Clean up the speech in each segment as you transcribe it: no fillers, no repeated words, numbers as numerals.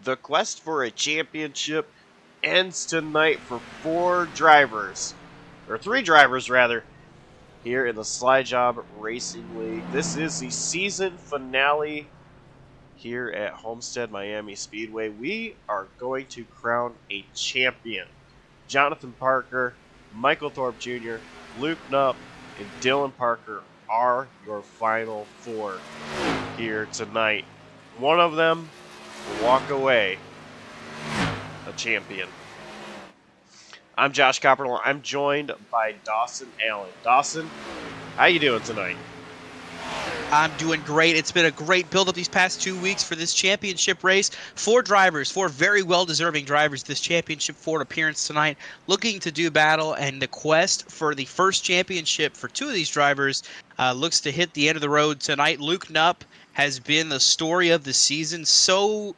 The quest for a championship ends tonight for 4 drivers, or 3 drivers rather, here in the Jawb Racing League. This is the season finale here at Homestead Miami Speedway. We are going to crown a champion. Jonathan Parker, Michael Thorpe Jr., Luke Knupp, and Dylan Parker are your final 4 here tonight. One of them will walk away a champion. I'm Josh Copperlawn. I'm joined by Dawson Allen. Dawson, how you doing tonight? I'm doing great. It's been a great build-up these past 2 weeks for this championship race. 4 drivers, 4 very well-deserving drivers this championship Ford appearance tonight, looking to do battle, and the quest for the first championship for 2 of these drivers looks to hit the end of the road tonight. Luke Knupp has been the story of the season. So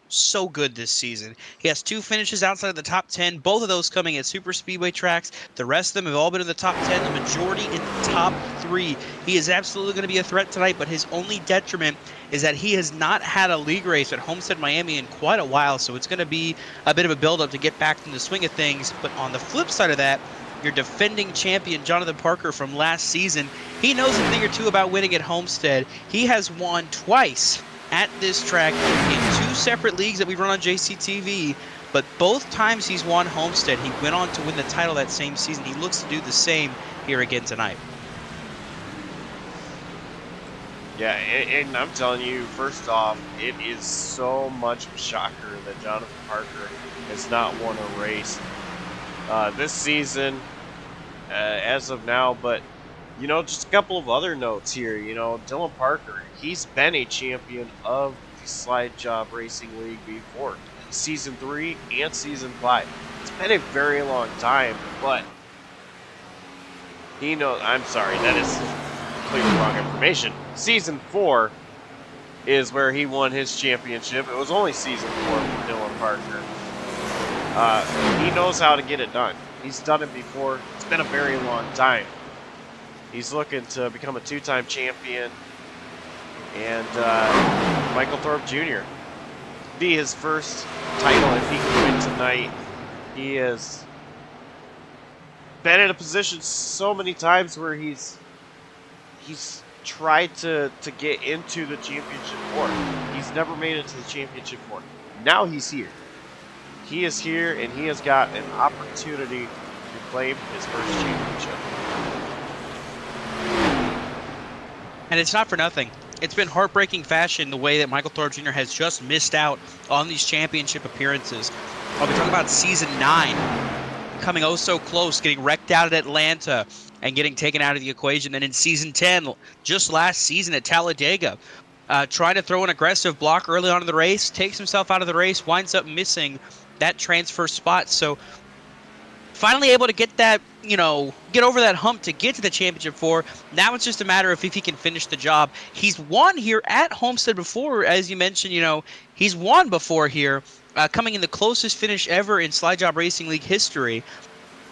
good this season. He has 2 finishes outside of the top 10, both of those coming at super speedway tracks. The rest of them have all been in the top 10, the majority in the top 3. He is absolutely going to be a threat tonight, but his only detriment is that he has not had a league race at Homestead Miami in quite a while, so it's going to be a bit of a build-up to get back in the swing of things. But on the flip side of that, your defending champion, Jonathan Parker, from last season, he knows a thing or two about winning at Homestead. He has won twice at this track in 2 separate leagues that we run on JCTV, but both times he's won Homestead, he went on to win the title that same season. He looks to do the same here again tonight. Yeah, and I'm telling you, first off, it is so much of a shocker that Jonathan Parker has not won a race this season as of now. But, you know, just a couple of other notes here. You know, Dylan Parker, he's been a champion of the Jawb Racing League before, Season 3 and Season 5. It's been a very long time, but he knows, I'm sorry, that is completely wrong information. Season 4 is where he won his championship. It was only Season 4 for Dylan Parker. He knows how to get it done. He's done it before. It's been a very long time. He's looking to become a 2-time champion. And Michael Thorpe Jr. be his first title if he can win tonight. He has been in a position so many times where he's tried to get into the championship 4. He's never made it to the championship 4. Now he's here. He is here, and he has got an opportunity to claim his first championship. And it's not for nothing. It's been heartbreaking fashion the way that Michael Thorpe Jr. has just missed out on these championship appearances. I'll be talking about Season 9, coming oh so close, getting wrecked out at Atlanta and getting taken out of the equation. And in Season 10, just last season at Talladega, trying to throw an aggressive block early on in the race, takes himself out of the race, winds up missing that transfer spot. So finally able to get that, you know, get over that hump to get to the championship 4. Now it's just a matter of if he can finish the job. He's won here at Homestead before, as you mentioned. You know, he's won before here, coming in the closest finish ever in Jawb Racing League history.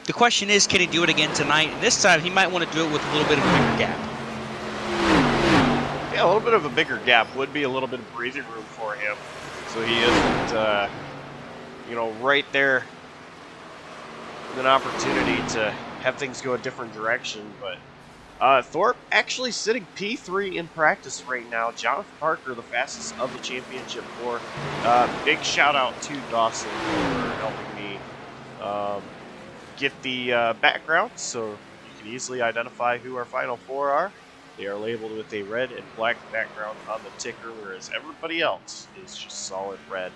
The question is, can he do it again tonight? And this time he might want to do it with a little bit of a bigger gap. Yeah, a little bit of a bigger gap would be a little bit of breathing room for him, so he isn't you know, right there with an opportunity to have things go a different direction. But Thorpe actually sitting P3 in practice right now. Jonathan Parker, the fastest of the championship 4. Big shout out to Dawson for helping me get the background so you can easily identify who our final 4 are. They are labeled with a red and black background on the ticker, whereas everybody else is just solid red.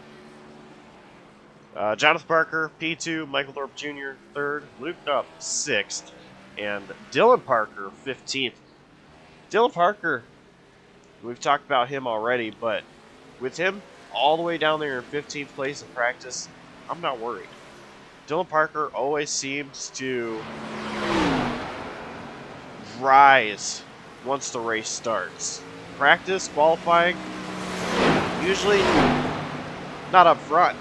Jonathan Parker, P2, Michael Thorpe Jr., 3rd, Luke Knupp, 6th, and Dylan Parker, 15th. Dylan Parker, we've talked about him already, but with him all the way down there in 15th place in practice, I'm not worried. Dylan Parker always seems to rise once the race starts. Practice, qualifying, usually not up front.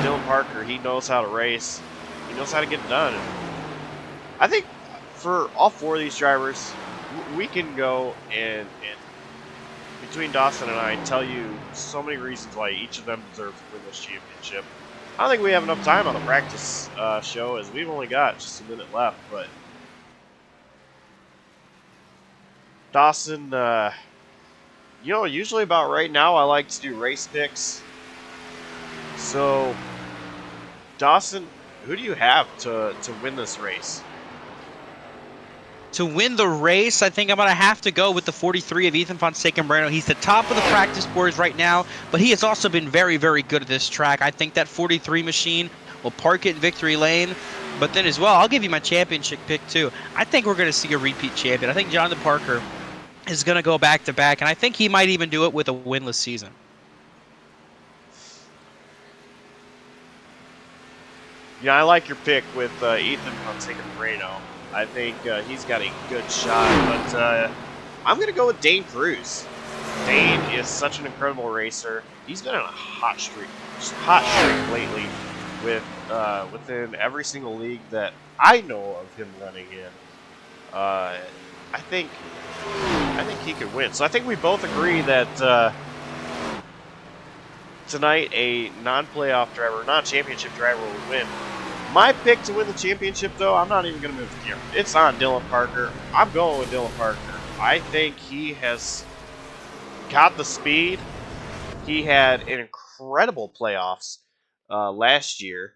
Dylan Parker, he knows how to race. He knows how to get it done. And I think for all 4 of these drivers, we can go and between Dawson and I tell you so many reasons why each of them deserves to win this championship. I don't think we have enough time on the practice show, as we've only got just a minute left. But Dawson, usually about right now I like to do race picks. So, Dawson, who do you have to win this race? To win the race, I think I'm going to have to go with the 43 of Ethan Fonseca-Moreno. He's the top of the practice boards right now, but he has also been very, very good at this track. I think that 43 machine will park it in victory lane. But then as well, I'll give you my championship pick too. I think we're going to see a repeat champion. I think Jonathan Parker is going to go back-to-back, and I think he might even do it with a winless season. Yeah, I like your pick with Ethan Fonseca-Moreno. I think he's got a good shot, but I'm going to go with Dane Cruz. Dane is such an incredible racer. He's been on a hot streak lately with within every single league that I know of him running in. I think he could win. So I think we both agree that tonight a non-playoff driver, non-championship driver will win. My pick to win the championship, though, I'm not even going to move the camera. It's on Dylan Parker. I'm going with Dylan Parker. I think he has got the speed. He had an incredible playoffs last year,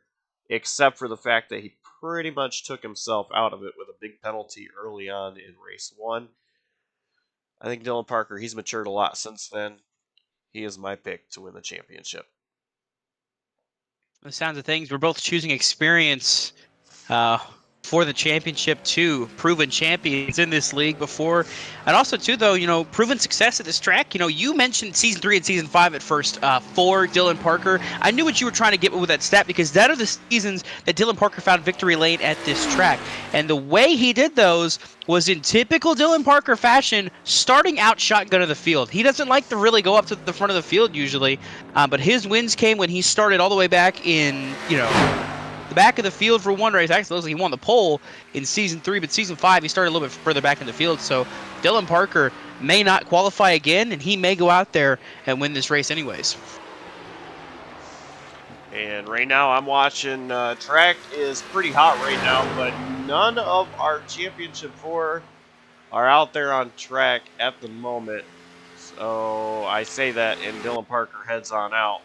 except for the fact that he pretty much took himself out of it with a big penalty early on in race 1. I think Dylan Parker, he's matured a lot since then. He is my pick to win the championship. The sounds of things, we're both choosing experience for the championship too. Proven champions in this league before. And also too, though, proven success at this track. You mentioned Season 3 and Season 5 at first for Dylan Parker. I knew what you were trying to get with that stat, because that are the seasons that Dylan Parker found victory lane at this track. And the way he did those was in typical Dylan Parker fashion, starting out shotgun of the field. He doesn't like to really go up to the front of the field usually, but his wins came when he started all the way back in, the back of the field for one race. Actually, he won the pole in Season 3, but Season 5, he started a little bit further back in the field. So Dylan Parker may not qualify again, and he may go out there and win this race anyways. And right now I'm watching, track is pretty hot right now, but none of our Championship 4 are out there on track at the moment. So I say that, and Dylan Parker heads on out.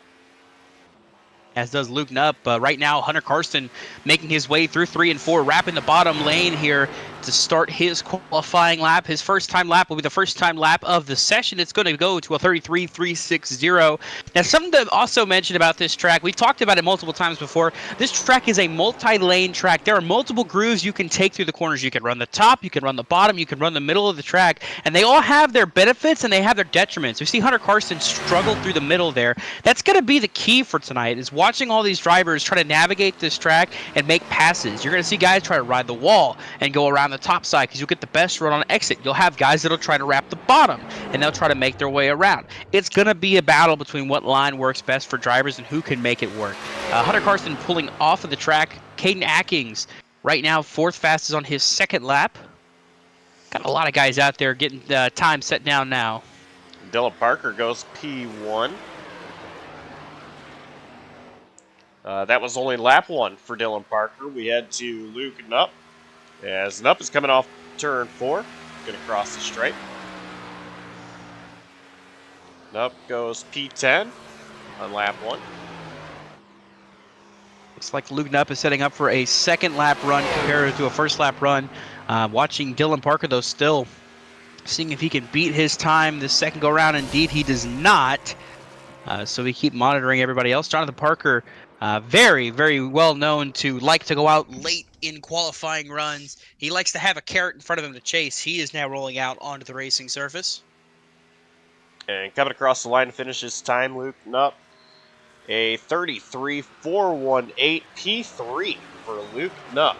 As does Luke Knupp. Right now, Hunter Karsten making his way through 3 and 4, wrapping the bottom lane here to start his qualifying lap. His first time lap will be the first time lap of the session. It's going to go to a 33.360. Now, something to also mention about this track, we've talked about it multiple times before. This track is a multi-lane track. There are multiple grooves you can take through the corners. You can run the top, you can run the bottom, you can run the middle of the track, and they all have their benefits and they have their detriments. We see Hunter Karsten struggle through the middle there. That's going to be the key for tonight, is watching all these drivers try to navigate this track and make passes. You're going to see guys try to ride the wall and go around the top side because you'll get the best run on exit. You'll have guys that'll try to wrap the bottom and they'll try to make their way around. It's going to be a battle between what line works best for drivers and who can make it work. Hunter Karsten pulling off of the track. Caden Atkins right now 4th fastest on his 2nd lap. Got a lot of guys out there getting time set down now. Dylan Parker goes P1. That was only lap 1 for Dylan Parker. We head to Luke Knupp, as Knupp is coming off turn 4, going to cross the stripe. Knupp goes P10 on lap 1. Looks like Luke Knupp is setting up for a 2nd lap run compared to a 1st lap run. Watching Dylan Parker, though, still seeing if he can beat his time this second go-round. Indeed, he does not. So we keep monitoring everybody else. Jonathan Parker, very, very well known to like to go out late in qualifying runs. He likes to have a carrot in front of him to chase. He is now rolling out onto the racing surface. And coming across the line to finish his time, Luke Knupp, a 33.418 P3 for Luke Knupp.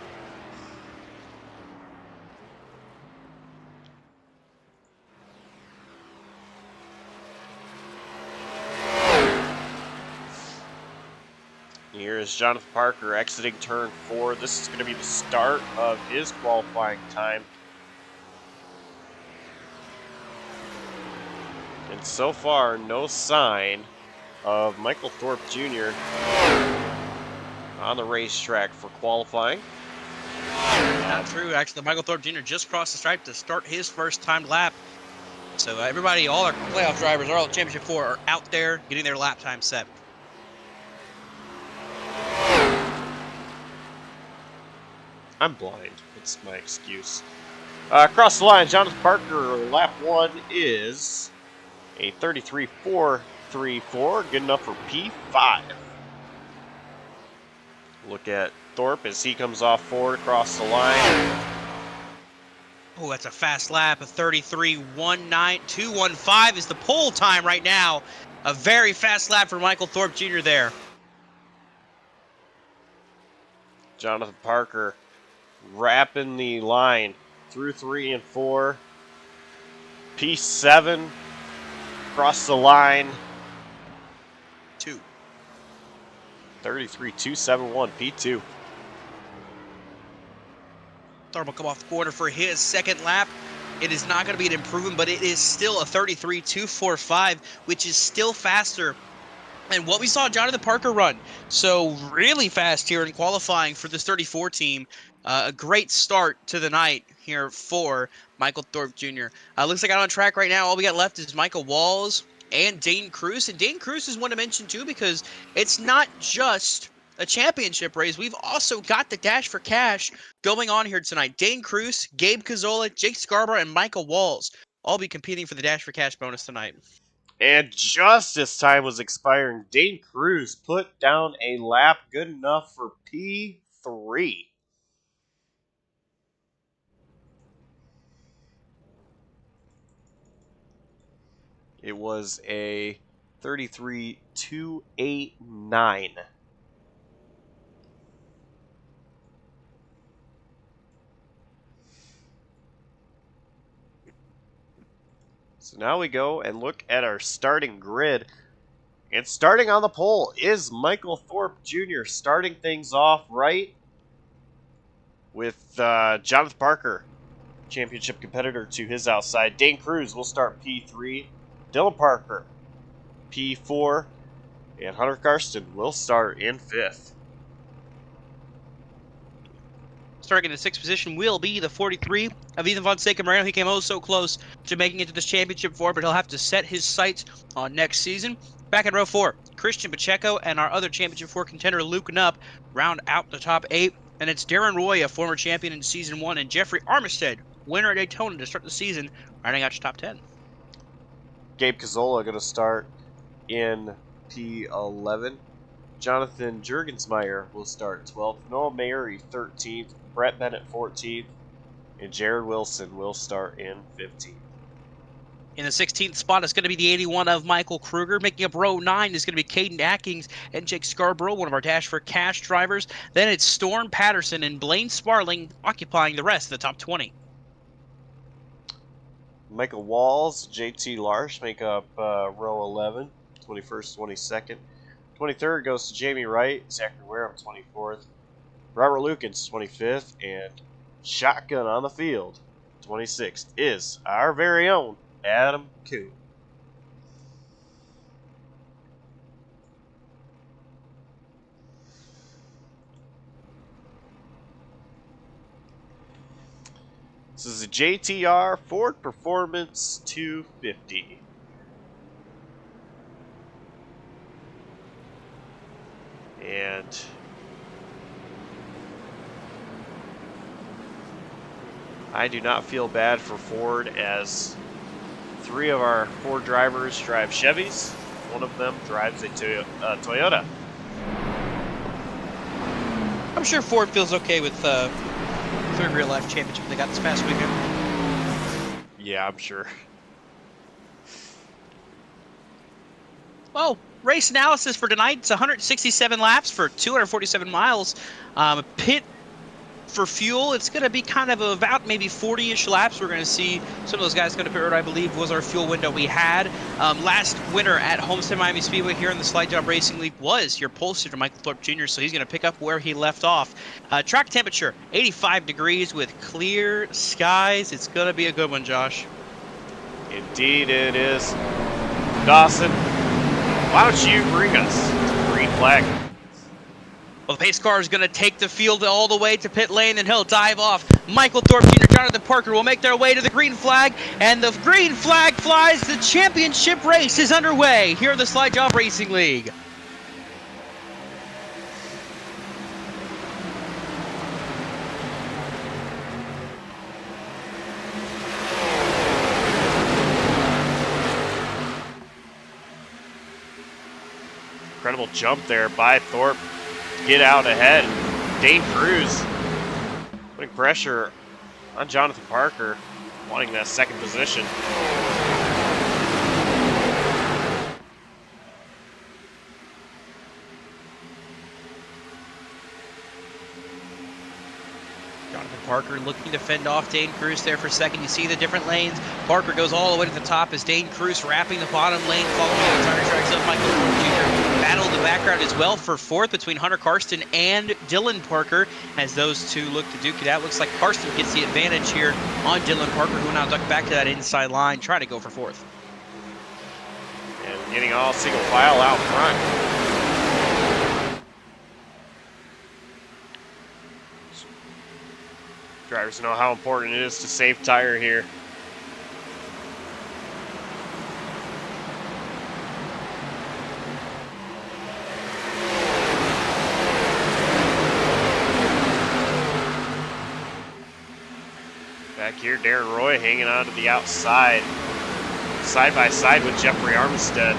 Here is Jonathan Parker exiting turn 4. This is going to be the start of his qualifying time. And so far, no sign of Michael Thorpe Jr. on the racetrack for qualifying. Not true. Actually, Michael Thorpe Jr. just crossed the stripe to start his first timed lap. So everybody, all our playoff drivers, all Championship 4 are out there getting their lap time set. I'm blind. It's my excuse. Across the line, Jonathan Parker, lap 1 is a 33.434, good enough for P5. Look at Thorpe as he comes off forward across the line. Oh, that's a fast lap, a 33.19215 is the pole time right now. A very fast lap for Michael Thorpe Jr. there. Jonathan Parker wrapping the line through 3 and 4. P7 across the line. 2. 33.271 P2. Thorpe will come off the corner for his second lap. It is not going to be an improvement, but it is still a 33.245, which is still faster than what we saw Jonathan Parker run. So really fast here in qualifying for this 34 team. A great start to the night here for Michael Thorpe Jr. Looks like out on track right now. All we got left is Michael Walls and Dane Cruz. And Dane Cruz is one to mention too, because it's not just a championship race. We've also got the Dash for Cash going on here tonight. Dane Cruz, Gabe Cazzola, Jake Scarborough, and Michael Walls all be competing for the Dash for Cash bonus tonight. And just as time was expiring, Dane Cruz put down a lap good enough for P3. It was a 33.289. So now we go and look at our starting grid. And starting on the pole is Michael Thorpe Jr. starting things off right with Jonathan Parker, championship competitor, to his outside. Dane Cruz will start P3. Dylan Parker, P4. And Hunter Karsten will start in 5th. Starting in the 6th position will be the 43 of Ethan Fonseca Moreno. He came oh so close to making it to this championship 4, but he'll have to set his sights on next season. Back in row 4, Christian Pacheco and our other championship 4 contender, Luke Knupp, round out the top 8. And it's Darren Roy, a former champion in season 1, and Jeffrey Armistead, winner at Daytona to start the season, rounding out your top 10. Gabe Cazzola going to start in P11. Jonathan Jurgensmeyer will start 12th. Noah Mary 13th. Brett Bennett 14th. And Jared Wilson will start in 15th. In the 16th spot, it's going to be the 81 of Michael Kruger. Making up row 9 is going to be Caden Atkins and Jake Scarborough, one of our Dash for Cash drivers. Then it's Storm Patterson and Blaine Sparling occupying the rest of the top 20. Michael Walls, JT Larsh make up row 11, 21st, 22nd. 23rd goes to Jamie Wright, Zachary Wareham 24th. Robert Lukens 25th, and shotgun on the field 26th is our very own Adam Kuhn. This is a JTR Ford Performance 250. And I do not feel bad for Ford, as 3 of our 4 drivers drive Chevys. One of them drives a Toyota. I'm sure Ford feels okay with the 3rd real life championship they got this past weekend. Yeah, I'm sure. Well, race analysis for tonight. It's 167 laps for 247 miles. Pit for fuel, it's going to be kind of about maybe 40-ish laps. We're going to see some of those guys go to pit road, I believe, was our fuel window we had. Last winner at Homestead Miami Speedway here in the Slide Job Racing League was your pole sitter, Michael Thorpe Jr., so he's going to pick up where he left off. Track temperature, 85 degrees with clear skies. It's going to be a good one, Josh. Indeed it is. Dawson, why don't you bring us to the green flag? Well, the pace car is going to take the field all the way to pit lane, and he'll dive off. Michael Thorpe Jr., Jonathan Parker will make their way to the green flag, and the green flag flies. The championship race is underway here in the Slide Jawb Racing League. Incredible jump there by Thorpe. Get out ahead. Dane Cruz putting pressure on Jonathan Parker, wanting that second position. Jonathan Parker looking to fend off Dane Cruz there for a second. You see the different lanes. Parker goes all the way to the top as Dane Cruz wrapping the bottom lane, following the tire tracks of Michael Thorpe Jr. Battle in the background as well for fourth between Hunter Karsten and Dylan Parker as those two look to duke it out. Looks like Karsten gets the advantage here on Dylan Parker, who now ducked back to that inside line, trying to go for fourth. And getting all single file out front. Drivers know how important it is to save tire here. Back here, Darren Roy hanging on to the outside, side by side with Jeffrey Armistead.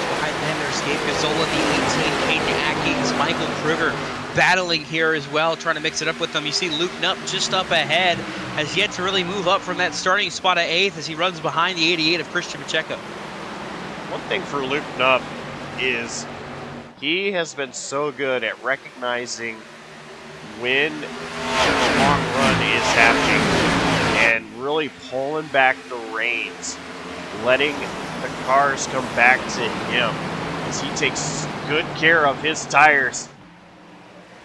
Behind them, there's Gabe Gazzola, the 18, Caden Atkins, Michael Kruger battling here as well, trying to mix it up with them. You see Luke Knupp just up ahead, has yet to really move up from that starting spot at 8th as he runs behind the 88 of Christian Pacheco. One thing for Luke Knupp is he has been so good at recognizing when the long run is happening and really pulling back the reins, letting the cars come back to him as he takes good care of his tires.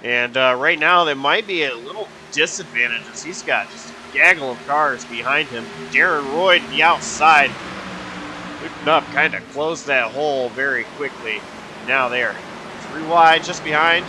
And right now there might be a little disadvantage as he's got just a gaggle of cars behind him. Darren Roy to the outside. Luke Knupp kind of closed that hole very quickly. Now there, 3 wide just behind.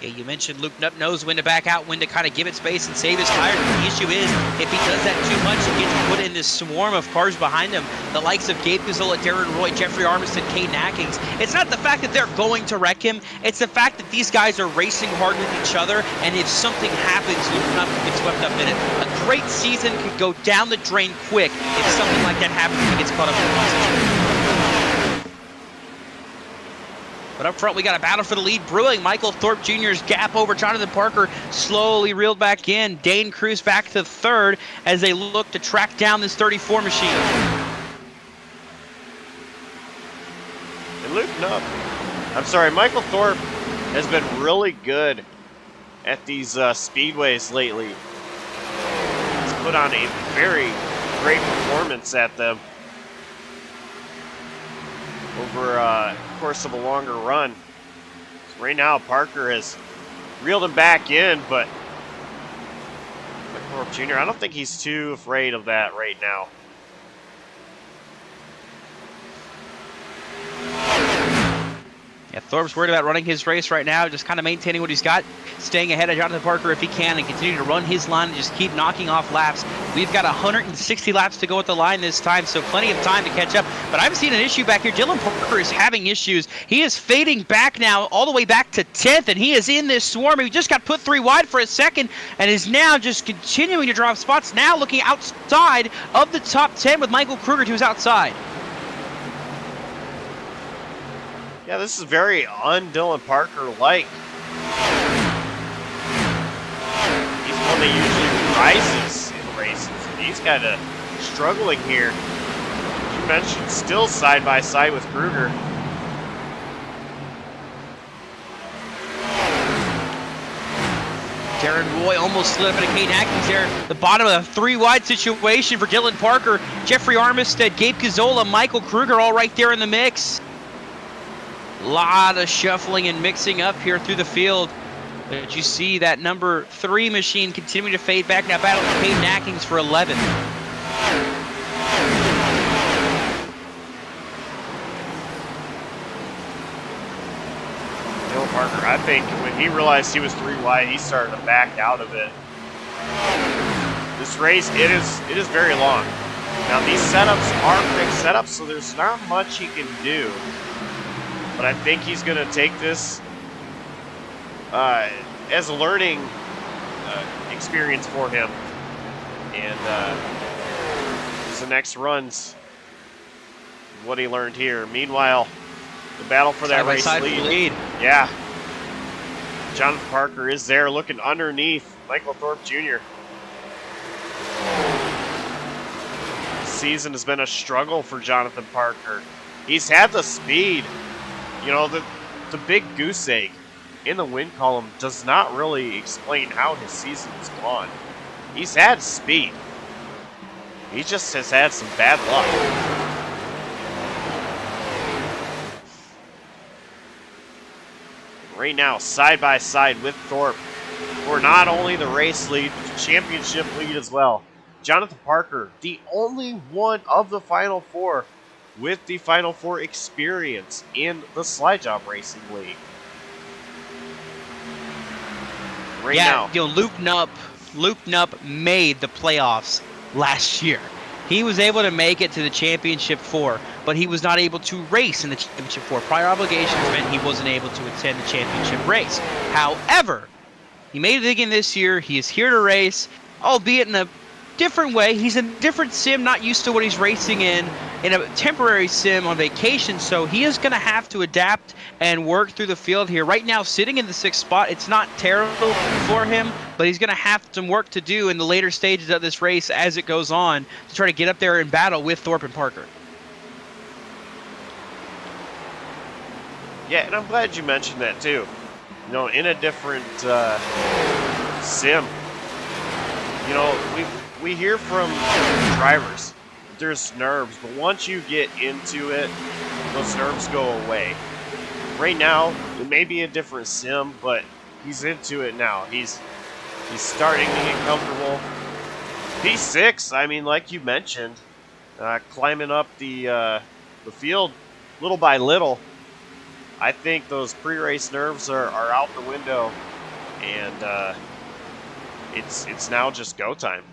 Yeah, you mentioned Luke Knupp knows when to back out, when to kind of give it space and save his tires. The issue is, if he does that too much, he gets put in this swarm of cars behind him. The likes of Gabe Gazzola, Darren Roy, Jeffrey Armistead, Caden Atkins. It's not the fact that they're going to wreck him. It's the fact that these guys are racing hard with each other, and if something happens, Luke Knupp can get swept up in it. A great season could go down the drain quick if something like that happens and he gets caught up in the situation. But up front, we got a battle for the lead brewing. Michael Thorpe Jr.'s gap over Jonathan Parker slowly reeled back in. Dane Cruz back to third as they look to track down this 34 machine. And Luke Knupp, Michael Thorpe has been really good at these speedways lately. He's put on a very great performance at them over the course of a longer run. So right now, Parker has reeled him back in, but Thorpe Jr., I don't think he's too afraid of that right now. Yeah, Thorpe's worried about running his race right now, just kind of maintaining what he's got, staying ahead of Jonathan Parker if he can, and continue to run his line and just keep knocking off laps. We've got 160 laps to go at the line this time, so plenty of time to catch up. But I'm seeing an issue back here. Dylan Parker is having issues. He is fading back now, all the way back to 10th, and he is in this swarm. He just got put 3 wide for a second, and is now just continuing to drop spots, now looking outside of the top 10 with Michael Kruger to his outside. Yeah, this is very un-Dylan Parker-like. He's one that usually rises in races, and he's kind of struggling here. As you mentioned, still side by side with Kruger. Darren Roy almost slid up into Caden Atkins there. The bottom of a 3 wide situation for Dylan Parker. Jeffrey Armistead, Gabe Gazzola, Michael Kruger all right there in the mix. Lot of shuffling and mixing up here through the field. But you see that number 3 machine continuing to fade back. Now battling Cade Nackings for 11. Parker, I think when he realized he was 3 wide, he started to back out of it. This race, it is very long. Now these setups are quick setups, so there's not much he can do. But I think he's going to take this as a learning experience for him. And the next runs, what he learned here. Meanwhile, the battle for that race lead. Yeah. Jonathan Parker is there looking underneath Michael Thorpe Jr. This season has been a struggle for Jonathan Parker. He's had the speed. You know, the big goose egg in the win column does not really explain how his season has gone. He's had speed. He just has had some bad luck. Right now, side by side with Thorpe for not only the race lead, but the championship lead as well. Jonathan Parker, the only one of the Final Four with the Final Four experience in the Slide Job Racing League. Right now. You know, Luke Knupp made the playoffs last year. He was able to make it to the Championship 4, but he was not able to race in the Championship 4. Prior obligations meant he wasn't able to attend the championship race. However, he made it again this year. He is here to race, albeit in a different way. He's in a different sim, not used to what he's racing in a temporary sim on vacation, so he is going to have to adapt and work through the field here. Right now, sitting in the 6th spot, it's not terrible for him, but he's going to have some work to do in the later stages of this race as it goes on to try to get up there and battle with Thorpe and Parker. Yeah, and I'm glad you mentioned that too. You know, in a different sim, you know, we hear from drivers there's nerves, but once you get into it, those nerves go away. Right now, it may be a different sim, but he's into it now. He's starting to get comfortable. P6, I mean, like you mentioned, climbing up the field little by little. I think those pre-race nerves are out the window, and it's now just go time.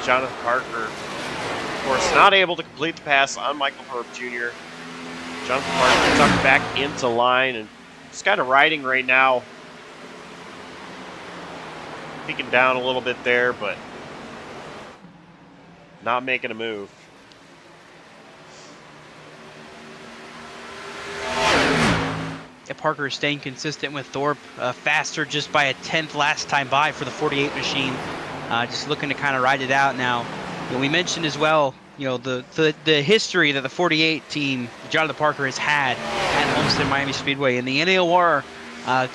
Jonathan Parker, of course, not able to complete the pass on Michael Thorpe Jr. Jonathan Parker tucked back into line and just kind of riding right now. Peeking down a little bit there, but not making a move. Yeah, Parker is staying consistent with Thorpe, faster just by a 10th last time by for the 48 machine. Just looking to kind of ride it out now. You know, we mentioned as well, you know, the history that the 48 team, Jonathan Parker, has had at Homestead Miami Speedway. In the NAOR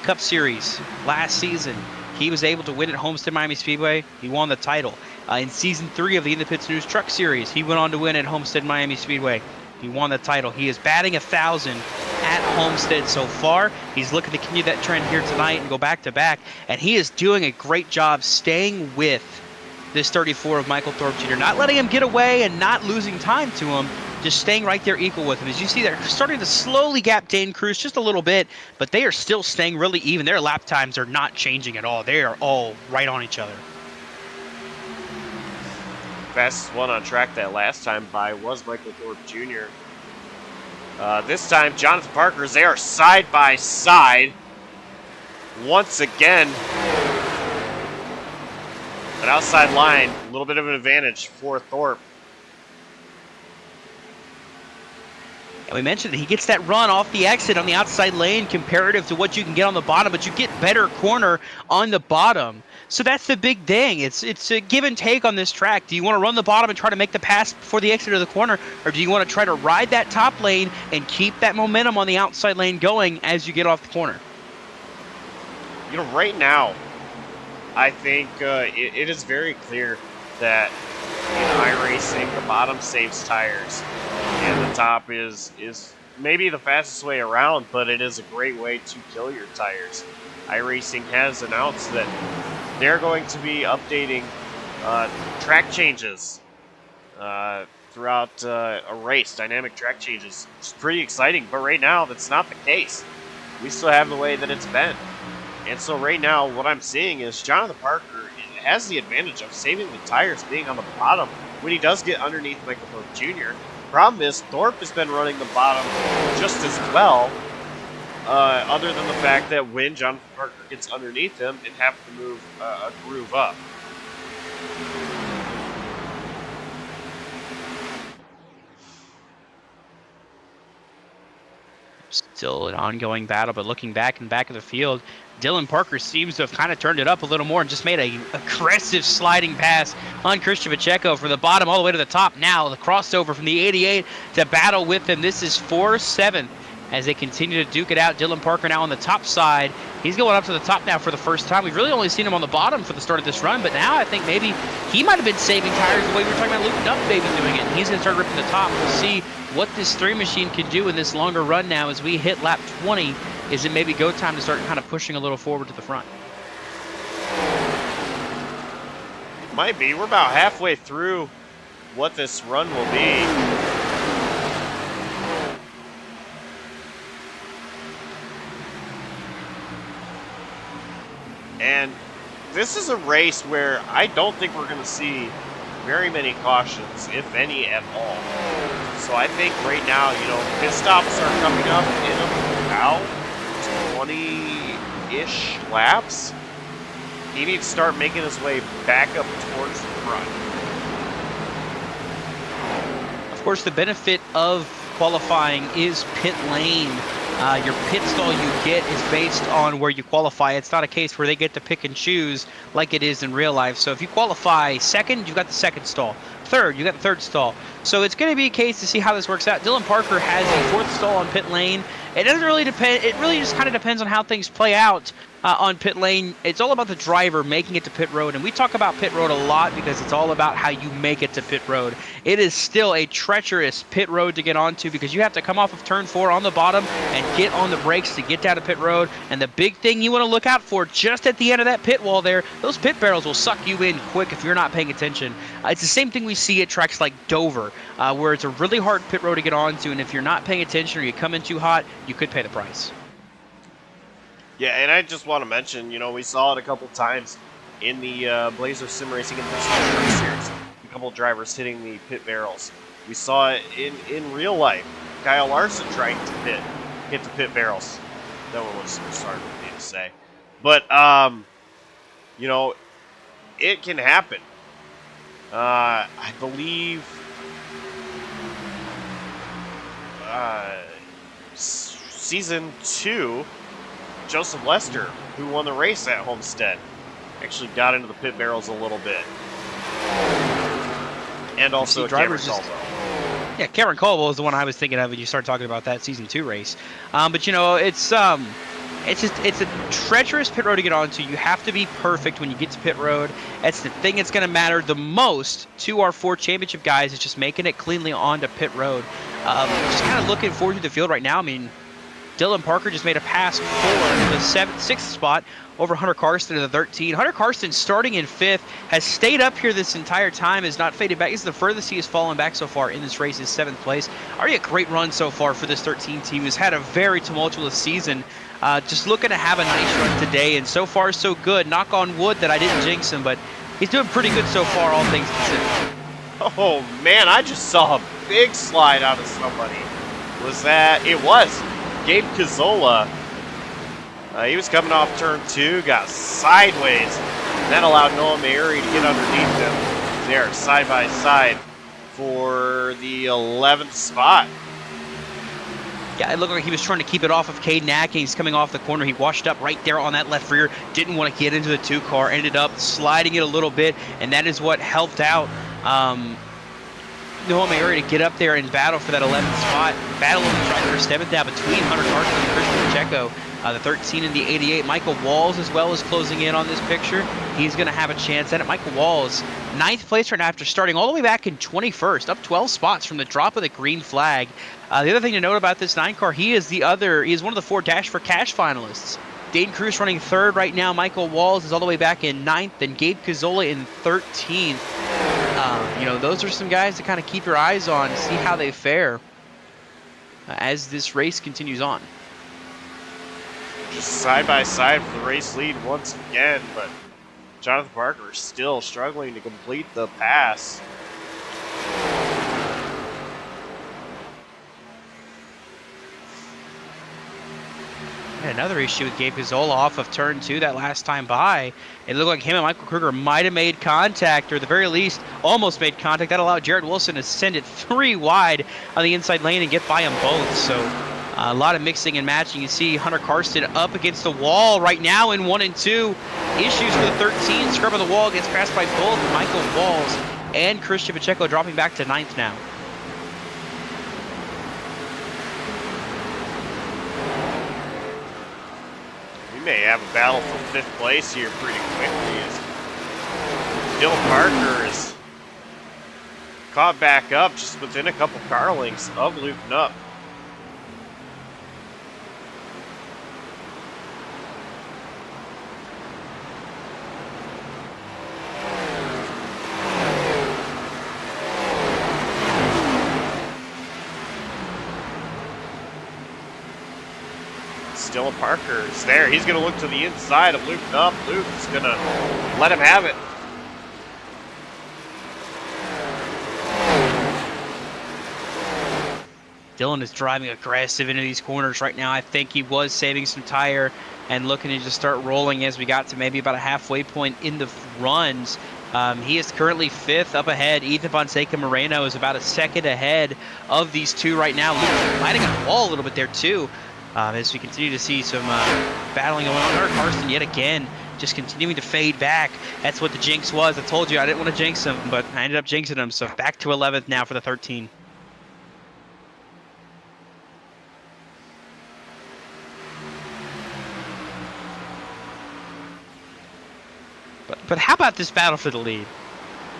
Cup Series last season, he was able to win at Homestead Miami Speedway. He won the title. In Season 3 of the Independence News Truck Series, he went on to win at Homestead Miami Speedway. He won the title. He is batting 1,000 at Homestead so far. He's looking to continue that trend here tonight and go back-to-back. And he is doing a great job staying with this 34 of Michael Thorpe Jr., not letting him get away and not losing time to him, just staying right there equal with him. As you see, they're starting to slowly gap Dane Cruz just a little bit, but they are still staying really even. Their lap times are not changing at all. They are all right on each other. Fastest one on track that last time by was Michael Thorpe Jr. This time, Jonathan Parker, they are side by side once again. But outside line, a little bit of an advantage for Thorpe. And we mentioned that he gets that run off the exit on the outside lane comparative to what you can get on the bottom, but you get better corner on the bottom. So that's the big thing. It's a give and take on this track. Do you want to run the bottom and try to make the pass before the exit of the corner, or do you want to try to ride that top lane and keep that momentum on the outside lane going as you get off the corner? You know, right now, I think it is very clear that in iRacing, the bottom saves tires, and the top is maybe the fastest way around, but it is a great way to kill your tires. iRacing has announced that they're going to be updating track changes throughout a race, dynamic track changes. It's pretty exciting, but right now that's not the case. We still have the way that it's been. And so right now what I'm seeing is Jonathan Parker has the advantage of saving the tires being on the bottom when he does get underneath Michael Thorpe Jr. Problem is, Thorpe has been running the bottom just as well, other than the fact that when Jonathan Parker gets underneath him, it have to move a groove up. Still an ongoing battle, but looking back in back of the field, Dylan Parker seems to have kind of turned it up a little more and just made a aggressive sliding pass on Christian Pacheco from the bottom all the way to the top. Now the crossover from the 88 to battle with him. This is 4-7 as they continue to duke it out. Dylan Parker now on the top side. He's going up to the top now for the first time. We've really only seen him on the bottom for the start of this run, but now I think maybe he might have been saving tires the way we were talking about Luke Duff maybe doing it. And he's going to start ripping the top. We'll see what this 3 machine can do in this longer run now as we hit lap 20. Is it maybe go time to start kind of pushing a little forward to the front? Might be. We're about halfway through what this run will be. And this is a race where I don't think we're going to see very many cautions, if any at all. So I think right now, you know, pit stops are coming up in about 20-ish laps. He needs to start making his way back up towards the front. Of course, the benefit of qualifying is pit lane. Your pit stall you get is based on where you qualify. It's not a case where they get to pick and choose like it is in real life. So if you qualify second, you got the second stall. Third, you got the third stall. So it's going to be a case to see how this works out. Dylan Parker has a fourth stall on pit lane. It doesn't really depend. It really just kind of depends on how things play out on pit lane. It's all about the driver making it to pit road, and we talk about pit road a lot because it's all about how you make it to pit road. It is still a treacherous pit road to get onto because you have to come off of turn 4 on the bottom and get on the brakes to get down to pit road. And the big thing you want to look out for just at the end of that pit wall there, those pit barrels will suck you in quick if you're not paying attention. It's the same thing we see at tracks like Dover, where it's a really hard pit road to get onto, and if you're not paying attention or you come in too hot, you could pay the price. Yeah, and I just want to mention, you know, we saw it a couple times in the Blazer Sim Racing Invitational Series. A couple drivers hitting the pit barrels. We saw it in real life. Kyle Larson trying to hit the pit barrels. That one was hard for me to say. But, you know, it can happen. I believe season 2, Joseph Lester, who won the race at Homestead, actually got into the pit barrels a little bit. And also Cameron Caldwell. Yeah, Cameron Caldwell is the one I was thinking of when you started talking about that season 2 race. But you know, it's a treacherous pit road to get onto. You have to be perfect when you get to pit road. That's the thing that's going to matter the most to our 4 championship guys, is just making it cleanly onto pit road. Just kind of looking forward to the field right now. I mean, Dylan Parker just made a pass for the 6th spot over Hunter Karsten in the 13. Hunter Karsten, starting in 5th, has stayed up here this entire time, has not faded back. This is the furthest he has fallen back so far in this race, is 7th place. Already a great run so far for this 13 team, who's had a very tumultuous season. Just looking to have a nice run today, and so far so good. Knock on wood that I didn't jinx him, but he's doing pretty good so far, all things considered. Oh man, I just saw a big slide out of somebody. Was that? It was Gabe Cazzola. He was coming off turn 2, got sideways, and that allowed Noah Mayuri to get underneath him. They are side by side for the 11th spot. Yeah, it looked like he was trying to keep it off of Caden Atkins coming off the corner. He washed up right there on that left rear. Didn't want to get into the 2 car. Ended up sliding it a little bit, and that is what helped out Noah Mayuri to get up there and battle for that 11th spot. Battle of the drivers, 7th now between Hunter Carson and Christian Pacheco. The 13 and the 88. Michael Walls as well is closing in on this picture. He's going to have a chance at it. Michael Walls, 9th place right now after starting all the way back in 21st, up 12 spots from the drop of the green flag. The other thing to note about this 9 car, he is one of the 4 Dash for Cash finalists. Dane Cruz running 3rd right now. Michael Walls is all the way back in 9th, and Gabe Cazzola in 13th. Those are some guys to kind of keep your eyes on, see how they fare as this race continues on. Just side by side for the race lead once again, but Jonathan Parker is still struggling to complete the pass. Another issue with Gabe Cazzola off of turn 2 that last time by. It looked like him and Michael Kruger might have made contact, or at the very least almost made contact. That allowed Jared Wilson to send it 3 wide on the inside lane and get by them both. So a lot of mixing and matching. You see Hunter Karsten up against the wall right now in 1 and 2. Issues for the 13. Scrub of the wall gets passed by both Michael Walls and Christian Pacheco, dropping back to 9th now. May have a battle for 5th place here pretty quickly as Dylan Parker is caught back up just within a couple car lengths of looping up. Dylan Parker is there. He's going to look to the inside of looping up. Luke's going to let him have it. Dylan is driving aggressive into these corners right now. I think he was saving some tire and looking to just start rolling as we got to maybe about a halfway point in the runs. He is currently 5th up ahead. Ethan Fonseca Moreno is about a 2nd ahead of these 2 right now. Luke lighting on the wall a little bit there too. As we continue to see some battling going on. Hunter Karsten yet again just continuing to fade back. That's what the jinx was. I told you I didn't want to jinx him, but I ended up jinxing him. So back to 11th now for the 13. But how about this battle for the lead?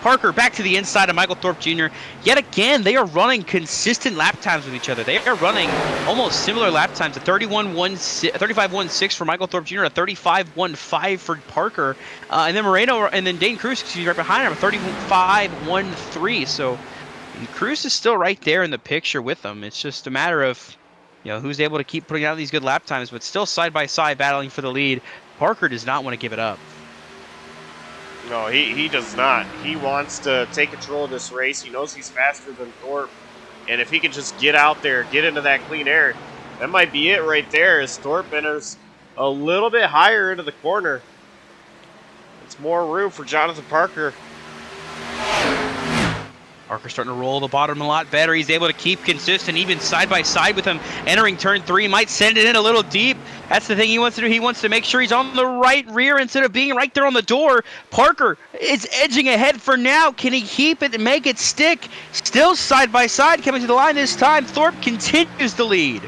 Parker back to the inside of Michael Thorpe Jr. Yet again, they are running consistent lap times with each other. They are running almost similar lap times. A 35.16 for Michael Thorpe Jr., a 35.15 for Parker. And then Moreno and then Dane Cruz, right behind him, a 35.13. So Cruz is still right there in the picture with them. It's just a matter of who's able to keep putting out these good lap times, but still side by side battling for the lead. Parker does not want to give it up. No, he does not. He wants to take control of this race. He knows he's faster than Thorpe. And if he can just get out there, get into that clean air, that might be it right there as Thorpe enters a little bit higher into the corner. It's more room for Jonathan Parker. Parker starting to roll the bottom a lot better. He's able to keep consistent, even side by side with him. Entering turn 3, might send it in a little deep. That's the thing he wants to do. He wants to make sure he's on the right rear instead of being right there on the door. Parker is edging ahead for now. Can he keep it and make it stick? Still side by side coming to the line this time. Thorpe continues the lead.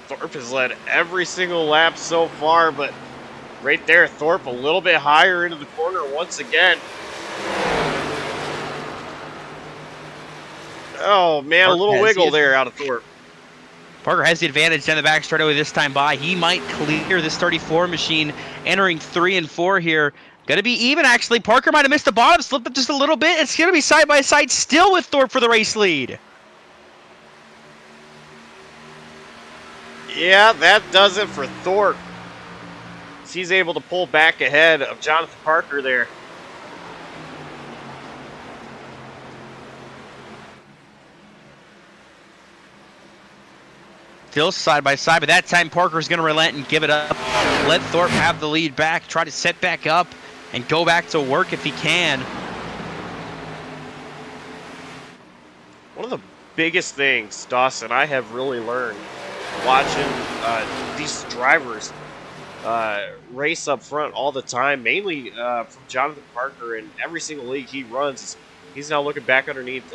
Thorpe has led every single lap so far, but right there, Thorpe a little bit higher into the corner once again. Oh, man, a little wiggle there out of Thorpe. Parker has the advantage down the back straightaway this time by. He might clear this 34 machine, entering 3 and 4 here. Going to be even, actually. Parker might have missed the bottom, slipped up just a little bit. It's going to be side by side still with Thorpe for the race lead. Yeah, that does it for Thorpe. He's able to pull back ahead of Jonathan Parker there. Still side by side, but that time Parker's going to relent and give it up. Let Thorpe have the lead back, try to set back up, and go back to work if he can. One of the biggest things, Dawson, I have really learned watching these drivers race up front all the time, mainly from Jonathan Parker, and every single league he runs. He's now looking back underneath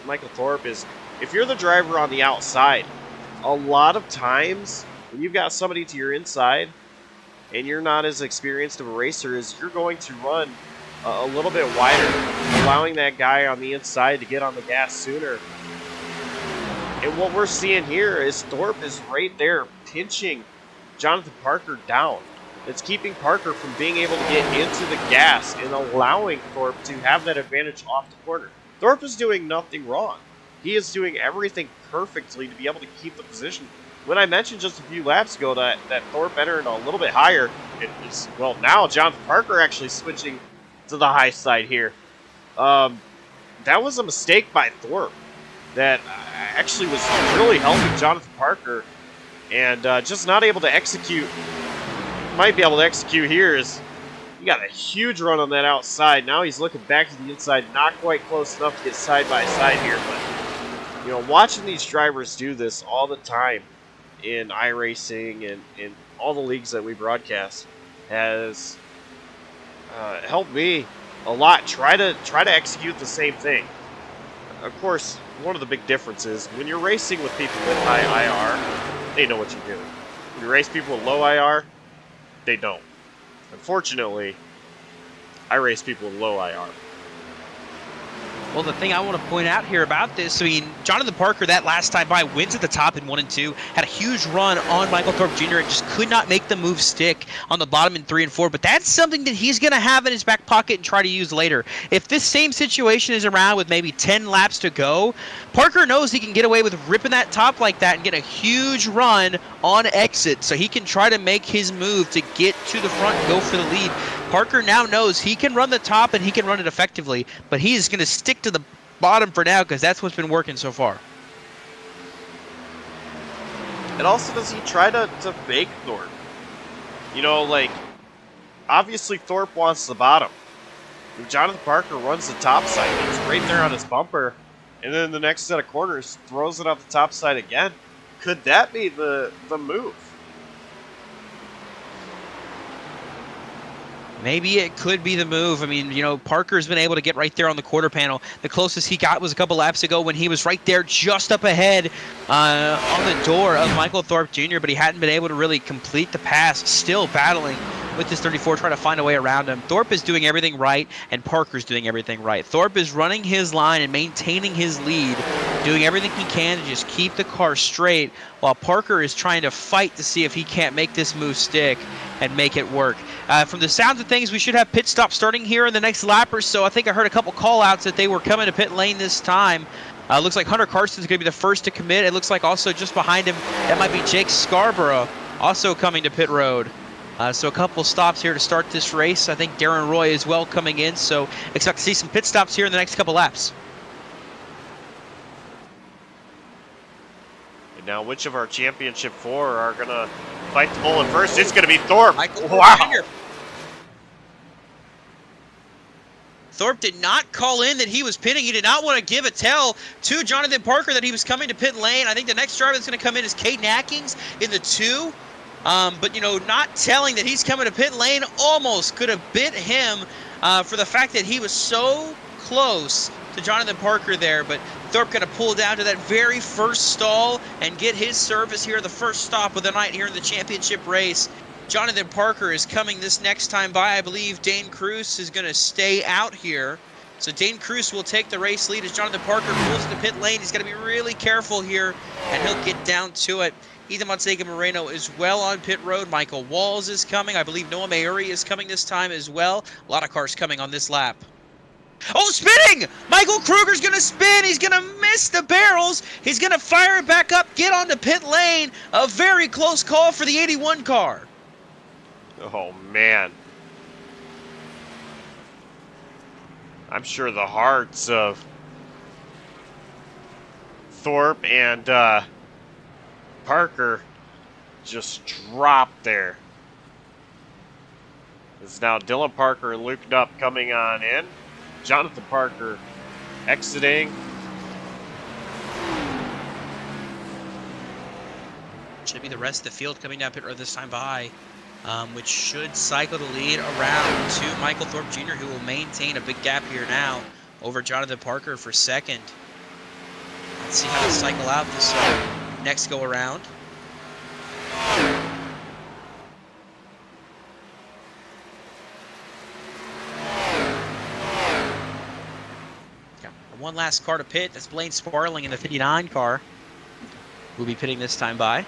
Michael Thorpe. Is if you're the driver on the outside, a lot of times when you've got somebody to your inside and you're not as experienced of a racer, is you're going to run a little bit wider, allowing that guy on the inside to get on the gas sooner. And what we're seeing here is Thorpe is right there pinching Jonathan Parker down. It's keeping Parker from being able to get into the gas and allowing Thorpe to have that advantage off the corner. Thorpe is doing nothing wrong. He is doing everything perfectly to be able to keep the position. When I mentioned just a few laps ago that Thorpe entered a little bit higher, well, now Jonathan Parker actually switching to the high side here. That was a mistake by Thorpe that actually was really helping Jonathan Parker, and just not able to execute. Might be able to execute here is he got a huge run on that outside. Now he's looking back to the inside, not quite close enough to get side by side here, but you know, watching these drivers do this all the time in iRacing and in all the leagues that we broadcast has helped me a lot. Try to execute the same thing. Of course, one of the big differences when you're racing with people with high IR, they know what you're doing. When you race people with low IR, they don't. Unfortunately, I race people with low IR. Well, the thing I want to point out here about this, I mean, Jonathan Parker, that last time by, wins at the top in 1 and 2, had a huge run on Michael Thorpe Jr. and just could not make the move stick on the bottom in 3 and 4. But that's something that he's going to have in his back pocket and try to use later. If this same situation is around with maybe 10 laps to go, Parker knows he can get away with ripping that top like that and get a huge run on exit. So he can try to make his move to get to the front and go for the lead. Parker now knows he can run the top and he can run it effectively, but he is going to stick to the bottom for now because that's what's been working so far. And also, does he try to fake Thorpe? You know, like, obviously Thorpe wants the bottom. If Jonathan Parker runs the top side, he's right there on his bumper, and then the next set of corners throws it up the top side again. Could that be the move? Maybe it could be the move. I mean, you know, Parker's been able to get right there on the quarter panel. The closest he got was a couple laps ago when he was right there just up ahead on the door of Michael Thorpe Jr., but he hadn't been able to really complete the pass, still battling with this 34, trying to find a way around him. Thorpe is doing everything right, and Parker's doing everything right. Thorpe is running his line and maintaining his lead, doing everything he can to just keep the car straight, while Parker is trying to fight to see if he can't make this move stick and make it work. From the sounds of things, we should have pit stop starting here in the next lap or so. I think I heard a couple call-outs that they were coming to pit lane this time. Looks like Hunter Carson's going to be the first to commit. It looks like also just behind him, that might be Jake Scarborough also coming to pit road. So a couple stops here to start this race. I think Darren Roy is well coming in, so expect to see some pit stops here in the next couple laps. And now which of our championship 4 are going to fight the bull in first? It's going to be Thorpe. Wow. Thorpe did not call in that he was pitting. He did not want to give a tell to Jonathan Parker that he was coming to pit lane. I think the next driver that's going to come in is Caden Atkins in the 2. But, you know, not telling that he's coming to pit lane almost could have bit him for the fact that he was so close to Jonathan Parker there. But Thorpe going to pull down to that very first stall and get his service here, the first stop of the night here in the championship race. Jonathan Parker is coming this next time by. I believe Dane Cruz is going to stay out here. So Dane Cruz will take the race lead as Jonathan Parker pulls to pit lane. He's got to be really careful here, and he'll get down to it. Ethan Montega Moreno is well on pit road. Michael Walls is coming. I believe Noah Mayuri is coming this time as well. A lot of cars coming on this lap. Oh, spinning! Michael Kruger's going to spin. He's going to miss the barrels. He's going to fire it back up, get onto pit lane. A very close call for the 81 car. Oh, man. I'm sure the hearts of Thorpe and Parker just dropped there. It's now Dylan Parker and Luke Knupp coming on in. Jonathan Parker exiting. Should be the rest of the field coming down pit road this time by, which should cycle the lead around to Michael Thorpe Jr., who will maintain a big gap here now over Jonathan Parker for second. Let's see how they cycle out this next go around. One last car to pit. That's Blaine Sparling in the 59 car. We'll be pitting this time by.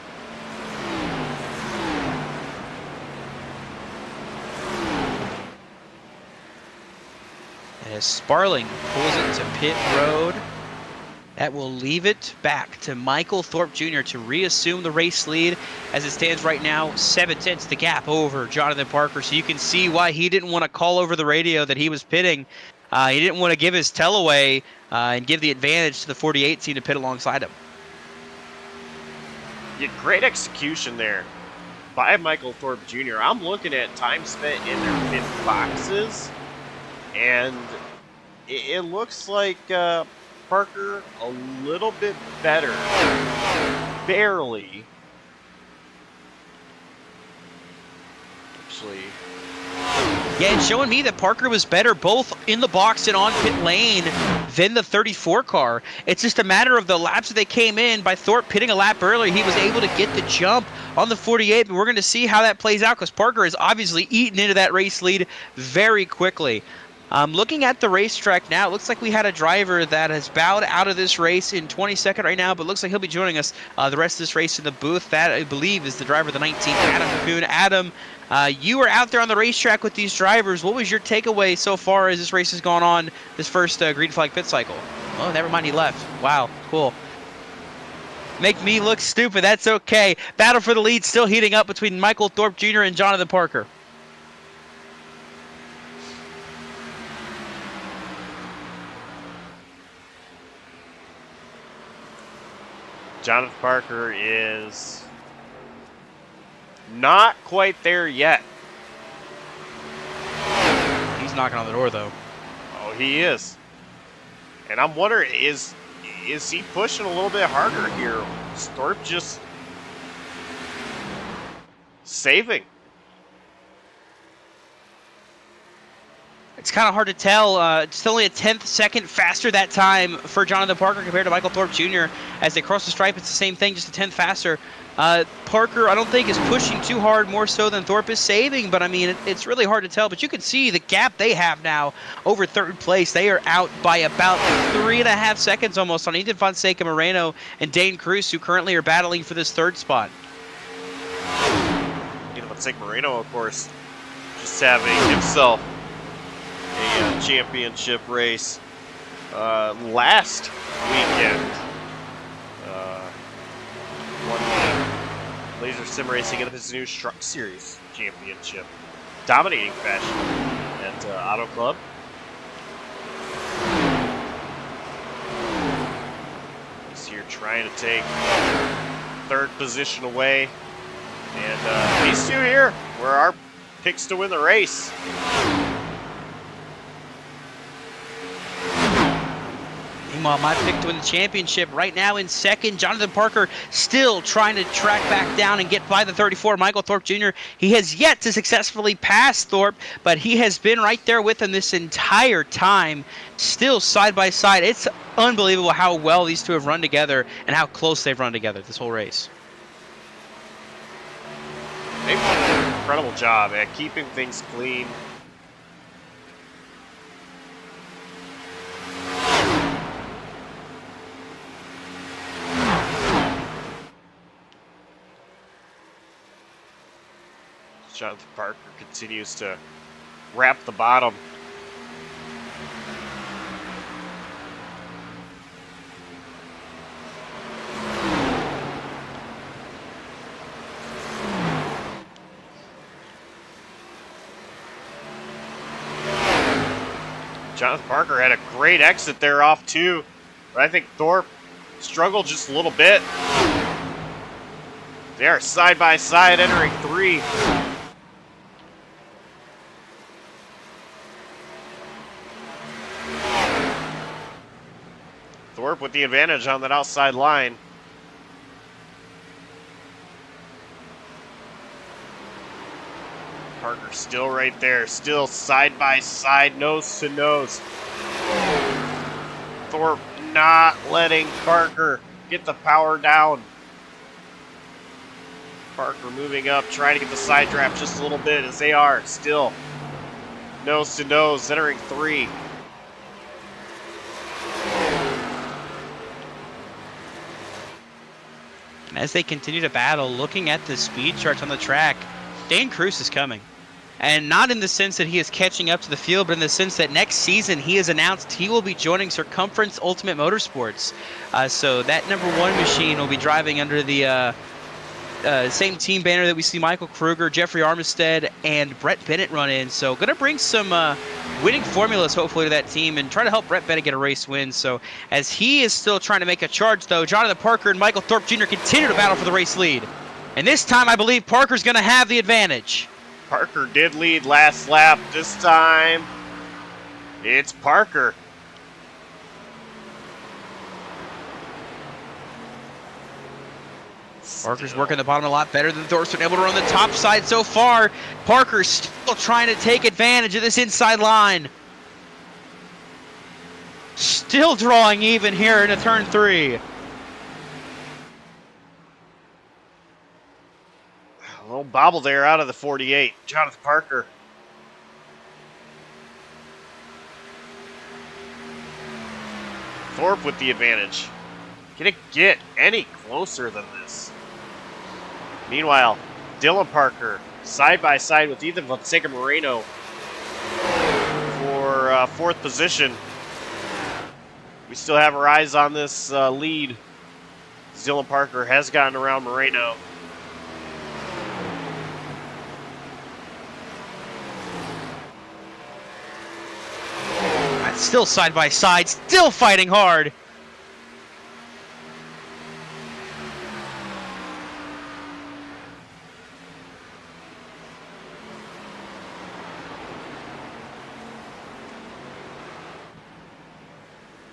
And as Sparling pulls it to pit road, that will leave it back to Michael Thorpe Jr. to reassume the race lead as it stands right now. 7/10 the gap over Jonathan Parker. So you can see why he didn't want to call over the radio that he was pitting. He didn't want to give his tell away and give the advantage to the 48 team to pit alongside him. Yeah, great execution there by Michael Thorpe Jr. I'm looking at time spent in their pit boxes, and it looks like Parker a little bit better. Barely. Actually. Yeah, it's showing me that Parker was better both in the box and on pit lane than the 34 car. It's just a matter of the laps that they came in. By Thorpe pitting a lap earlier, he was able to get the jump on the 48, but we're going to see how that plays out because Parker has obviously eaten into that race lead very quickly. Looking at the racetrack now, it looks like we had a driver that has bowed out of this race in 22nd right now, but looks like he'll be joining us the rest of this race in the booth. That, I believe, is the driver of the 19, Adam Kuhn. Adam, you were out there on the racetrack with these drivers. What was your takeaway so far as this race has gone on, this first green flag pit cycle? Oh, never mind, he left. Wow, cool. Make me look stupid. That's okay. Battle for the lead still heating up between Michael Thorpe Jr. and Jonathan Parker. Jonathan Parker is not quite there yet. He's knocking on the door, though. Oh, he is. And I'm wondering, is he pushing a little bit harder here? Is Thorpe just saving? It's kind of hard to tell. It's only a 10th second faster that time for Jonathan Parker compared to Michael Thorpe Jr. As they cross the stripe, it's the same thing, just a 10th faster. Parker, I don't think, is pushing too hard, more so than Thorpe is saving, but I mean, it's really hard to tell. But you can see the gap they have now over third place. They are out by about 3.5 seconds almost on Ethan Fonseca Moreno and Dane Cruz, who currently are battling for this third spot. Ethan Fonseca Moreno, of course, just having himself a championship race last weekend. Won the Laser Sim Racing in his new Truck Series championship. Dominating fashion at Auto Club. He's here trying to take third position away. And these two here were our picks to win the race. Meanwhile, my pick to win the championship right now in second. Jonathan Parker still trying to track back down and get by the 34, Michael Thorpe Jr. He has yet to successfully pass Thorpe, but he has been right there with him this entire time, still side by side. It's unbelievable how well these two have run together and how close they've run together this whole race. They've done an incredible job at keeping things clean. Jonathan Parker continues to wrap the bottom. Jonathan Parker had a great exit there off two, but I think Thorpe struggled just a little bit. They are side by side entering three. Thorpe with the advantage on that outside line. Parker still right there. Still side by side, nose to nose. Thorpe not letting Parker get the power down. Parker moving up, trying to get the side draft just a little bit as they are still nose to nose, entering 3. And as they continue to battle, looking at the speed charts on the track, Dane Cruz is coming. And not in the sense that he is catching up to the field, but in the sense that next season he has announced he will be joining Circumference Ultimate Motorsports. So that #1 machine will be driving under the same team banner that we see Michael Kruger, Jeffrey Armistead, and Brett Bennett run in. So going to bring some winning formulas hopefully to that team and try to help Brett Bennett get a race win. So as he is still trying to make a charge, though, Jonathan Parker and Michael Thorpe Jr. continue to battle for the race lead. And this time I believe Parker's going to have the advantage. Parker did lead last lap. This time, it's Parker. Parker's working the bottom a lot better than Thorpe's been able to run the top side so far. Parker's still trying to take advantage of this inside line. Still drawing even here into turn 3. A little bobble there out of the 48. Jonathan Parker. Thorpe with the advantage. Can it get any closer than this? Meanwhile, Dylan Parker side by side with Ethan Fonseca Moreno for 4th position. We still have our eyes on this lead. Dylan Parker has gotten around Moreno. Still side by side, still fighting hard.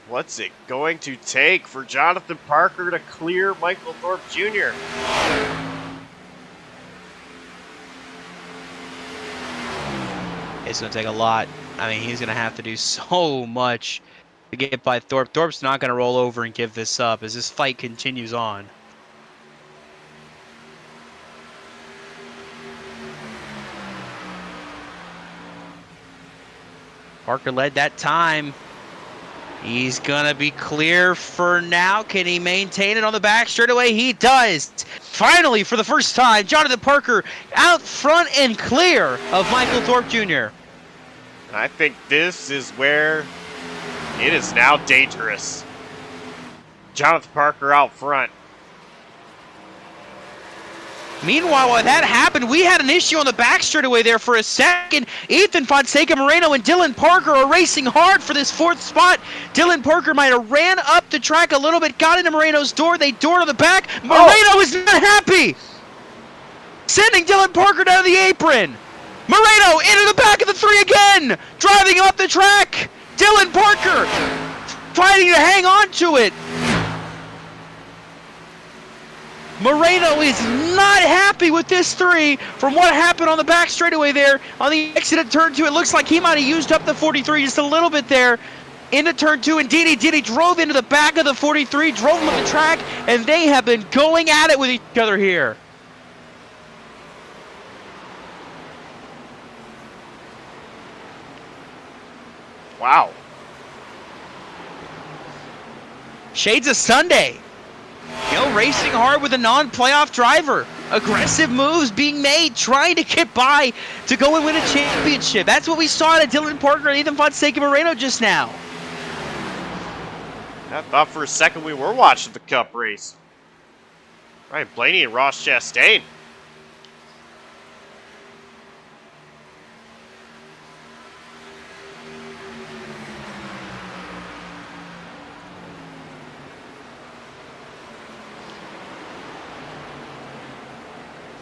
What's it going to take for Jonathan Parker to clear Michael Thorpe Jr.? It's going to take a lot. I mean, he's going to have to do so much to get by Thorpe. Thorpe's not going to roll over and give this up as this fight continues on. Parker led that time. He's going to be clear for now. Can he maintain it on the back straightaway? He does. Finally, for the first time, Jonathan Parker out front and clear of Michael Thorpe Jr. I think this is where it is now dangerous. Jonathan Parker out front. Meanwhile, while that happened, we had an issue on the back straightaway there for a second. Ethan Fonseca Moreno and Dylan Parker are racing hard for this 4th spot. Dylan Parker might have ran up the track a little bit, got into Moreno's door. They doored on the back. Moreno is not happy. Sending Dylan Parker down to the apron. Moreno into the back of the 3 again. Driving up the track. Dylan Parker fighting to hang on to it. Moreno is not happy with this 3 from what happened on the back straightaway there. On the exit of turn 2, it looks like he might have used up the 43 just a little bit there. Into turn 2, indeed he did. He drove into the back of the 43, drove him on the track, and they have been going at it with each other here. Wow. Shades of Sunday. You know, racing hard with a non-playoff driver. Aggressive moves being made, trying to get by to go and win a championship. That's what we saw out of Dylan Parker and Ethan Fonseca Moreno just now. I thought for a second we were watching the Cup race. Ryan Blaney and Ross Chastain.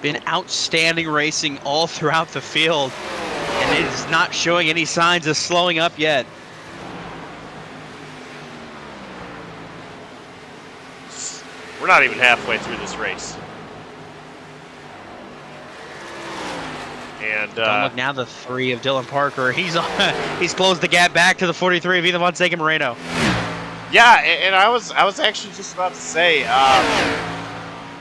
Been outstanding racing all throughout the field, and it is not showing any signs of slowing up yet. We're not even halfway through this race. And don't look now, the 3 of Dylan Parker. He's he's closed the gap back to the 43 of Ethan Fonseca Moreno. yeah, and I was actually just about to say,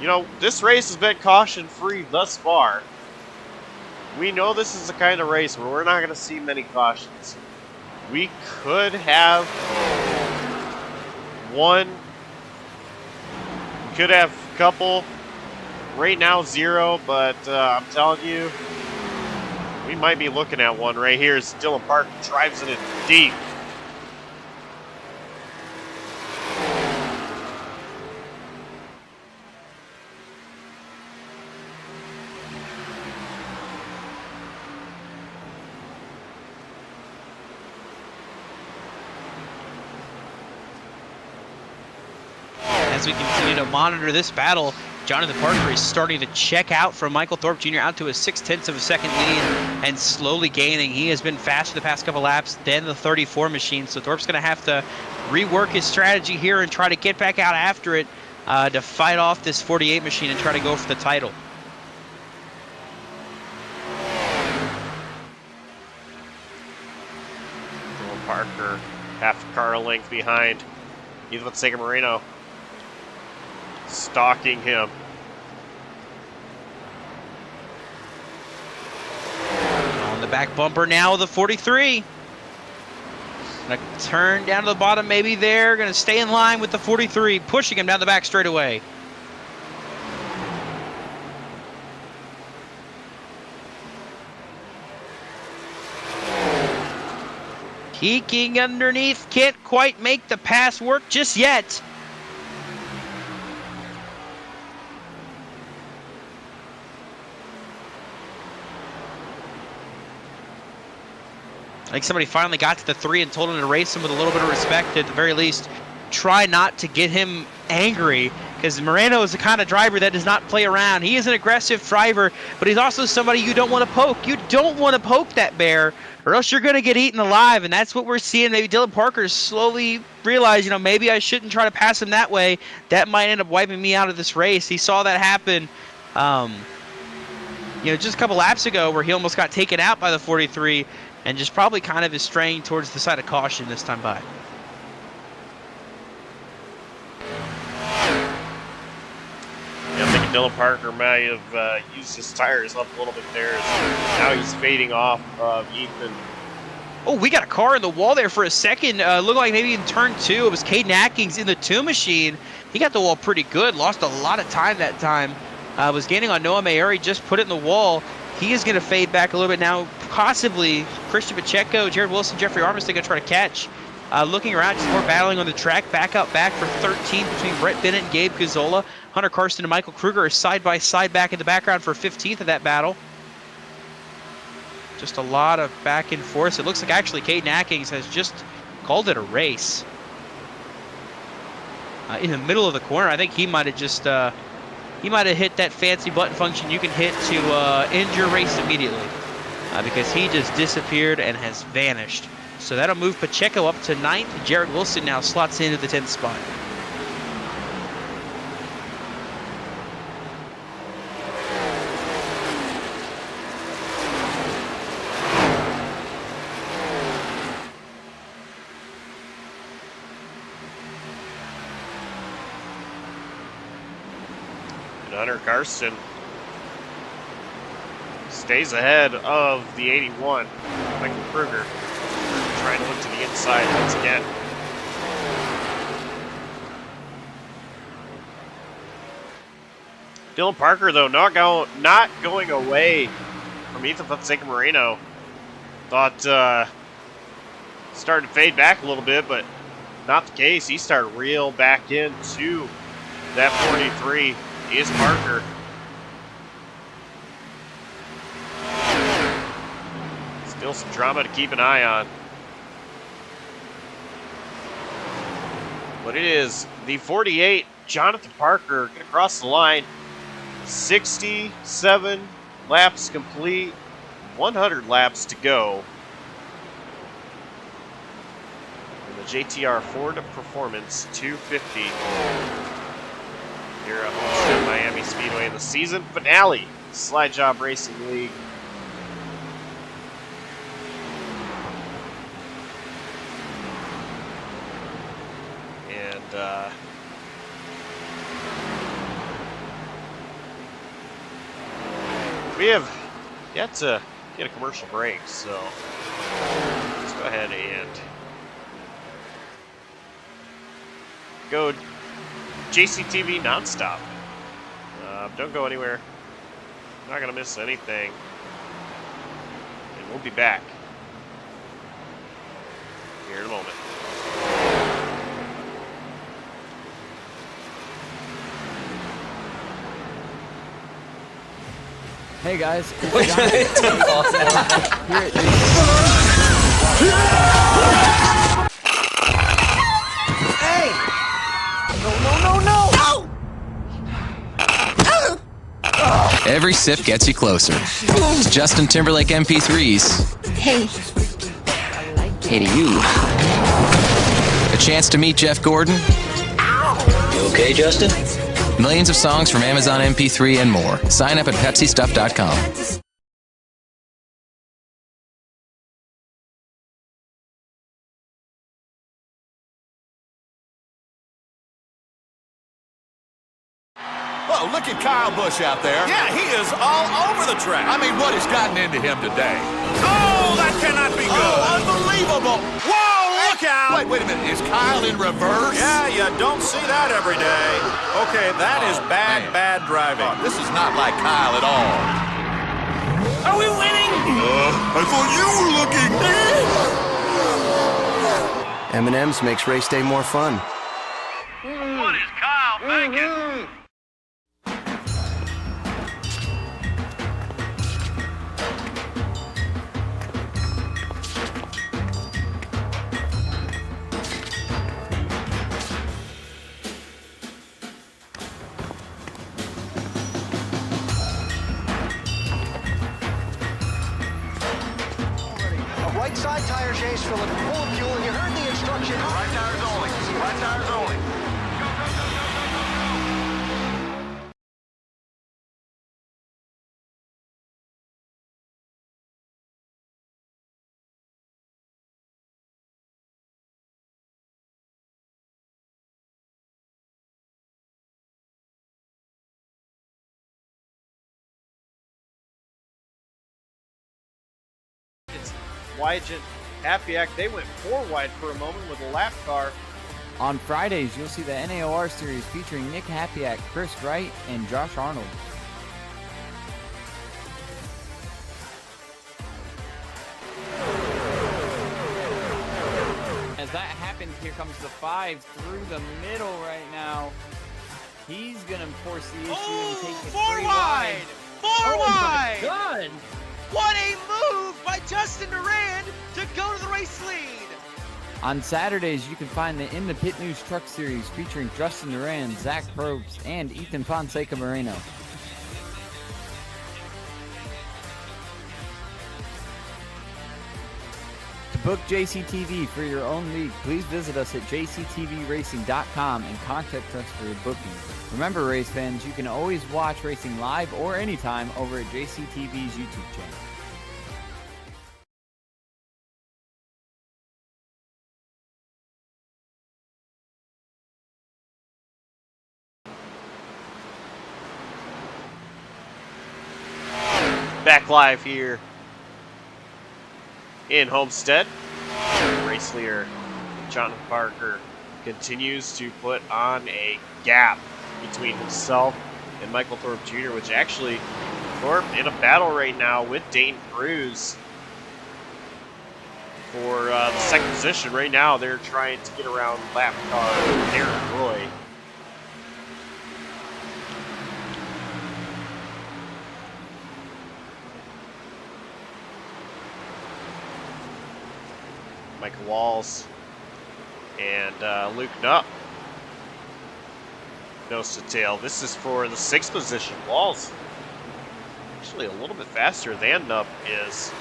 you know, this race has been caution-free thus far. We know this is the kind of race where we're not going to see many cautions. We could have one. We could have a couple. Right now, 0, but I'm telling you, we might be looking at one right here as Dylan Park drives it in deep. As we continue to monitor this battle, Jonathan Parker is starting to check out from Michael Thorpe Jr. out to a 0.6 of a second lead and slowly gaining. He has been faster the past couple laps than the 34 machine, so Thorpe's going to have to rework his strategy here and try to get back out after it to fight off this 48 machine and try to go for the title. Dylan Parker, half a car length behind Ethan Fonseca Moreno. Stalking him. On the back bumper now, the 43. Gonna turn down to the bottom, maybe there. Gonna stay in line with the 43, pushing him down the back straightaway. Peeking underneath, can't quite make the pass work just yet. I think somebody finally got to the 3 and told him to race him with a little bit of respect. At the very least, try not to get him angry, because Moreno is the kind of driver that does not play around. He is an aggressive driver, but he's also somebody you don't want to poke. You don't want to poke that bear, or else you're going to get eaten alive, and that's what we're seeing. Maybe Dylan Parker slowly realized, you know, maybe I shouldn't try to pass him that way. That might end up wiping me out of this race. He saw that happen, you know, just a couple laps ago where he almost got taken out by the 43, and just probably kind of is straying towards the side of caution this time by. Yeah, I'm thinking Dylan Parker might have used his tires up a little bit there. So now he's fading off of Ethan. Oh, we got a car in the wall there for a second. Looked like maybe in turn 2, it was Caden Atkins in the 2 machine. He got the wall pretty good, lost a lot of time that time. Was gaining on Noah Mayuri, just put it in the wall. He is going to fade back a little bit now. Possibly Christian Pacheco, Jared Wilson, Jeffrey Armistead going to try to catch. Looking around, just more battling on the track. Back for 13 between Brett Bennett and Gabe Gazzola. Hunter Karsten and Michael Kruger are side by side back in the background for 15th of that battle. Just a lot of back and forth. It looks like actually Caden Atkins has just called it a race. In the middle of the corner, I think he might have just he might have hit that fancy button function you can hit to end your race immediately, because he just disappeared and has vanished. So that'll move Pacheco up to 9th. Jared Wilson now slots into the 10th spot. Hunter Karsten stays ahead of the 81. Michael Kruger trying to look to the inside once again. Dylan Parker, though, not going away from Ethan Fonseca Moreno. Thought started to fade back a little bit, but not the case. He started real back into that 43. Is Parker. Still some drama to keep an eye on. But it is the 48, Jonathan Parker, going to cross the line. 67 laps complete, 100 laps to go. In the JTR-Ford Performance 250. Here at Homestead Miami Speedway in the season finale, Slide Jawb Racing League. We have yet to get a commercial break, so let's go ahead and go JCTV nonstop. Don't go anywhere. I'm not gonna miss anything, and we'll be back here in a moment. Hey guys, What can I do off that? here at Every sip gets you closer. To Justin Timberlake MP3s. Hey, Hey to you. A chance to meet Jeff Gordon. You okay, Justin? Millions of songs from Amazon MP3 and more. Sign up at PepsiStuff.com. Oh, look at Kyle Busch out there. Yeah, he is all over the track. I mean, what has gotten into him today? Oh, that cannot be good. Oh, unbelievable. Whoa, look out. Wait a minute. Is Kyle in reverse? Yeah, you don't see that every day. Okay, that is bad, man. bad driving. Oh, this is not like Kyle at all. Are we winning? I thought you were looking. M&M's makes race day more fun. What is Kyle thinking? Right side tire chase filling full of fuel, and you heard the instruction. Right tires only. Right tires only. Wide Happy Act, they went 4 wide for a moment with a lap car. On Fridays, you'll see the NAOR series featuring Nick Hapiak, Chris Wright, and Josh Arnold. As that happens, here comes the 5 through the middle right now. He's gonna force the issue and take it 3 wide. 4 wide! God! What a move by Justin Durand to go to the race lead! On Saturdays, you can find the In the Pit News Truck Series featuring Justin Durand, Zach Probst, and Ethan Fonseca Moreno. To book JCTV for your own league, please visit us at jctvracing.com and contact us for your booking. Remember, race fans, you can always watch racing live or anytime over at JCTV's YouTube channel. Back live here in Homestead. Race leader Jonathan Parker continues to put on a gap between himself and Michael Thorpe Jr., which actually Thorpe in a battle right now with Dane Cruz for the second position. Right now they're trying to get around lap car Darren Roy. Michael Walls and Luke Knupp. Nose to tail. This is for the 6th position. Walls actually a little bit faster than Knupp is.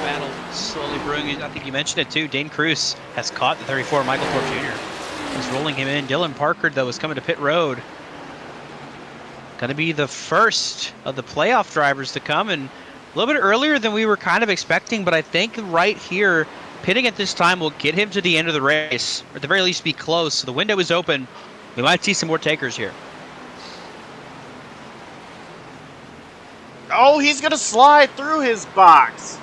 Battle slowly brewing. I think you mentioned it too. Dane Cruz has caught the 34 Michael Thorpe Jr. He's rolling him in. Dylan Parker, though, is coming to pit road. Going to be the first of the playoff drivers to come, and A little bit earlier than we were kind of expecting, but I think right here, pitting at this time will get him to the end of the race, or at the very least be close. So the window is open. We might see some more takers here. Oh, he's going to slide through his box.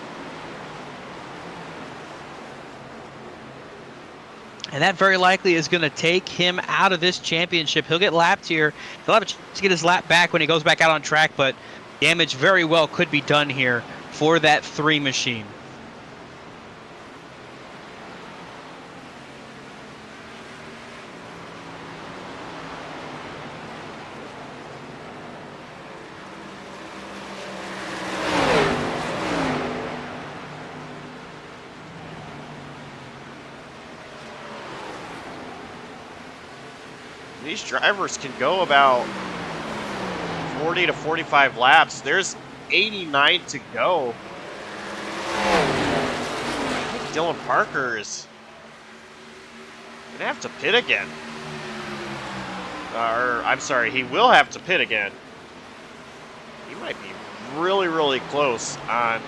And that very likely is going to take him out of this championship. He'll get lapped here. He'll have a chance to get his lap back when he goes back out on track, but damage very well could be done here for that 3 machine. These drivers can go about 40 to 45 laps. There's 89 to go. I think Dylan Parker's gonna have to pit again. Or, I'm sorry, he will have to pit again. He might be really, really close on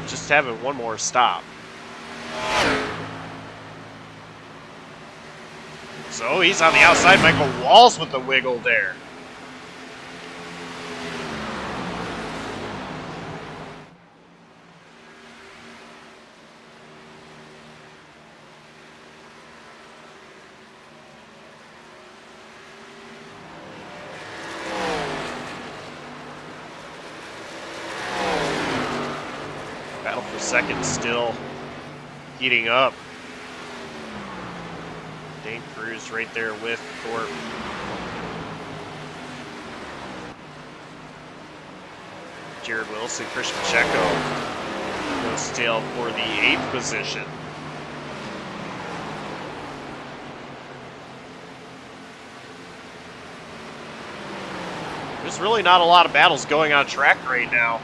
just having one more stop. So he's on the outside. Michael Walls with the wiggle there. Battle for second still heating up. Dane Cruz right there with Thorpe. Jared Wilson, Christian Checo goes still for the 8th position. There's really not a lot of battles going on track right now.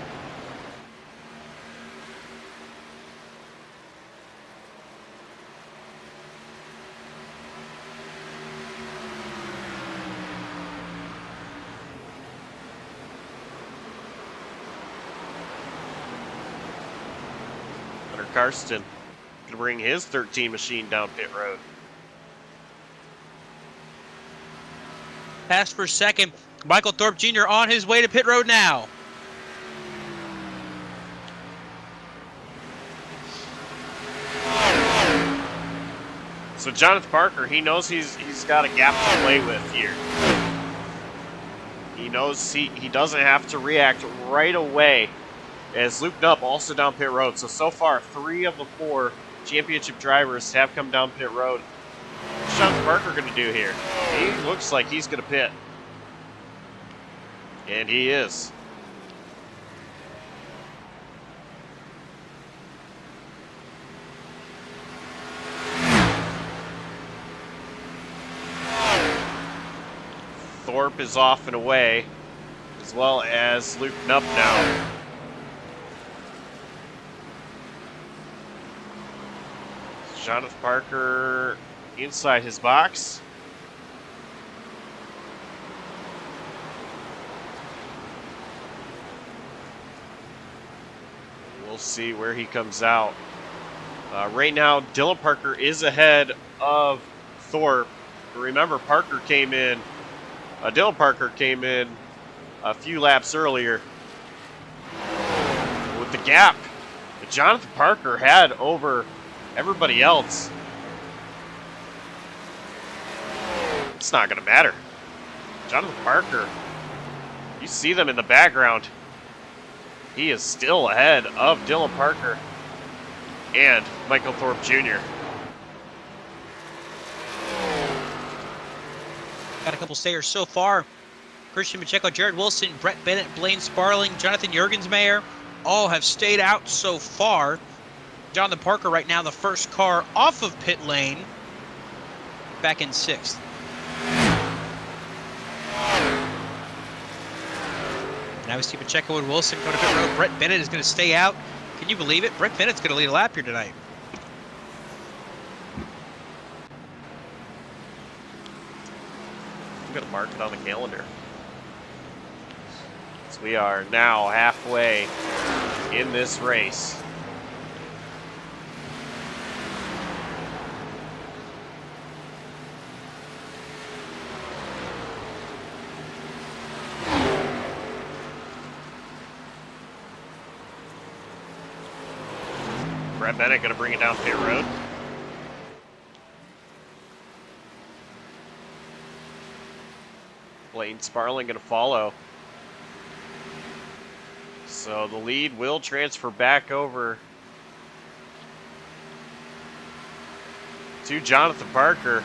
Karsten to bring his 13 machine down pit road. Pass for second. Michael Thorpe Jr. on his way to pit road now. So Jonathan Parker, he knows he's got a gap to play with here. He knows he doesn't have to react right away. As Luke Knupp also down pit road. So far, 3 of the 4 championship drivers have come down pit road. What's Jonathan Parker going to do here? He looks like he's going to pit. And he is. Thorpe is off and away, as well as Luke Knupp now. Jonathan Parker inside his box. We'll see where he comes out. Right now, Dylan Parker is ahead of Thorpe. Remember, Dylan Parker came in a few laps earlier with the gap that Jonathan Parker had over everybody else. It's not going to matter. Jonathan Parker, you see them in the background. He is still ahead of Dylan Parker and Michael Thorpe Jr. Got a couple stayers so far. Christian Pacheco, Jared Wilson, Brett Bennett, Blaine Sparling, Jonathan Jurgensmeyer all have stayed out so far. Jonathan Parker right now the first car off of pit lane, back in 6th. Now we see Pacheco and Wilson go to pit road. Brett Bennett is going to stay out. Can you believe it? Brett Bennett's going to lead a lap here tonight. I'm going to mark it on the calendar. So we are now halfway in this race. Brad Bennett going to bring it down pit road. Blaine Sparling going to follow. So the lead will transfer back over to Jonathan Parker.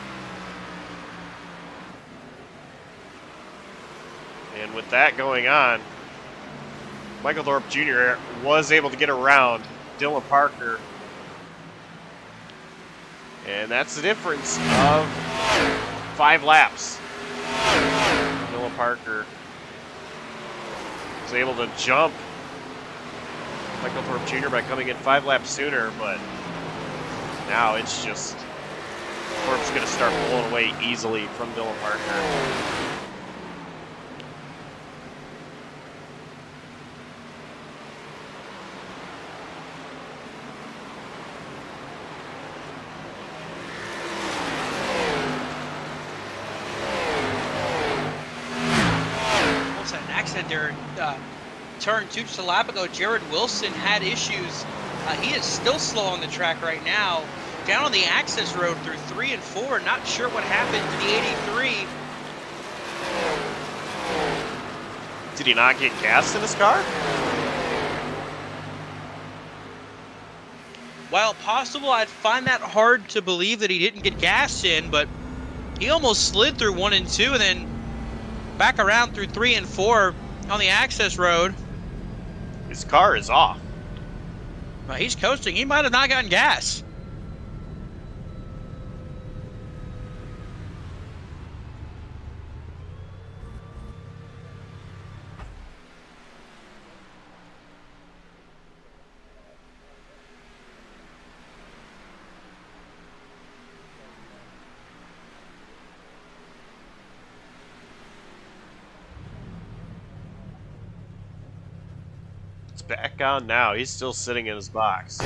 And with that going on, Michael Thorpe Jr. was able to get around Dylan Parker. And that's the difference of 5 laps. Dylan Parker was able to jump Michael Thorpe Jr. by coming in 5 laps sooner, but now it's just Thorpe's going to start pulling away easily from Dylan Parker. Turn 2 just a lap ago, Jared Wilson had issues. He is still slow on the track right now. Down on the access road through 3 and 4. Not sure what happened to the 83. Did he not get gas in his car? While possible, I'd find that hard to believe that he didn't get gas in, but he almost slid through 1 and 2 and then back around through 3 and 4 on the access road. His car is off. Well, he's coasting. He might have not gotten gas. Back on now. He's still sitting in his box.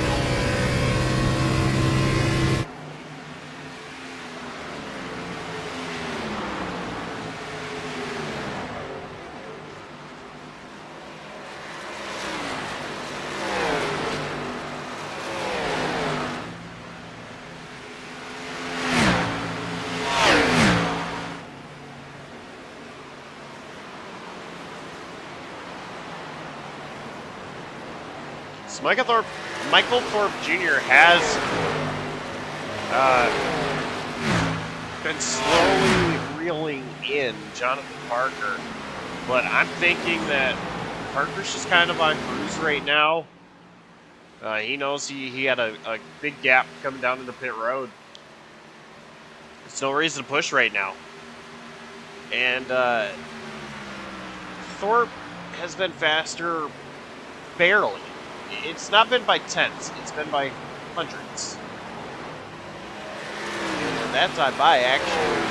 So Michael Thorpe Jr. has been slowly reeling in Jonathan Parker, but I'm thinking that Parker's just kind of on cruise right now. He knows he had a big gap coming down into pit road. There's no reason to push right now. And Thorpe has been faster barely. It's not been by tenths, it's been by hundreds. And that time by, actually,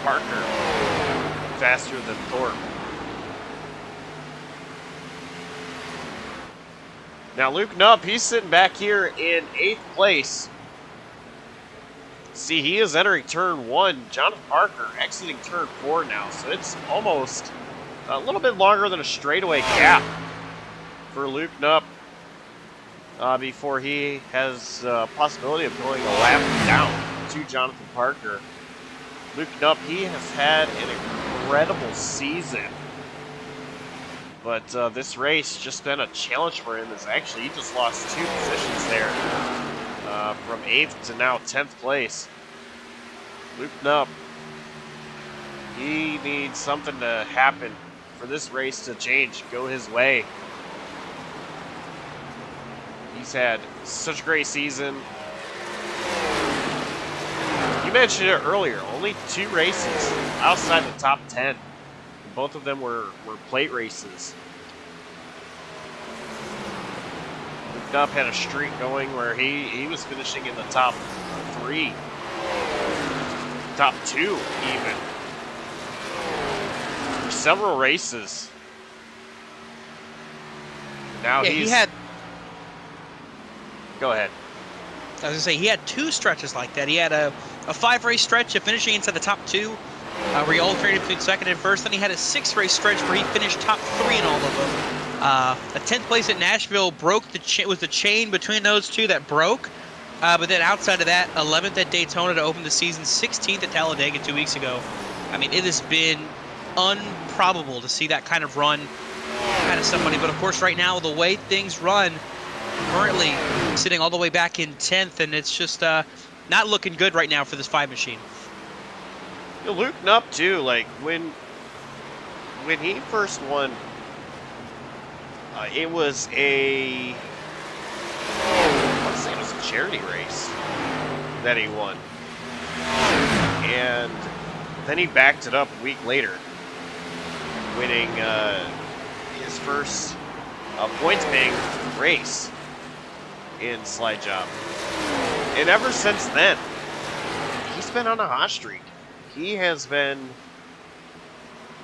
Parker faster than Thorpe. Now Luke Knupp, he's sitting back here in 8th place. See, he is entering turn 1. Jonathan Parker exiting turn 4 now, so it's almost a little bit longer than a straightaway gap for Luke Knupp before he has a possibility of going a lap down to Jonathan Parker. Luke Knupp, he has had an incredible season, but this race just been a challenge for him. As actually he just lost 2 positions there from 8th to now 10th place. Luke Knupp, he needs something to happen for this race to change, go his way. He's had such a great season. You mentioned it earlier, only 2 races outside the top 10. Both of them were plate races. Luke Knupp had a streak going where he was finishing in the top 3. Top 2 even. For several races. Now Yeah, he had. Go ahead. I was gonna say he had 2 stretches like that. He had a 5-race stretch of finishing inside the top 2, where he alternated between second and first. Then he had a 6-race stretch where he finished top 3 in all of them. A 10th place at Nashville broke was the chain between those 2 that broke. But then outside of that, 11th at Daytona to open the season, 16th at Talladega 2 weeks ago. I mean, it has been improbable to see that kind of run out of somebody. But of course, right now, the way things run, currently sitting all the way back in 10th, and it's just not looking good right now for this 5 machine. Luke Knupp too. Like when he first won, it was a charity race that he won, and then he backed it up a week later, winning his first points-paying race in slide job. And ever since then, he's been on a hot streak. He has been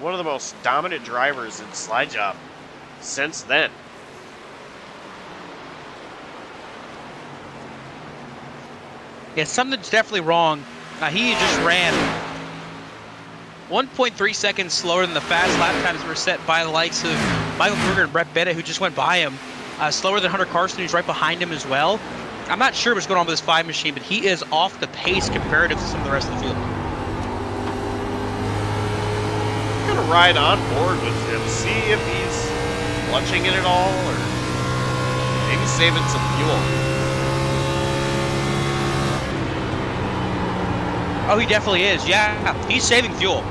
one of the most dominant drivers in slide job since then. Yeah, something's definitely wrong. He just ran 1.3 seconds slower than the fast lap times were set by the likes of Michael Kruger and Brett Bennett, who just went by him. Slower than Hunter Carson, who's right behind him as well. I'm not sure what's going on with this 5 machine, but he is off the pace comparative to some of the rest of the field. I'm going to ride on board with him, see if he's clutching it at all, or maybe saving some fuel. Oh, he definitely is. Yeah, he's saving fuel.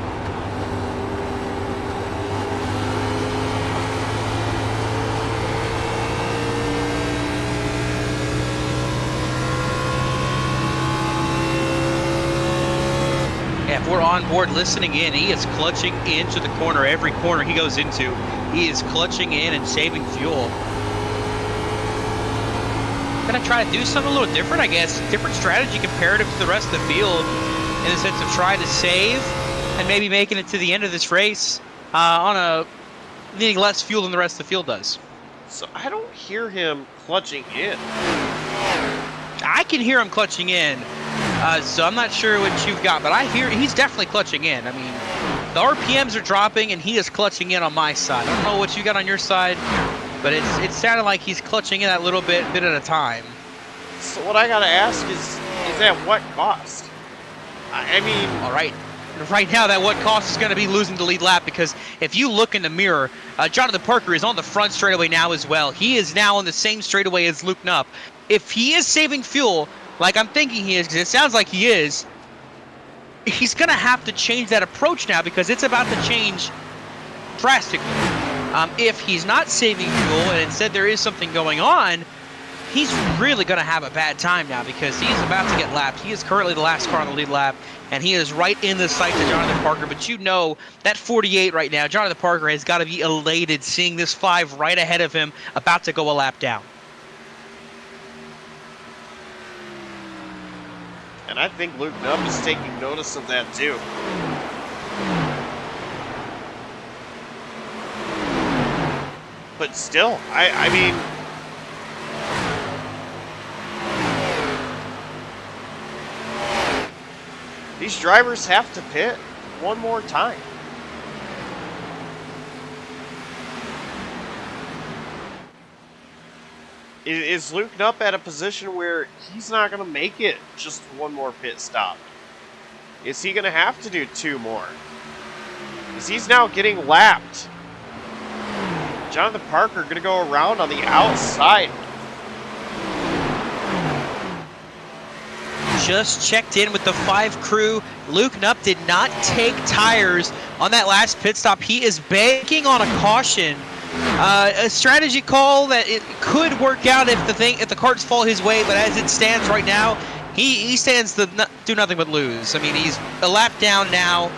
Yeah, if we're on board listening in, he is clutching into the corner. Every corner he goes into, he is clutching in and saving fuel. Gonna try to do something a little different, I guess. Different strategy comparative to the rest of the field, in the sense of trying to save and maybe making it to the end of this race needing less fuel than the rest of the field does. So I don't hear him clutching in. I can hear him clutching in, so I'm not sure what you've got, but I hear he's definitely clutching in. I mean, the RPMs are dropping and he is clutching in on my side. I don't know what you got on your side, but it sounded like he's clutching in that little bit at a time. So what I gotta ask is at what cost? I mean... All right. Right now, that what cost is going to be losing the lead lap, because if you look in the mirror, Jonathan Parker is on the front straightaway now as well. He is now on the same straightaway as Luke Knupp. If he is saving fuel, like I'm thinking he is, because it sounds like he is, he's going to have to change that approach now, because it's about to change drastically. If he's not saving fuel and instead there is something going on, he's really going to have a bad time now, because he's about to get lapped. He is currently the last car on the lead lap, and he is right in the sights of Jonathan Parker. But you know that 48 right now, Jonathan Parker has got to be elated seeing this 5 right ahead of him, about to go a lap down. And I think Luke Knupp is taking notice of that too. But still, I mean... these drivers have to pit one more time. Is Luke Knupp at a position where he's not going to make it just one more pit stop? Is he going to have to do 2 more? Because he's now getting lapped. Jonathan Parker going to go around on the outside. Just checked in with the 5 crew. Luke Knupp did not take tires on that last pit stop. He is banking on a caution. A strategy call that it could work out if the carts fall his way, but as it stands right now, he stands to do nothing but lose. I mean, he's a lap down now.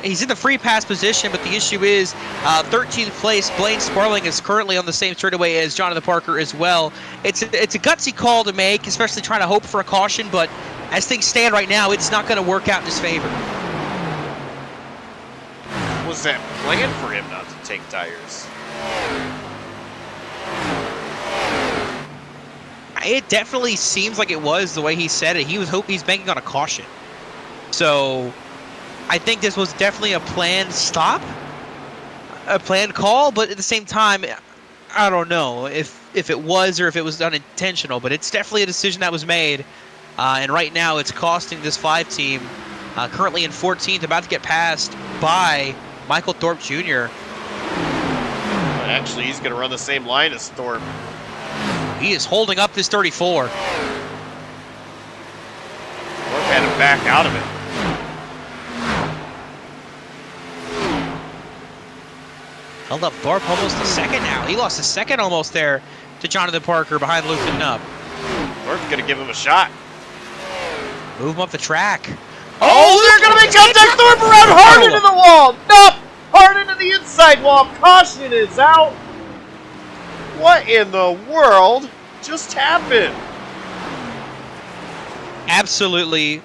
He's in the free pass position, but the issue is 13th place. Blaine Sparling is currently on the same straightaway as Jonathan Parker as well. It's a gutsy call to make, especially trying to hope for a caution, but as things stand right now, it's not going to work out in his favor. Was that planned for him not to take tires? it definitely seems like it was the way he said it. He's banking on a caution. So I think this was definitely a planned stop, a planned call, but at the same time, I don't know if it was or if it was unintentional, but it's definitely a decision that was made. And right now it's costing this 5 team, currently in 14th, about to get passed by Michael Thorpe Jr. Actually, he's going to run the same line as Thorpe. He is holding up this 34. Thorpe had to back out of it. Held up Thorpe almost a second now. He lost a second almost there to Jonathan Parker behind Luke and Nubb. Thorpe's going to give him a shot. Move him up the track. Oh, they're going to make contact. Thorpe around hard into the wall. Nope. Hard into the inside wall. Caution is out. What in the world just happened? Absolutely.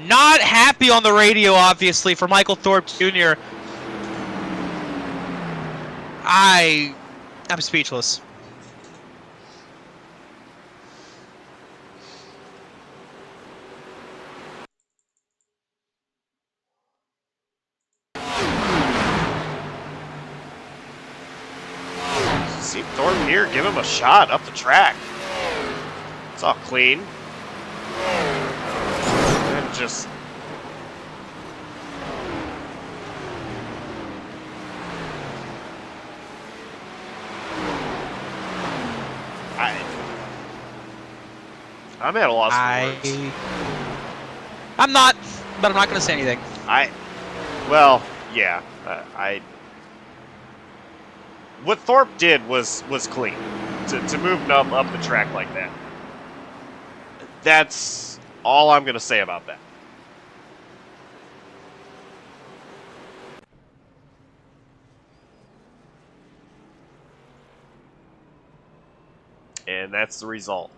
Not happy on the radio, obviously, for Michael Thorpe Jr. I'm speechless. See Thorpe here, give him a shot up the track. It's all clean. And just... I'm at a loss for words. I'm not, but I'm not going to say anything. Well, yeah. What Thorpe did was clean. To move Nubb up the track like that. That's all I'm going to say about that. And that's the result.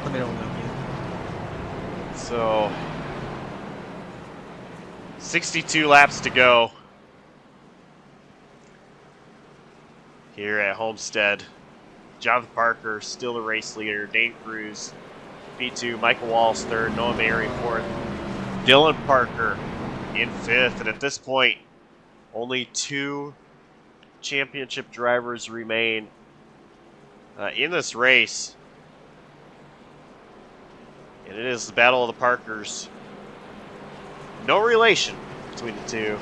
Let me know when I'm So, 62 laps to go here at Homestead. Jonathan Parker still the race leader. Dane Cruz, P2. Michael Wallace third. Noah Mary fourth. Dylan Parker in fifth. And at this point, only 2 championship drivers remain in this race. And it is the battle of the Parkers. No relation between the two.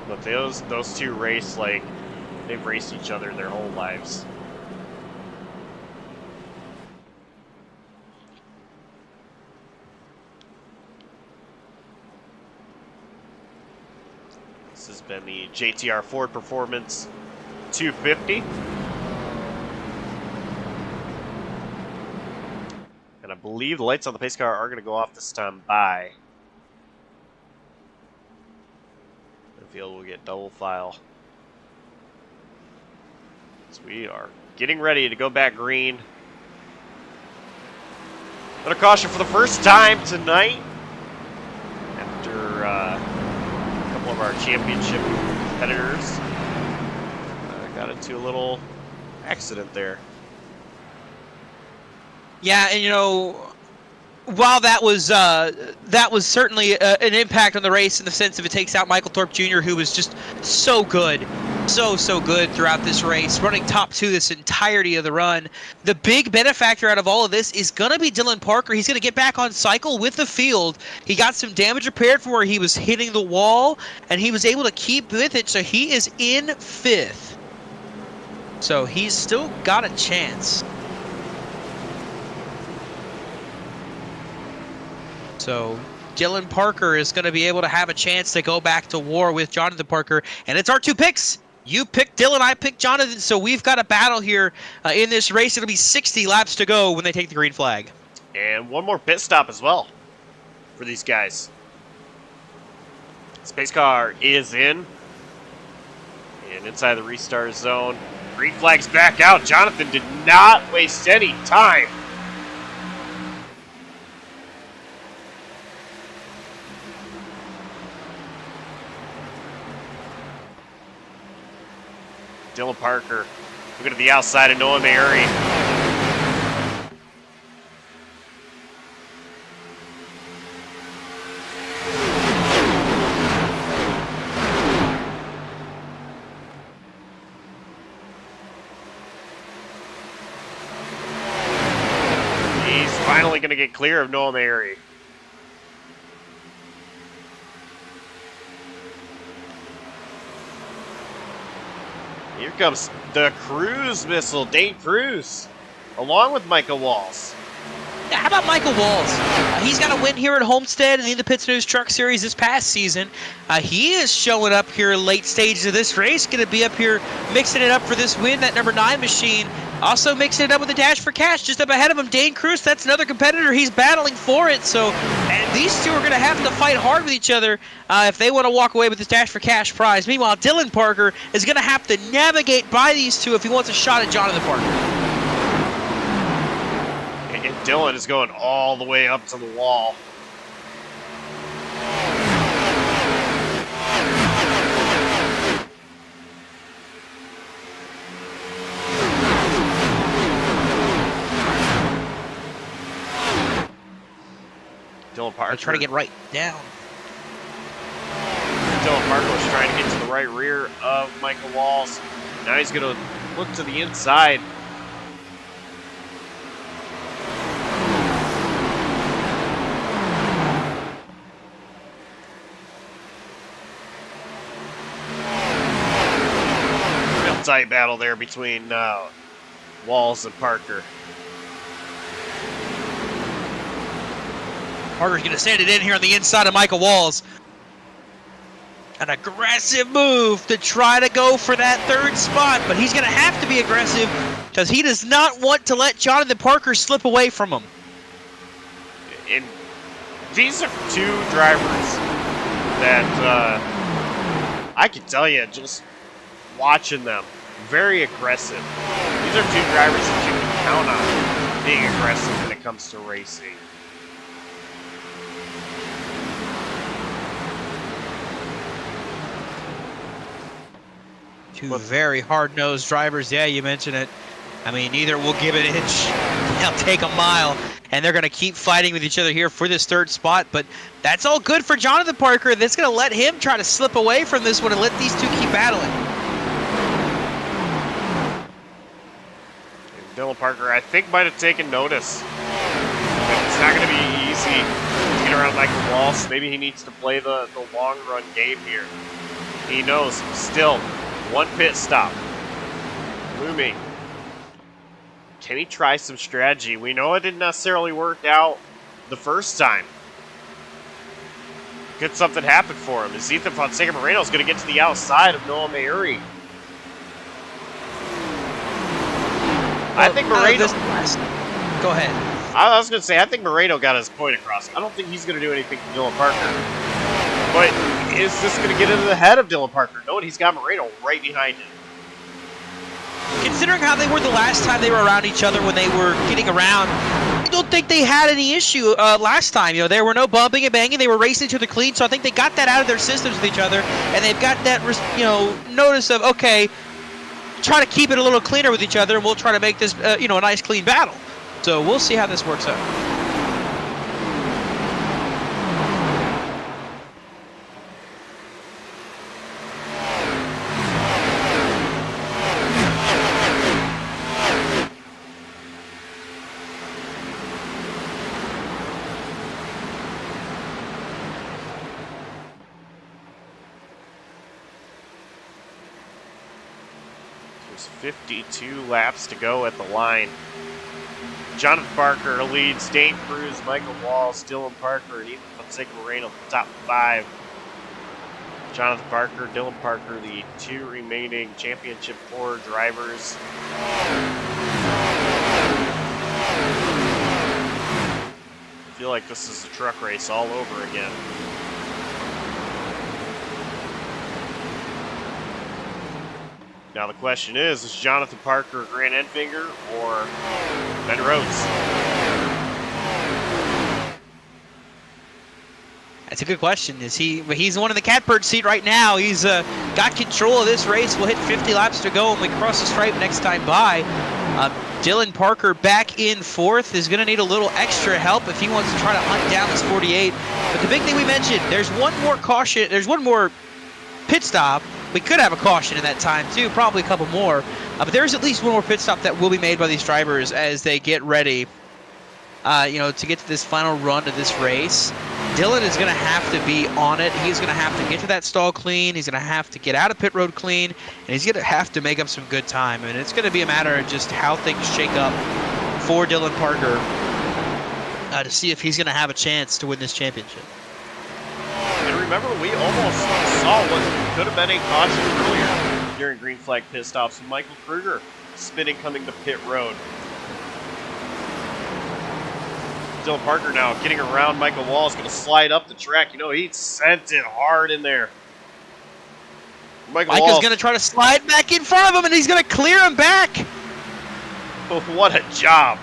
But those 2 race like they've raced each other their whole lives. This has been the JTR-Ford Performance 250. And I believe the lights on the pace car are going to go off this time by. The field will get double file. So we are getting ready to go back green. But a caution for the first time tonight. After a couple of our championship competitors got into a little accident there. Yeah, and while that was certainly an impact on the race in the sense of it takes out Michael Thorpe Jr., who was just so good, so good throughout this race, running top 2 this entirety of the run. The big benefactor out of all of this is going to be Dylan Parker. He's going to get back on cycle with the field. He got some damage repaired from where he was hitting the wall, and he was able to keep with it, so he is in 5th. So he's still got a chance. So Dylan Parker is going to be able to have a chance to go back to war with Jonathan Parker. And it's our 2 picks. You picked Dylan, I picked Jonathan. So we've got a battle here in this race. It'll be 60 laps to go when they take the green flag. And one more pit stop as well for these guys. Space car is in. And inside the restart zone. Green flag's back out. Jonathan did not waste any time. Dylan Parker looking to the outside of Noah Mary. He's finally going to get clear of Noah Mary. Here comes the cruise missile, Dane Cruz, along with Michael Walls. Yeah, how about Michael Walls? He's got a win here at Homestead in the Pits News Truck Series this past season. He is showing up here late stages of this race, going to be up here mixing it up for this win, that number 9 machine. Also mixing it up with a dash for cash just up ahead of him. Dane Cruz, that's another competitor. He's battling for it. So, and these two are going to have to fight hard with each other if they want to walk away with this dash for cash prize. Meanwhile, Dylan Parker is going to have to navigate by these two if he wants a shot at Jonathan Parker. And Dylan is going all the way up to the wall. Dylan Parker trying to get right down. Dylan Parker was trying to get to the right rear of Michael Walls. Now he's going to look to the inside. Real tight battle there between Walls and Parker. Parker's going to send it in here on the inside of Michael Walls. An aggressive move to try to go for that 3rd spot, but he's going to have to be aggressive because he does not want to let Jonathan Parker slip away from him. And these are 2 drivers that I can tell you, just watching them, very aggressive. These are 2 drivers that you can count on being aggressive when it comes to racing. Two very hard-nosed drivers. Yeah, you mentioned it. I mean, neither will give an inch. They'll take a mile, and they're going to keep fighting with each other here for this 3rd spot. But that's all good for Jonathan Parker. That's going to let him try to slip away from this one and let these 2 keep battling. And Dylan Parker, I think, might have taken notice. It's not going to be easy to get around Michael Walls. Maybe he needs to play the long-run game here. He knows still 1 pit stop looming. Can he try some strategy? We know it didn't necessarily work out the first time. Could something happen for him? Is Ethan Fonseca Moreno is going to get to the outside of Noah Mayuri? I think Moreno. Go ahead. I was going to say, I think Moreno got his point across. I don't think he's going to do anything to Dylan Parker. But is this going to get into the head of Dylan Parker? No, he's got Moreno right behind him. Considering how they were the last time they were around each other when they were getting around, I don't think they had any issue last time. You know, there were no bumping and banging. They were racing to the clean, so I think they got that out of their systems with each other, and they've got that, notice of, okay, try to keep it a little cleaner with each other, and we'll try to make this, a nice clean battle. So we'll see how this works out. 52 laps to go at the line. Jonathan Parker leads Dane Cruz, Michael Walls, Dylan Parker, and Ethan Fonseca Moreno for the top 5. Jonathan Parker, Dylan Parker, the 2 remaining Championship 4 drivers. I feel like this is a truck race all over again. Now the question is Jonathan Parker Grant Enfinger or Ben Rhodes? That's a good question. Is he? He's one in the catbird seat right now. He's got control of this race. We'll hit 50 laps to go when we cross the stripe next time by. Dylan Parker back in 4th is going to need a little extra help if he wants to try to hunt down this 48. But the big thing we mentioned, there's one more caution. There's one more pit stop. We could have a caution in that time too, probably a couple more. But there's at least one more pit stop that will be made by these drivers as they get ready, to get to this final run of this race. Dylan is going to have to be on it. He's going to have to get to that stall clean. He's going to have to get out of pit road clean, and he's going to have to make up some good time. And it's going to be a matter of just how things shake up for Dylan Parker to see if he's going to have a chance to win this championship. And remember, we almost saw what could have been a caution earlier during green flag pit stops with Michael Kruger spinning coming to pit road. Dylan Parker now getting around Michael Wall is going to slide up the track. He sent it hard in there. Michael's going to try to slide back in front of him, and he's going to clear him back. What a job.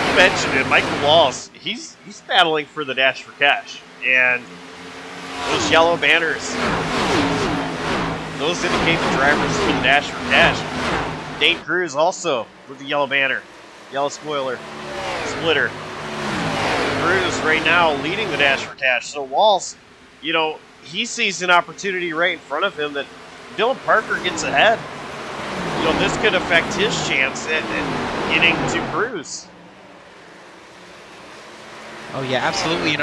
You mentioned it, Michael Walls. He's battling for the Dash for Cash, and those yellow banners, those indicate the drivers for the Dash for Cash. Dane Cruz also with the yellow banner, yellow splitter. Cruz right now leading the Dash for Cash. So Walls, he sees an opportunity right in front of him that Dylan Parker gets ahead. This could affect his chance at getting to Cruz. Oh yeah, absolutely.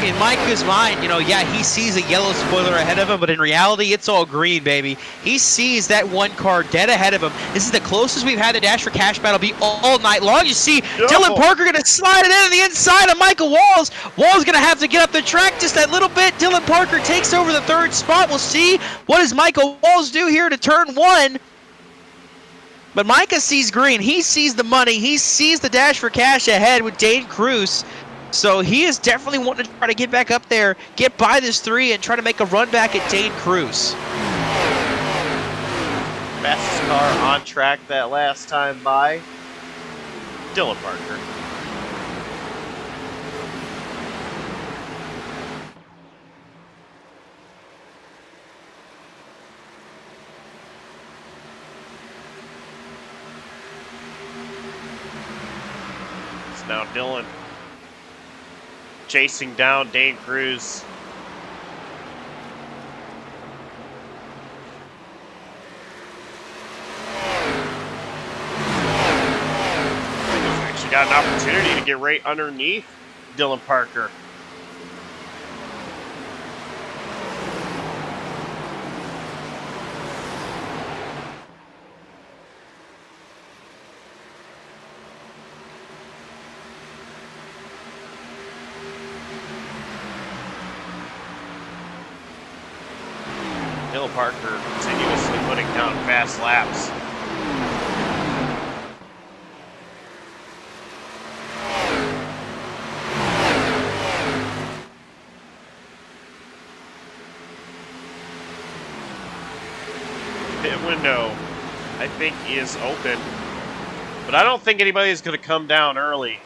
In Micah's mind, he sees a yellow spoiler ahead of him, but in reality, it's all green, baby. He sees that one car dead ahead of him. This is the closest we've had the Dash for Cash battle be all night long. You see Dylan Parker going to slide it in on the inside of Michael Walls. Walls going to have to get up the track just that little bit. Dylan Parker takes over the 3rd spot. We'll see what does Michael Walls do here to turn 1. But Micah sees green. He sees the money. He sees the Dash for Cash ahead with Dane Cruz. So he is definitely wanting to try to get back up there, get by this 3, and try to make a run back at Dane Cruz. Fastest car on track that last time by Dylan Parker. It's now Dylan chasing down Dane Cruz. He's actually got an opportunity to get right underneath Dylan Parker. Dylan Parker continuously putting down fast laps. Pit window, I think, is open, but I don't think anybody's going to come down early.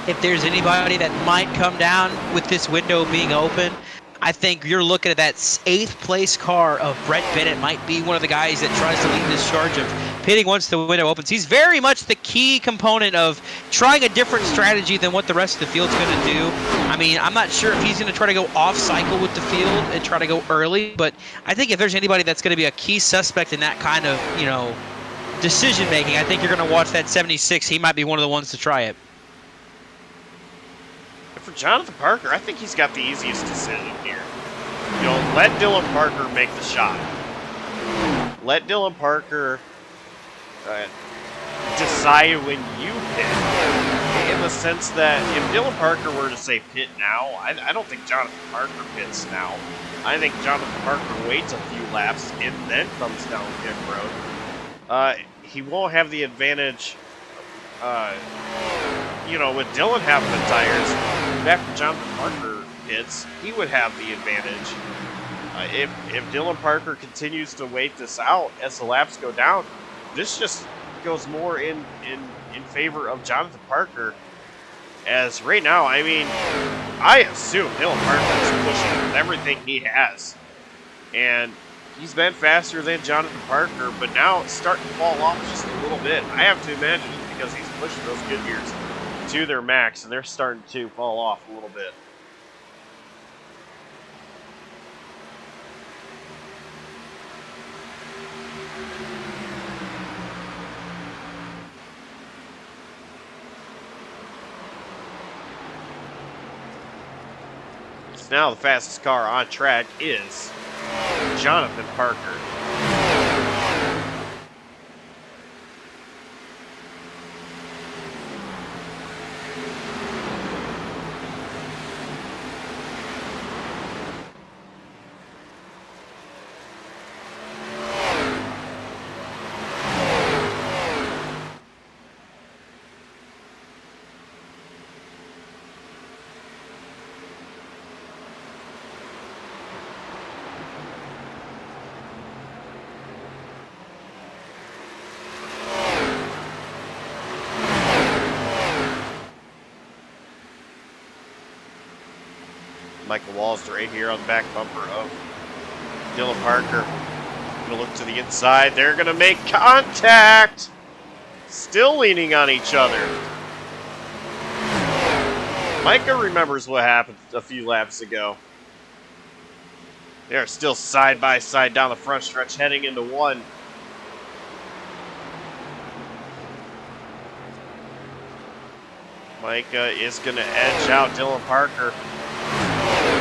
If there's anybody that might come down with this window being open, I think you're looking at that 8th place car of Brett Bennett. Might be one of the guys that tries to lead this charge of pitting once the window opens. He's very much the key component of trying a different strategy than what the rest of the field's going to do. I mean, I'm not sure if he's going to try to go off cycle with the field and try to go early, but I think if there's anybody that's going to be a key suspect in that kind of, you know, decision making, I think you're going to watch that 76. He might be one of the ones to try it. For Jonathan Parker, I think he's got the easiest decision here. You know, let Dylan Parker make the shot. Let Dylan Parker decide when you pit. In the sense that if Dylan Parker were to say pit now, I don't think Jonathan Parker pits now. I think Jonathan Parker waits a few laps and then comes down pit road. He won't have the advantage, you know, with Dylan having the tires. After Jonathan Parker hits, he would have the advantage. If Dylan Parker continues to wait this out as the laps go down, this just goes more in favor of Jonathan Parker. As right now, I mean, I assume Dylan Parker is pushing with everything he has. And he's been faster than Jonathan Parker, but now it's starting to fall off just a little bit. I have to imagine it's because he's pushing those good gears to their max, and they're starting to fall off a little bit. So now the fastest car on track is Jonathan Parker. Michael Walls right here on the back bumper of Dylan Parker. Gonna look to the inside. They're gonna make contact. Still leaning on each other. Micah remembers what happened a few laps ago. They are still side by side down the front stretch heading into one. Micah is gonna edge out Dylan Parker.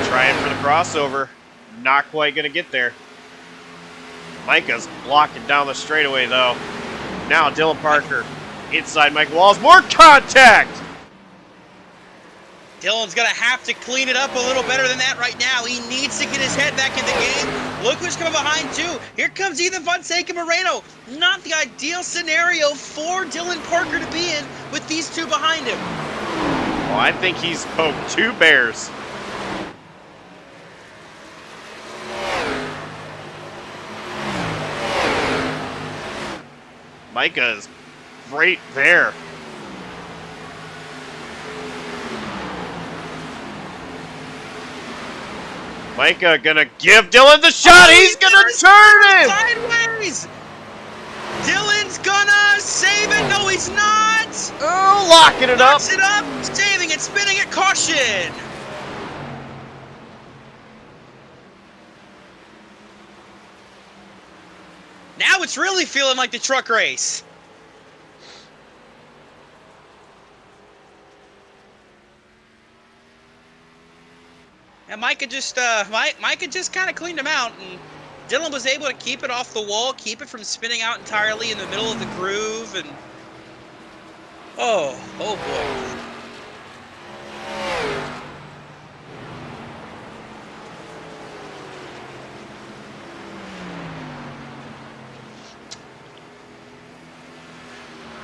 Trying for the crossover. Not quite going to get there. Micah's blocking down the straightaway, though. Now Dylan Parker inside Mike Walls. More contact! Dylan's going to have to clean it up a little better than that right now. He needs to get his head back in the game. Look who's coming behind, too. Here comes Ethan Fonseca Moreno. Not the ideal scenario for Dylan Parker to be in with these two behind him. Well, I think he's poked two bears. Micah is right there. Micah gonna give Dylan the shot. He's gonna turn it sideways. Dylan's gonna save it. No, he's not. Oh, locking it up. Locks it up, saving it, spinning it, caution. Now it's really feeling like the truck race. And Micah just kind of cleaned him out, and Dylan was able to keep it off the wall, keep it from spinning out entirely in the middle of the groove, and oh boy.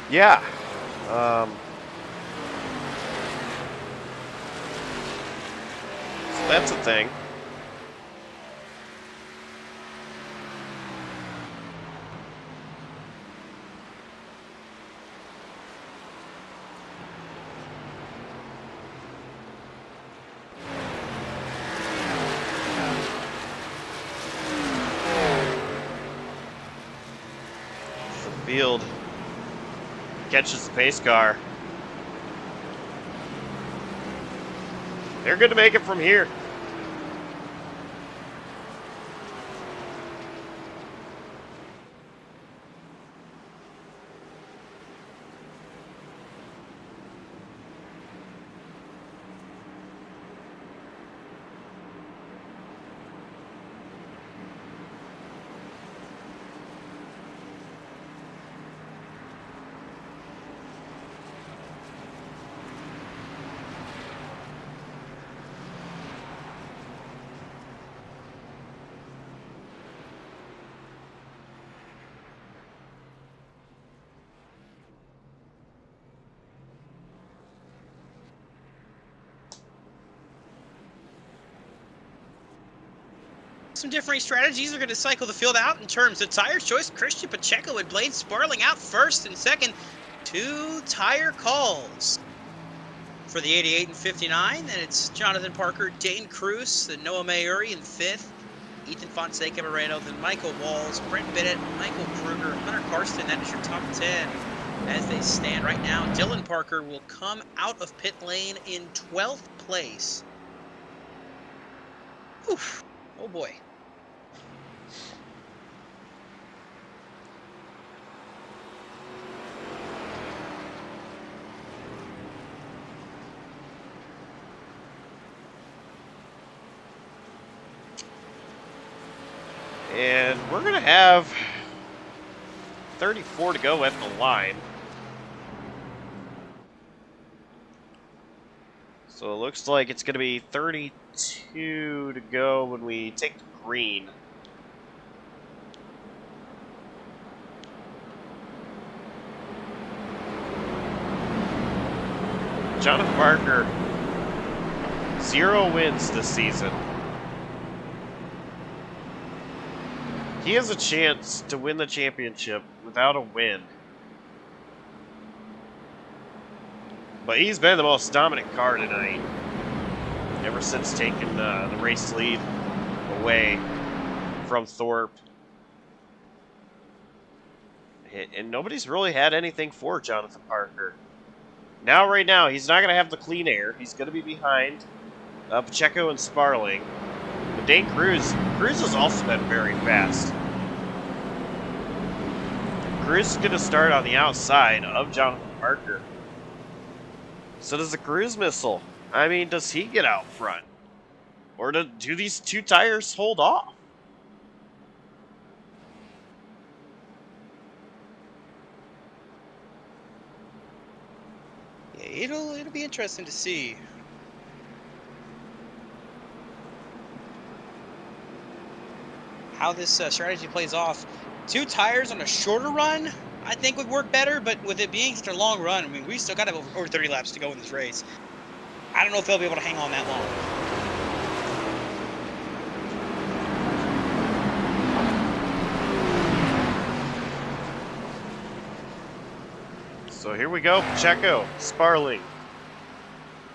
Yeah. So that's a thing. field. Catches the pace car. They're going to make it from here. Some differing strategies are going to cycle the field out in terms of tire choice. Christian Pacheco and Blaine Sparling out first and second. 2 tire calls for the 88 and 59. And it's Jonathan Parker, Dane Cruz, and Noah Mayuri in 5th. Ethan Fonseca Moreno, then Michael Walls, Brent Bennett, Michael Kruger, Hunter Karsten. That is your top 10 as they stand right now. Dylan Parker will come out of pit lane in 12th place. Oof. Oh boy. And we're going to have 34 to go at the line. So it looks like it's going to be 32 to go when we take the green. Jonathan Parker, 0 wins this season. He has a chance to win the championship without a win. But he's been the most dominant car tonight, ever since taking the race lead away from Thorpe. And nobody's really had anything for Jonathan Parker. Now, right now, he's not going to have the clean air. He's going to be behind Pacheco and Sparling. But Dane Cruz has also been very fast. Cruz is going to start on the outside of Jonathan Parker. So does the Cruz missile. I mean, does he get out front? Or do these 2 tires hold off? Yeah, it'll be interesting to see. How this strategy plays off. 2 tires on a shorter run, I think would work better, but with it being such a long run, I mean, we still got over 30 laps to go in this race. I don't know if they'll be able to hang on that long. So here we go. Pacheco, Sparling,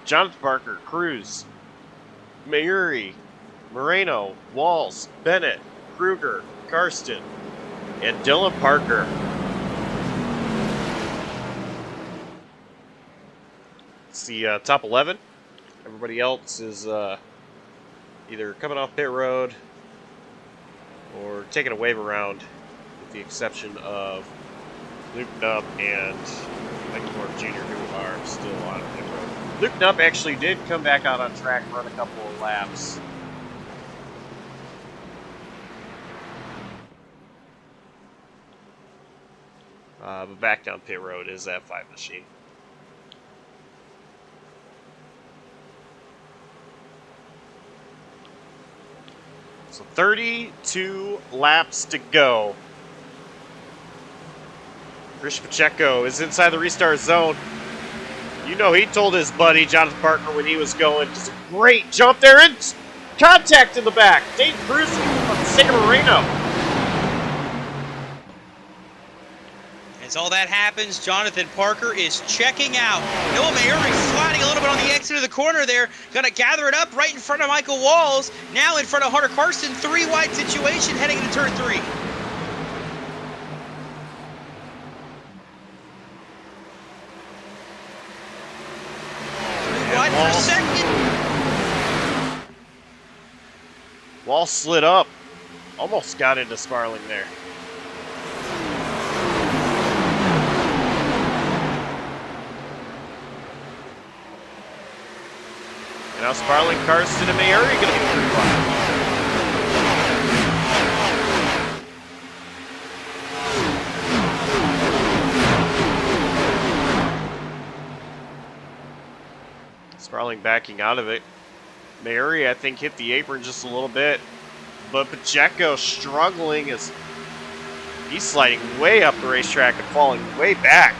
Jonathan Parker, Cruz, Mayuri, Moreno, Walls, Bennett, Kruger, Karsten, and Dylan Parker. It's the top 11. Everybody else is either coming off pit road or taking a wave around, with the exception of Luke Nupp and Michael Thorpe Jr., who are still on pit road. Luke Nupp actually did come back out on track, run a couple of laps. But back down pit road is that 5 machine. So 32 laps to go. Christian Pacheco is inside the restart zone. You know, he told his buddy Jonathan Parker when he was going, just a great jump there, and contact in the back. Dane Cruz from Sega Moreno. As all that happens, Jonathan Parker is checking out. Noah Mayuri sliding a little bit on the exit of the corner there. Going to gather it up right in front of Michael Walls. Now in front of Hunter Karsten. 3 wide situation heading into turn 3. for second. Wall slid up. Almost got into Sparling there. And now Sparling, Karsten, and Mayuri going to be pretty wide. Sparling backing out of it. Mayuri, I think, hit the apron just a little bit. But Pacheco struggling as he's sliding way up the racetrack and falling way back.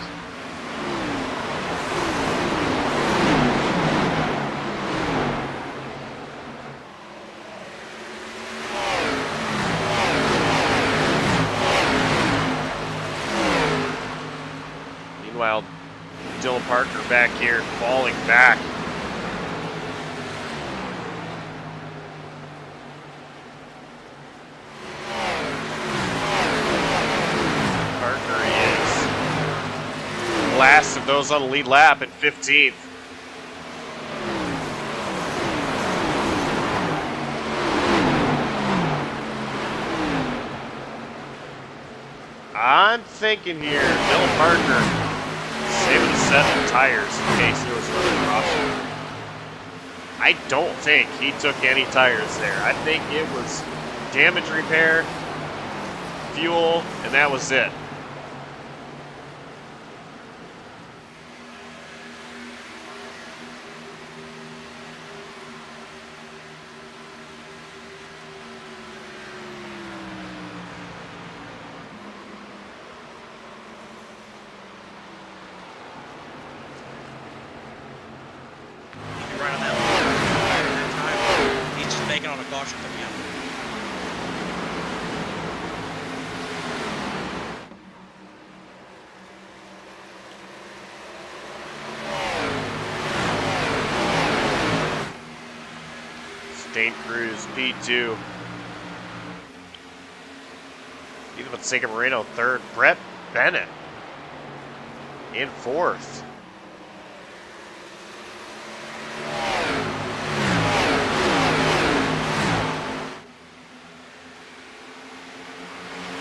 Meanwhile, Dylan Parker back here falling back. Last of those on the lead lap at 15th. I'm thinking here, Dylan Parker saving a set of tires in case there was another caution. I don't think he took any tires there. I think it was damage repair, fuel, and that was it. Dane Cruz, P2. Even with Sega Moreno, third. Brett Bennett in fourth.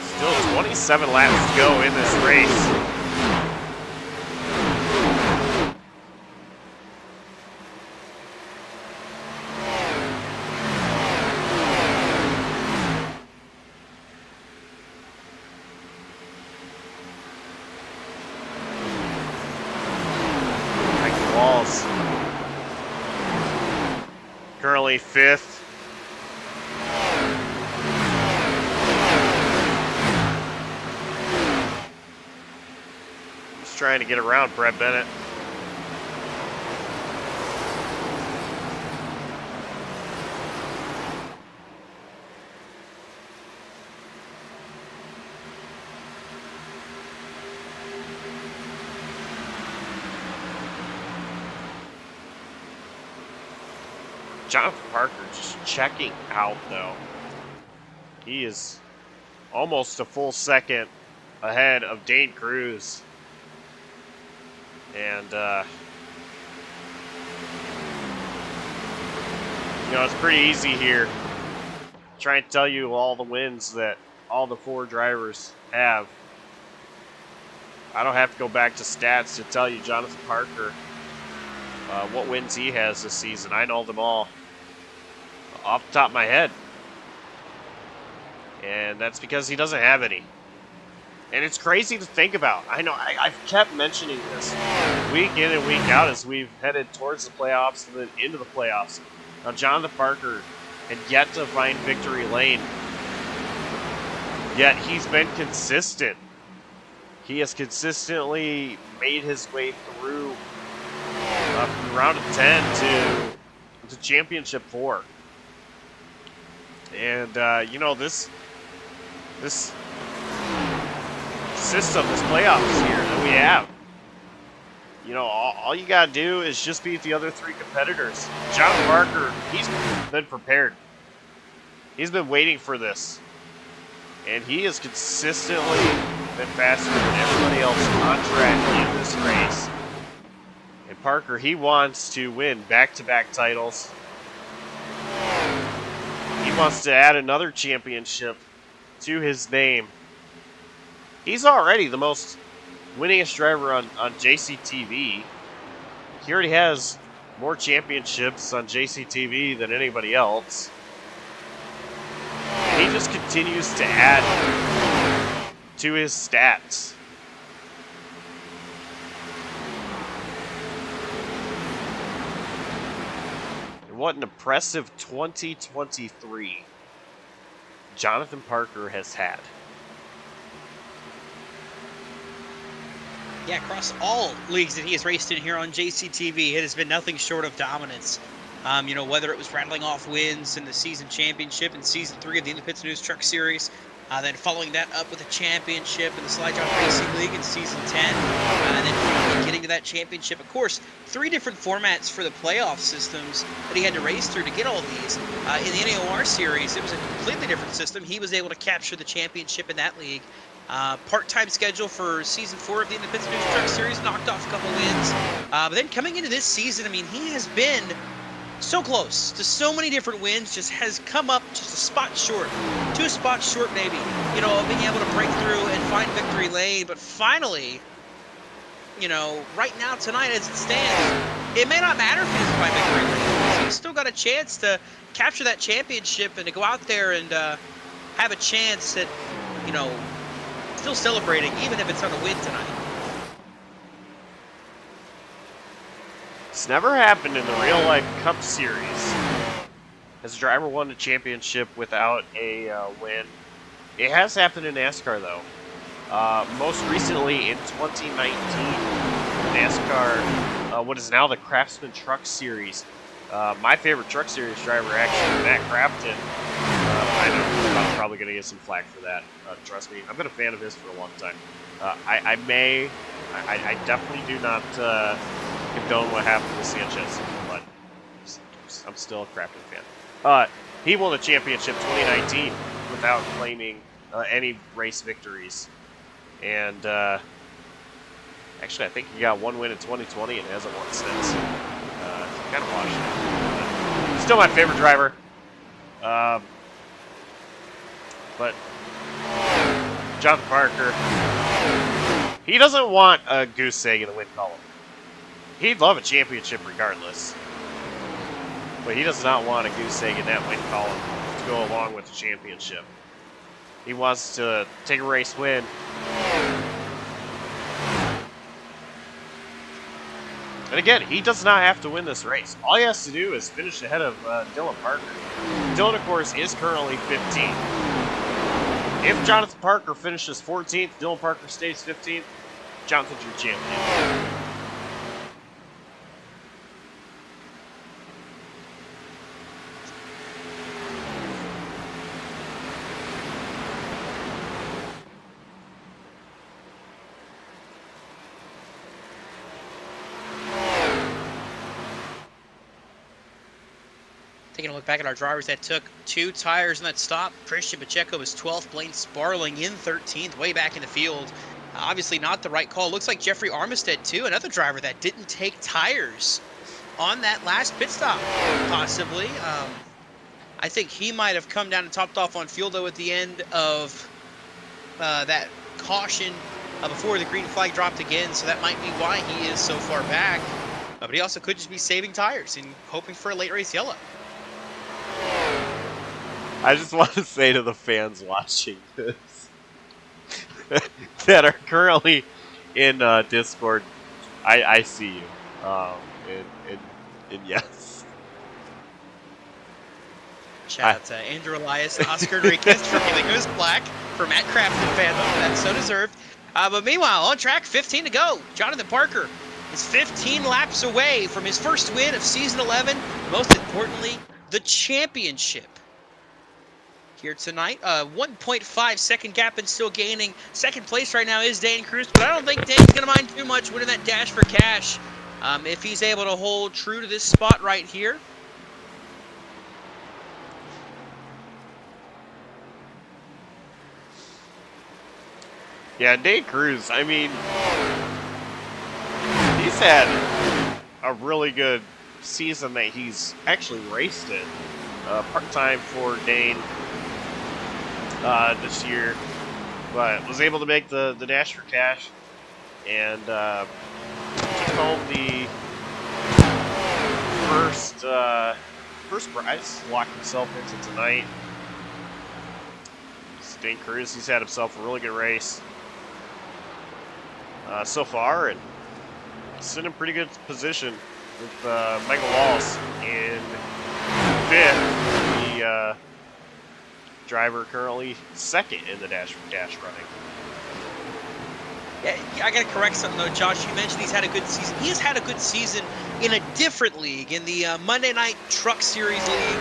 Still 27 laps to go in this race. Currently fifth. Just trying to get around Brett Bennett. Jonathan Parker just checking out, though. He is almost a full second ahead of Dane Cruz. And, you know, it's pretty easy here. Trying to tell you all the wins that all the four drivers have. I don't have to go back to stats to tell you Jonathan Parker what wins he has this season. I know them all off the top of my head. And that's because he doesn't have any. And it's crazy to think about. I know, I've kept mentioning this week in and week out as we've headed towards the playoffs and then into the playoffs. Now, Jonathan Parker had yet to find victory lane. Yet he's been consistent. He has consistently made his way through from round of 10 to championship 4. And, you know, this system, this playoffs here that we have, you know, all you got to do is just beat the other three competitors. John Parker, he's been prepared. He's been waiting for this. And he has consistently been faster than everybody else on track in this race. And Parker, he wants to win back-to-back titles. He wants to add another championship to his name. He's already the most winningest driver on JCTV. He already has more championships on JCTV than anybody else. And he just continues to add to his stats. And what an impressive 2023 Jonathan Parker has had. Yeah, across all leagues that he has raced in here on JCTV, it has been nothing short of dominance. You know, whether it was rattling off wins in the season championship in Season 3 of the Independence News Truck Series, then following that up with a championship in the Slide Jawb Racing League in Season 10, and then finally getting to that championship. Of course, 3 different formats for the playoff systems that he had to race through to get all these. In the NAOR Series, it was a completely different system. He was able to capture the championship in that league. Part-time schedule for Season 4 of the Independence News Truck Series, knocked off a couple wins. But then coming into this season, I mean, he has been so close to so many different wins, just has come up just a spot short, 2 spots short maybe, you know, of being able to break through and find victory lane. But finally, you know, right now, tonight as it stands, it may not matter if he doesn't find victory lane. He's still got a chance to capture that championship and to go out there and have a chance at, you know, still celebrating, even if it's on a win tonight. It's never happened in the real-life Cup Series. Has a driver won a championship without a win? It has happened in NASCAR, though. Most recently in 2019, NASCAR, what is now the Craftsman Truck Series. My favorite Truck Series driver, actually, Matt Crafton. I know I'm probably going to get some flack for that. Trust me, I've been a fan of his for a long time. I definitely do not condone what happened with Sanchez, but I'm still a Crafton fan. He won the championship 2019 without claiming any race victories. And actually, I think he got 1 win in 2020 and hasn't won since. Kind of washed it. Still my favorite driver. But Jonathan Parker, he doesn't want a goose egg in the win column. He'd love a championship regardless. But he does not want a goose egg in that win column to go along with the championship. He wants to take a race win. And again, he does not have to win this race. All he has to do is finish ahead of Dylan Parker. Dylan, of course, is currently 15th. If Jonathan Parker finishes 14th, Dylan Parker stays 15th, Jonathan's your champion. Taking a look back at our drivers that took 2 tires in that stop. Christian Pacheco was 12th. Blaine Sparling in 13th, way back in the field. Obviously not the right call. Looks like Jeffrey Armistead, too, another driver that didn't take tires on that last pit stop, possibly. I think he might have come down and topped off on fuel, though, at the end of that caution before the green flag dropped again, so that might be why he is so far back. But he also could just be saving tires and hoping for a late race yellow. I just want to say to the fans watching this that are currently in Discord, I see you. And yes. Shout out to Andrew Elias, Oscar Enriquez for giving us black for Matt Crafton fandom. That's so deserved. But meanwhile, on track, 15 to go. Jonathan Parker is 15 laps away from his first win of Season 11. Most importantly, the championship. Here tonight, 1.5 second gap and still gaining. Second place right now is Dan Cruz, but I don't think Dan's going to mind too much winning that dash for cash if he's able to hold true to this spot right here. Yeah, Dan Cruz, I mean, he's had a really good season that he's actually raced in. Part-time for Dane this year, but was able to make the Dash for Cash and took home the first prize, locked himself into tonight. Dane Cruz, he's had himself a really good race so far, and he's in a pretty good position with Michael Walls in fifth, the driver currently second in the Dash for Cash running. Yeah, I got to correct something though, Josh. You mentioned he's had a good season. He has had a good season in a different league, in the Monday Night Truck Series League.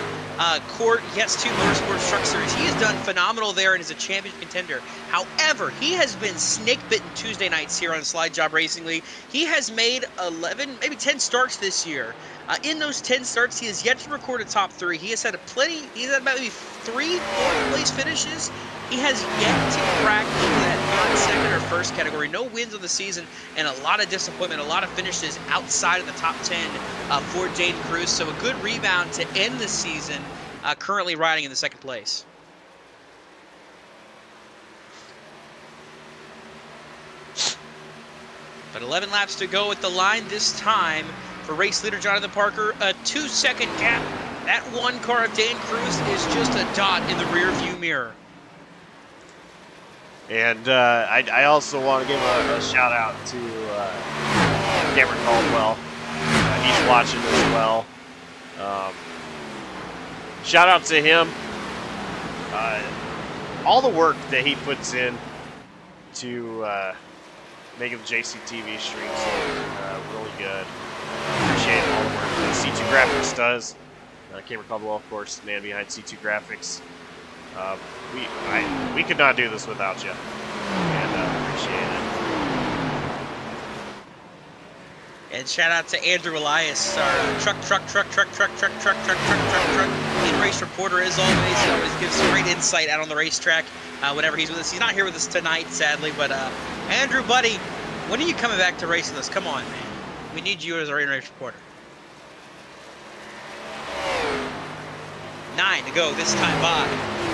Court, yes, 2 Motorsports Truck Series. He has done phenomenal there and is a champion contender. However, he has been snake-bitten Tuesday nights here on Slide Job Racing League. He has made 11, maybe 10 starts this year. In those 10 starts, he has yet to record a top 3. He has had he's had maybe 3 4th-place finishes. He has yet to crack into that third, second, or first category. No wins of the season, and a lot of disappointment, a lot of finishes outside of the top 10 for Dane Cruz. So a good rebound to end the season, currently riding in the 2nd place. But 11 laps to go at the line this time for race leader Jonathan Parker. A 2-second gap. That one car of Dane Cruz is just a dot in the rear view mirror. And I also want to give a shout out to Cameron Caldwell. He's watching as well. Shout out to him. All the work that he puts in to making the JCTV streams really good. Appreciate all the work that C2 Graphics does. Cameron Caldwell, of course, the man behind C2 Graphics. We could not do this without you, and appreciate it. And shout out to Andrew Elias, our truck in-race reporter as always. He always gives great insight out on the racetrack whenever he's with us. He's not here with us tonight, sadly, but Andrew, buddy, when are you coming back to race with us? Come on, man. We need you as our in-race reporter. 9 to go this time by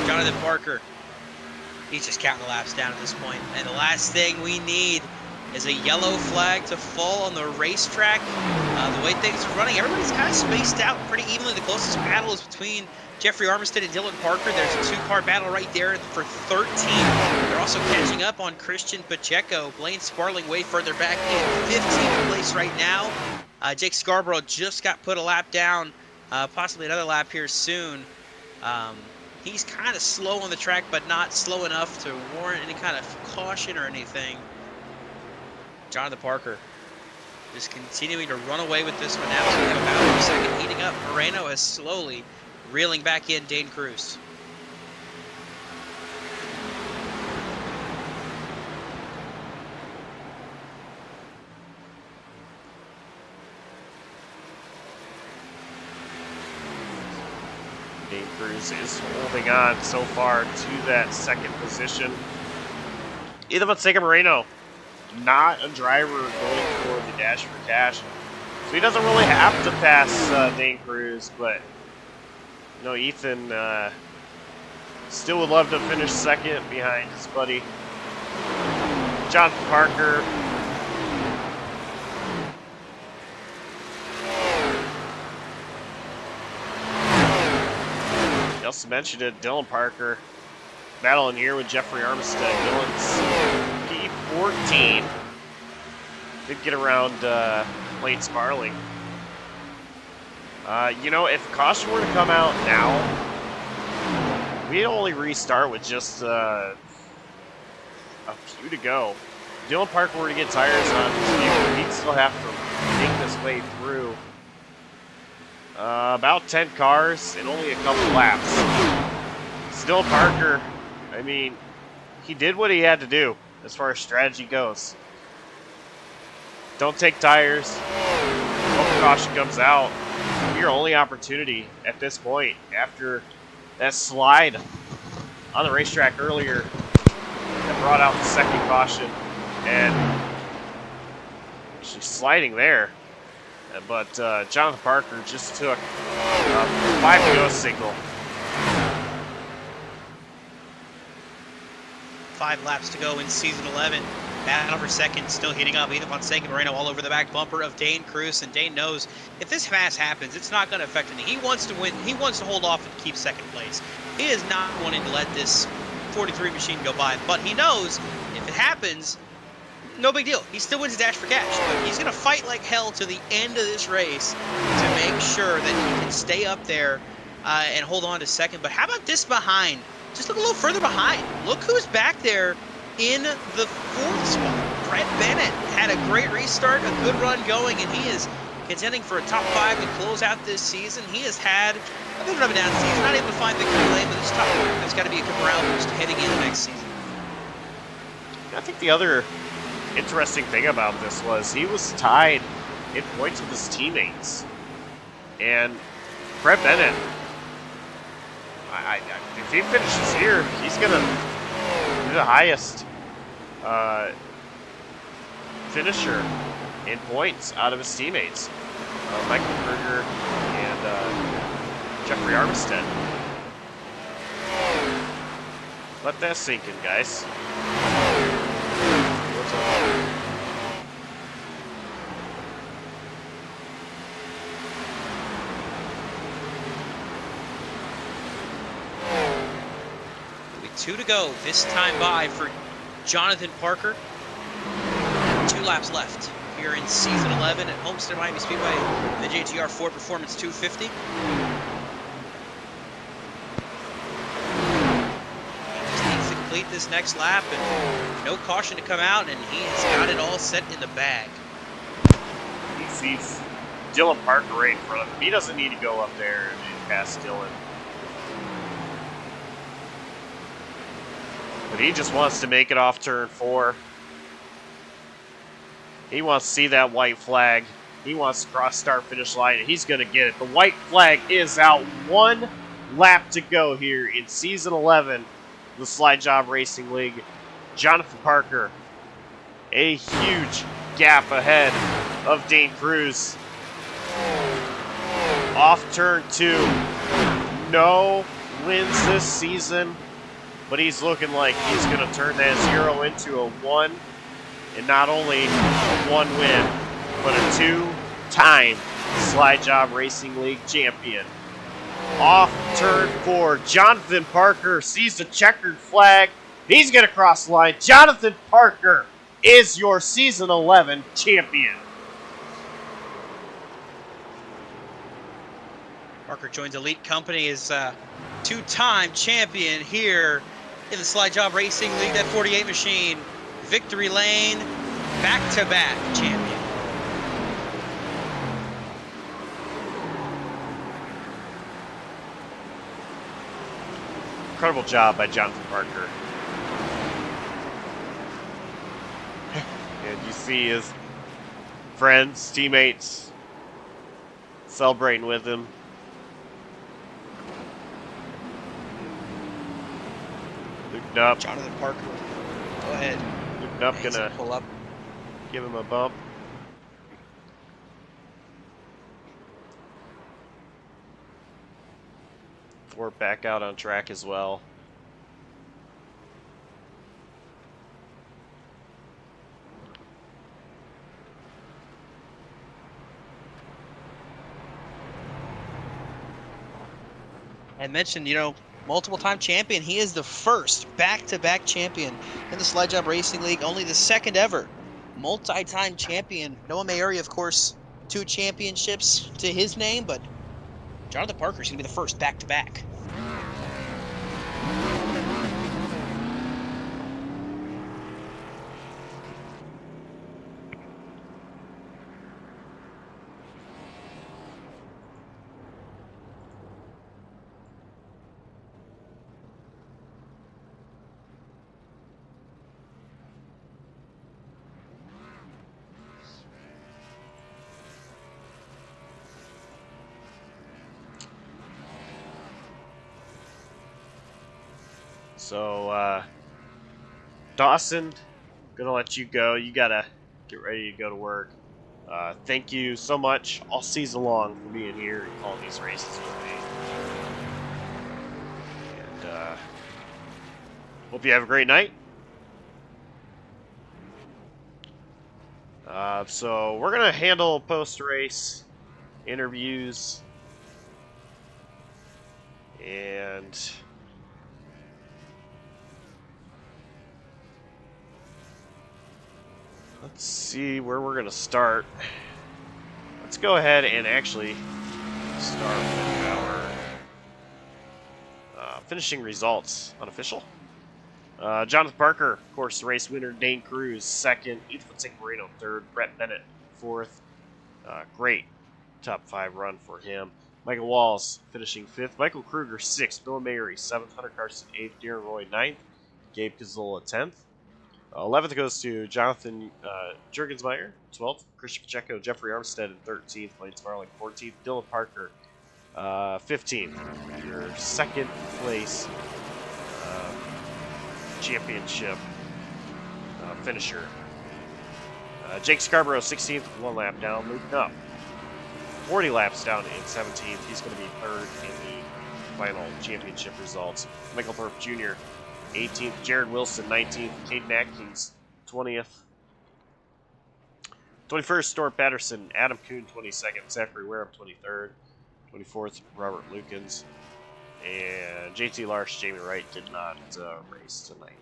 Jonathan Parker. He's just counting the laps down at this point. And the last thing we need is a yellow flag to fall on the racetrack. The way things are running, everybody's kind of spaced out pretty evenly. The closest battle is between Jeffrey Armistead and Dylan Parker. There's a 2-car battle right there for 13. They're also catching up on Christian Pacheco. Blaine Sparling way further back in 15th place right now. Jake Scarborough just got put a lap down. Possibly another lap here soon. He's kind of slow on the track, but not slow enough to warrant any kind of caution or anything. Jonathan Parker just continuing to run away with this one now. So we have about a second heating up. Moreno is slowly reeling back in Dane Cruz. Dane Cruz is holding on so far to that 2nd position. Either Fonseca Moreno, not a driver going for the Dash for Cash, so he doesn't really have to pass Dane Cruz, but you know, Ethan still would love to finish 2nd behind his buddy Jonathan Parker. I also mentioned it, Dylan Parker battling here with Jeffrey Armistead. Dylan's P14. Did get around Blaine Sparling. You know, if caution were to come out now, we'd only restart with just a few to go. If Dylan Parker were to get tires on his vehicle, he'd still have to make this way through about 10 cars and only a couple laps. Still Parker, I mean, he did what he had to do as far as strategy goes. Don't take tires. Hope caution comes out. Your only opportunity at this point after that slide on the racetrack earlier that brought out the 2nd caution, and she's sliding there. but Jonathan Parker just took a 5 to go signal. 5 laps to go in season 11. Battle for second, still heating up. Ethan Fonseca Moreno all over the back bumper of Dane Cruz, and Dane knows if this pass happens, it's not going to affect anything. He wants to win. He wants to hold off and keep second place. He is not wanting to let this 43 machine go by, but he knows if it happens, no big deal. He still wins his dash for cash, but he's going to fight like hell to the end of this race to make sure that he can stay up there and hold on to second. But how about this behind? Just look a little further behind. Look who's back there in the 4th spot. Brett Bennett had a great restart, a good run going, and he is contending for a top 5 to close out this season. He has had a bit of a down season, not able to find victory lane, but this top 5 has got to be a good morale boost heading into next season. I think the other interesting thing about this was he was tied in points with his teammates. And Brett Bennett, if he finishes here, he's going to be the highest finisher in points out of his teammates. Michael Kruger and Jeffrey Armistead. Let that sink in, guys. With 2 to go, this time by for Jonathan Parker. 2 laps left here in season 11 at Homestead Miami Speedway, the JTR-Ford Performance 250. He just needs to complete this next lap, and no caution to come out, and he has got it all set in the bag. He sees Dylan Parker right in front of him. He doesn't need to go up there and pass Dylan. But he just wants to make it off turn 4. He wants to see that white flag. He wants to cross start finish line, and he's going to get it. The white flag is out. 1 lap to go here in season 11 of the Slide Job Racing League. Jonathan Parker, a huge gap ahead of Dane Cruz. Off turn 2. No wins this season, but he's looking like he's going to turn that 0 into a 1. And not only a 1 win, but a 2-time Slide Job Racing League champion. Off turn 4, Jonathan Parker sees the checkered flag. He's going to cross the line. Jonathan Parker is your season 11 champion. Parker joins Elite Company as 2-time champion here in the Slide Job Racing League. That 48 machine. Victory lane, back-to-back champion. Incredible job by Jonathan Parker. And you see his friends, teammates celebrating with him. Luke Knupp. Jonathan Parker, go ahead. Luke Knupp gonna pull up. give him a bump. Ford back out on track as well. And mentioned, multiple-time champion. He is the first back-to-back champion in the Slide Job Racing League. Only the second ever multi-time champion. Noah Mayuri, of course, 2 championships to his name, but Jonathan Parker is going to be the first back-to-back. So, Dawson, gonna let you go. You gotta get ready to go to work. Thank you so much all season long for being here and calling these races with me. And hope you have a great night. So we're going to handle post-race interviews. And let's see where we're going to start. Let's go ahead and actually start with our finishing results. Unofficial. Jonathan Parker, of course, the race winner. Dane Cruz, second. Ethan Marino, third. Brett Bennett, fourth. Great top 5 run for him. Michael Walls finishing 5th. Michael Kruger, 6th. Bill Mary, 7th. Hunter Carson, 8th. Darren Roy, 9th. Gabe Kazola, 10th. 11th goes to Jonathan Jurgensmeyer, 12th. Christian Pacheco, Jeffrey Armstead in 13th. Lane Smarling, 14th. Dylan Parker, 15th. Your second place championship finisher. Jake Scarborough, 16th, 1 lap down. Moving up 40 laps down in 17th. He's going to be 3rd in the final championship results. Michael Thorpe Jr., 18th. Jared Wilson, 19th. Caden Atkins, 20th. 21st, Storm Patterson. Adam Kuhn, 22nd. Zachary Wareham, 23rd. 24th, Robert Lukens. And JT Larsh, Jamie Wright did not race tonight.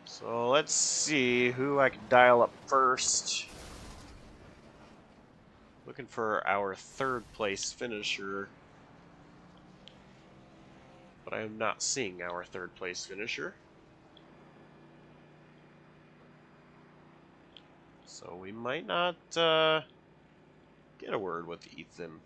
So let's see who I can dial up first. Looking for our 3rd place finisher. But I am not seeing our 3rd place finisher. So we might not get a word with Ethan.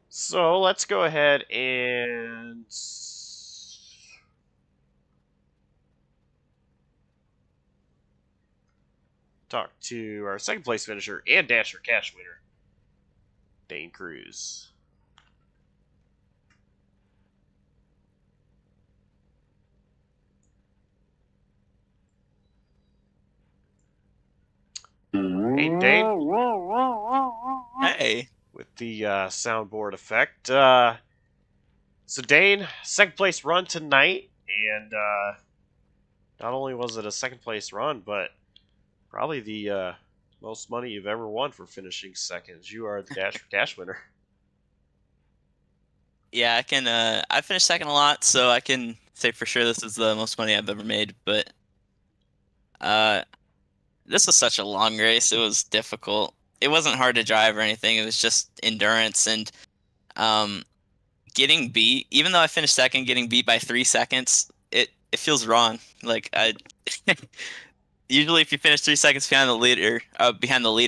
So let's go ahead and talk to our 2nd place finisher and Dasher Cash winner, Dane Cruz. Hey, Dane. Hey. With the soundboard effect. So Dane, 2nd place run tonight, and not only was it a 2nd place run, but probably the most money you've ever won for finishing 2nd. You are the Dash for Cash winner. Yeah, I can. I finished 2nd a lot, so I can say for sure this is the most money I've ever made. But this was such a long race. It was difficult. It wasn't hard to drive or anything. It was just endurance and getting beat. Even though I finished 2nd, getting beat by 3 seconds, it feels wrong. Like I usually if you finish 3 seconds behind the leader,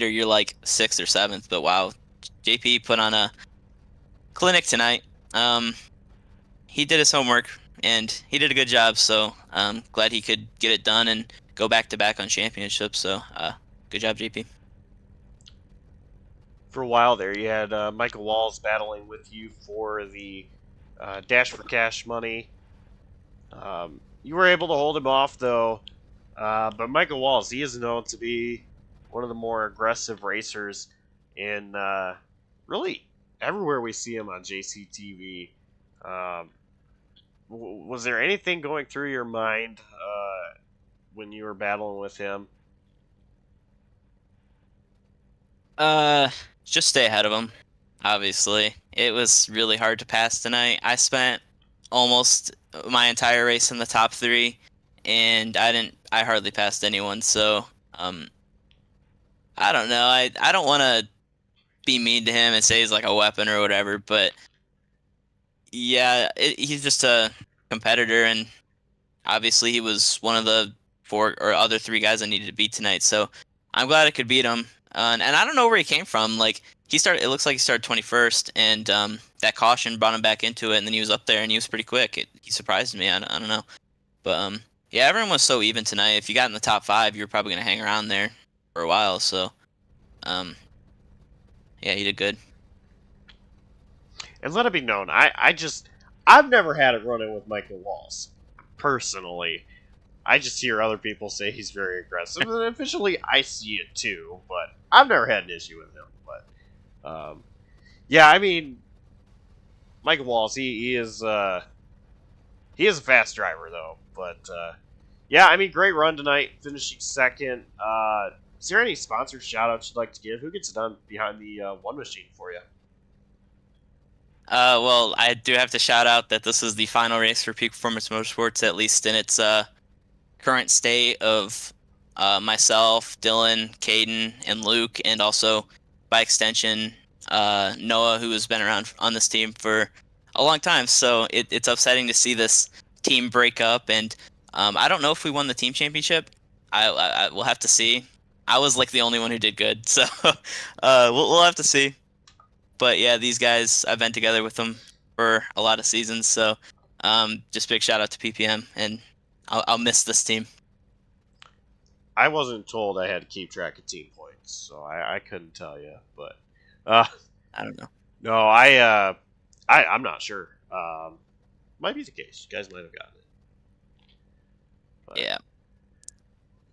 you're like 6th or 7th. But wow, JP put on a clinic tonight. He did his homework and he did a good job. So I'm glad he could get it done and go back to back on championships. So good job, JP. For a while there, you had Michael Walls battling with you for the Dash for Cash money. You were able to hold him off, though. But Michael Walls, he is known to be one of the more aggressive racers in really everywhere we see him on JCTV. Was there anything going through your mind when you were battling with him? Just stay ahead of him. Obviously, it was really hard to pass tonight. I spent almost my entire race in the top 3, and I hardly passed anyone. So, I don't know. I don't want to be mean to him and say he's like a weapon or whatever, but yeah, he's just a competitor, and obviously he was one of the 4 or other 3 guys I needed to beat tonight. So I'm glad I could beat him. And I don't know where he came from. Like he started. It looks like he started 21st, and that caution brought him back into it, and then he was up there, and he was pretty quick. He surprised me. I don't know, but yeah, everyone was so even tonight. If you got in the top 5, you were probably gonna hang around there for a while. So, yeah, he did good. And let it be known, I've never had a run-in with Michael Walls, personally. I just hear other people say he's very aggressive, and officially I see it too, but I've never had an issue with him. But, yeah, I mean, Michael Walls, he is a fast driver, though. But, yeah, I mean, great run tonight, finishing second. Is there any sponsor shout-outs you'd like to give? Who gets it done behind the one machine for you? Well, I do have to shout out that this is the final race for Peak Performance Motorsports, at least in its current state of myself, Dylan, Caden, and Luke, and also by extension Noah, who has been around on this team for a long time. So it's upsetting to see this team break up, and I don't know if we won the team championship. I will have to see. I was like the only one who did good, so we'll have to see. But yeah, these guys, I've been together with them for a lot of seasons, so just big shout out to PPM, and I'll miss this team. I wasn't told I had to keep track of team points, so I couldn't tell you. But I don't know. No, I'm not sure. Might be the case. You guys might have gotten it. But, Yeah.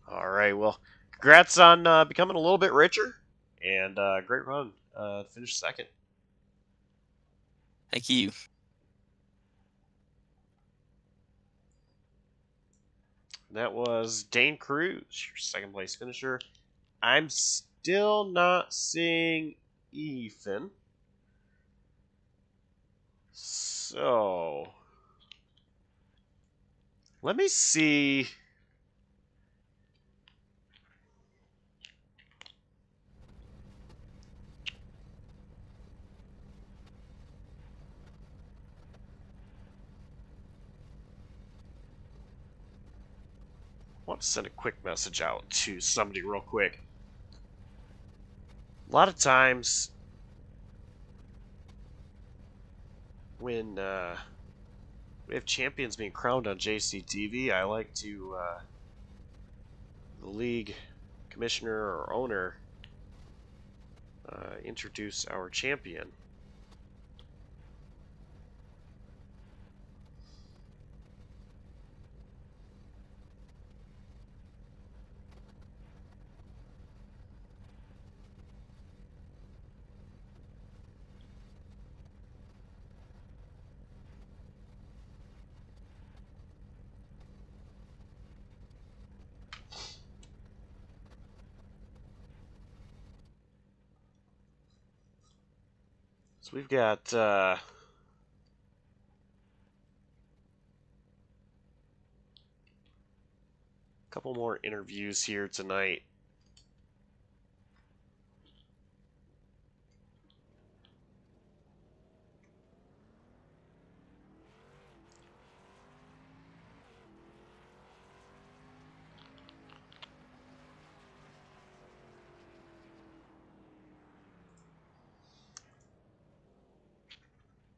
All right. Well, congrats on becoming a little bit richer, and great run. Finished second. Thank you. That was Dane Cruz, your second place finisher. I'm still not seeing Ethan. So, let me see. I want to send a quick message out to somebody real quick. A lot of times when we have champions being crowned on JCTV, I like to, the league commissioner or owner, introduce our champion. So we've got a couple more interviews here tonight.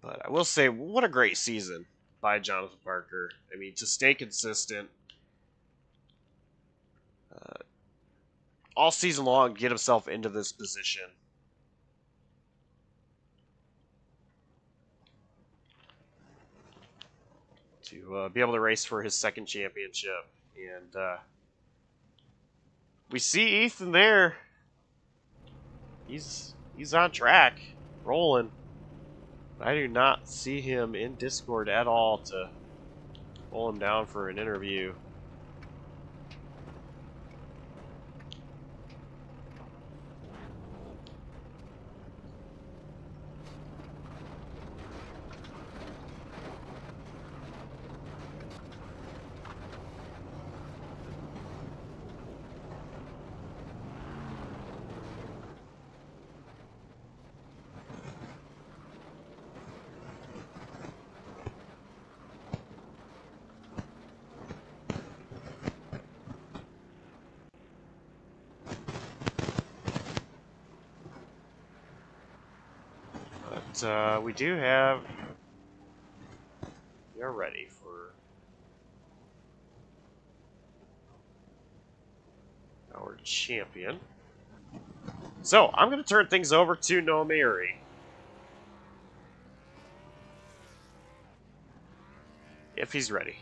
But I will say, what a great season by Jonathan Parker. I mean, to stay consistent all season long, get himself into this position. To be able to race for his second championship. And we see Ethan there. He's on track, rolling. I do not see him in Discord at all to pull him down for an interview. we do have. We are ready for our champion. So I'm going to turn things over to Nomiri. If he's ready.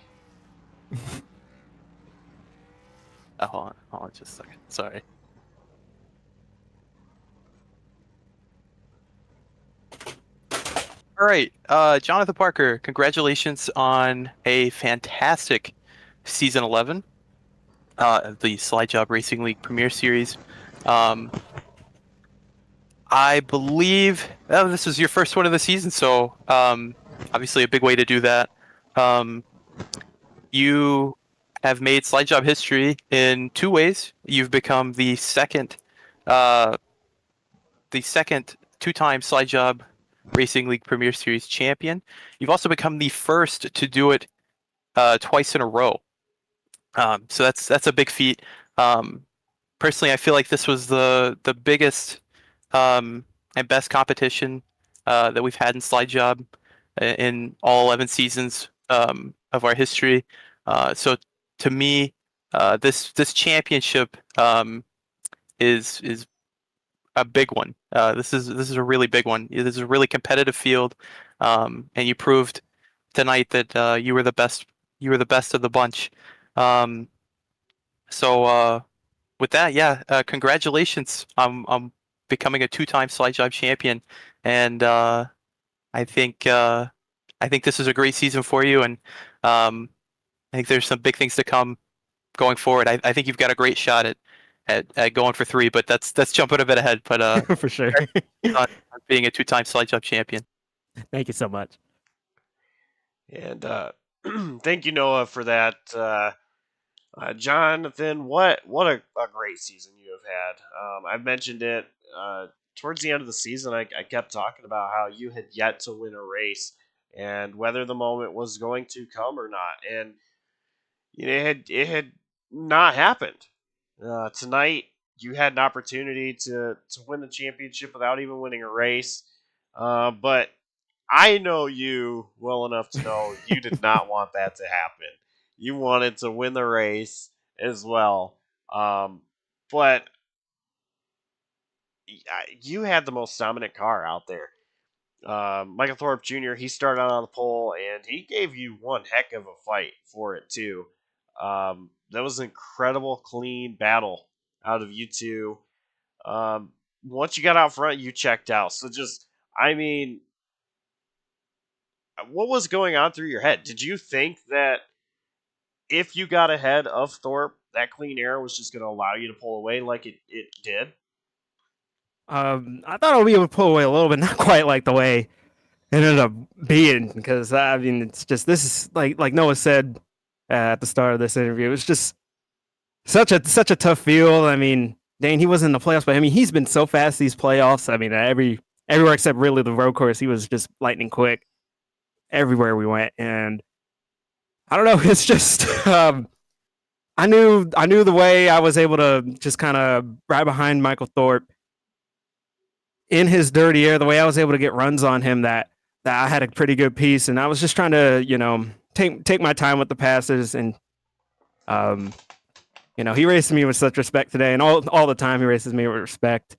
Hold on just a second. Sorry. All right, Jonathan Parker, congratulations on a fantastic Season 11, the Slide Jawb Racing League Premier Series. I believe this was your first one of the season, so obviously a big way to do that. You have made Slide Jawb history in two ways. You've become the second two-time Slide Jawb Racing League Premier Series champion. You've also become the first to do it twice in a row. So that's a big feat. Personally, I feel like this was the biggest and best competition that we've had in Slide Jawb in all 11 seasons of our history. So to me, this championship is a big one. This is a really big one. This is a really competitive field, and you proved tonight that you were the best. You were the best of the bunch. So with that, yeah, congratulations on becoming a two-time Slide Jawb champion, and I think this is a great season for you, and I think there's some big things to come going forward. I think you've got a great shot at going for 3, but that's jumping a bit ahead. But for sure, on being a two-time Slide Jawb champion. Thank you so much. And thank you, Noah, for that. Jonathan, what a great season you have had. I've mentioned it towards the end of the season. I kept talking about how you had yet to win a race and whether the moment was going to come or not. And it had not happened. Tonight, you had an opportunity to win the championship without even winning a race. But I know you well enough to know you did not want that to happen. You wanted to win the race as well. But you had the most dominant car out there. Michael Thorpe Jr., he started out on the pole, and he gave you one heck of a fight for it, too. That was an incredible, clean battle out of you two. Once you got out front, you checked out. So what was going on through your head? Did you think that if you got ahead of Thorpe, that clean air was just going to allow you to pull away like it did? I thought I would be able to pull away a little bit, not quite like the way it ended up being, because I mean, it's just, this is like Noah said at the start of this interview, it's just such a tough field. I mean, Dane, he wasn't in the playoffs, but I mean, he's been so fast these playoffs. I mean, everywhere except really the road course, he was just lightning quick everywhere we went, and I don't know, it's just I knew the way I was able to just kind of ride behind Michael Thorpe in his dirty air, the way I was able to get runs on him, that I had a pretty good piece, and I was just trying to, take my time with the passes, and he raced me with such respect today, and all the time he races me with respect.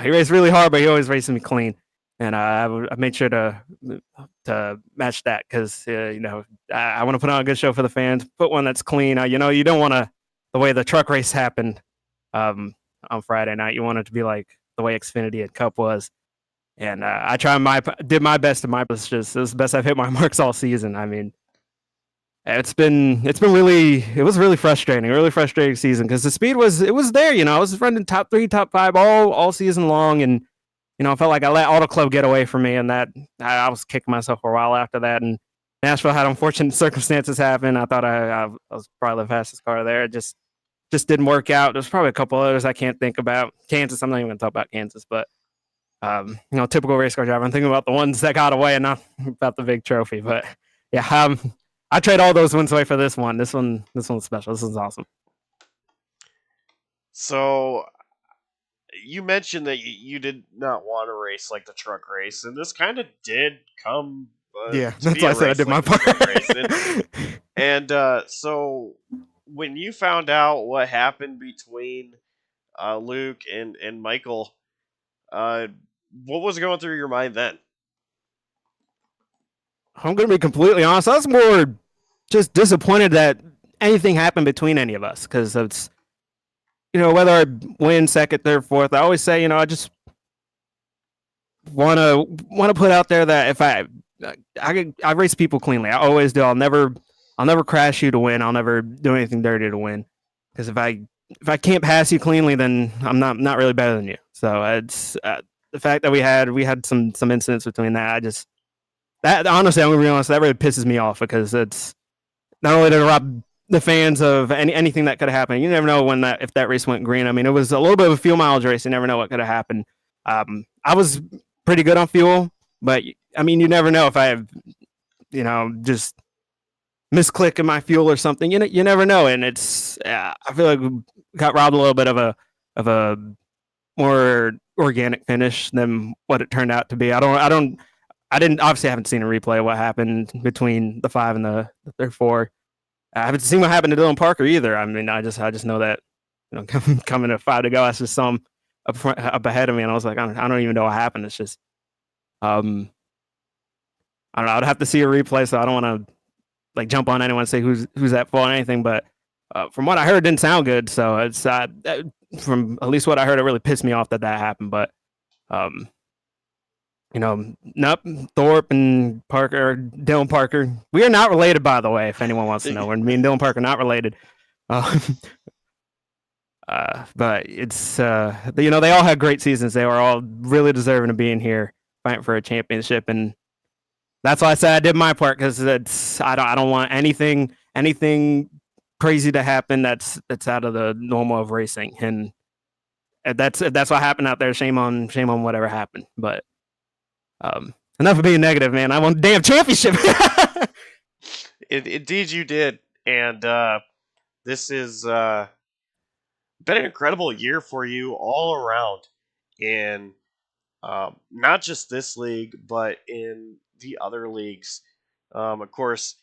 He raced really hard, but he always races me clean, and I made sure to match that, because I want to put on a good show for the fans, put one that's clean. You don't want to, the way the truck race happened on Friday night, you want it to be like the way Xfinity and Cup was. And I did my best, and it was the best I've hit my marks all season. I mean, it was really frustrating, a really frustrating season, because the speed was there. I was running top 3, top 5 all season long, and I felt like I let Auto Club get away from me, and that I was kicking myself for a while after that. And Nashville had unfortunate circumstances happen. I thought I was probably the fastest car there. It just didn't work out. There's probably a couple others I can't think about. Kansas, I'm not even going to talk about Kansas, but typical race car driver. I'm thinking about the ones that got away and not about the big trophy. But yeah, I trade all those wins away for this one. This one's special. This one's awesome. So you mentioned that you did not want to race like the truck race, and this kind of did come. Yeah, to that's be why a I said I race did my like the truck part. race. And so, when you found out what happened between Luke and Michael, what was going through your mind then? I'm going to be completely honest. I was more just disappointed that anything happened between any of us, because it's, whether I win second, third, fourth, I always say, I just want to put out there that if I race people cleanly. I always do. I'll never crash you to win. I'll never do anything dirty to win. Because if I can't pass you cleanly, then I'm not really better than you. So it's the fact that we had some incidents between that. That honestly, I'm gonna be honest, that really pisses me off, because it's not only to rob the fans of anything that could have happened. You never know if that race went green. I mean, it was a little bit of a fuel mileage race. You never know what could have happened. I was pretty good on fuel, but I mean, you never know if I have, just misclick in my fuel or something. You never know, and it's I feel like we got robbed a little bit of a more organic finish than what it turned out to be. I didn't obviously, I haven't seen a replay of what happened between the 5 and the 4. I haven't seen what happened to Dylan Parker either. I mean, I just know that coming to 5 to go, I just saw him up ahead of me, and I was like, I don't even know what happened. It's just I don't know. I'd have to see a replay, so I don't want to like jump on anyone and say who's at fault or anything. But from what I heard, it didn't sound good. So it's from at least what I heard, it really pissed me off that happened. But Nup, Thorpe, and Parker, Dylan Parker. We are not related, by the way, if anyone wants to know. Me and Dylan Parker are not related. But it's, they all had great seasons. They were all really deserving of being here, fighting for a championship. And that's why I said I did my part, because I don't want anything crazy to happen that's out of the normal of racing. And if that's what happened out there, shame on whatever happened. But enough of being negative, man. I won the damn championship. Indeed, you did. And this is been an incredible year for you all around, in not just this league, but in the other leagues. Of course,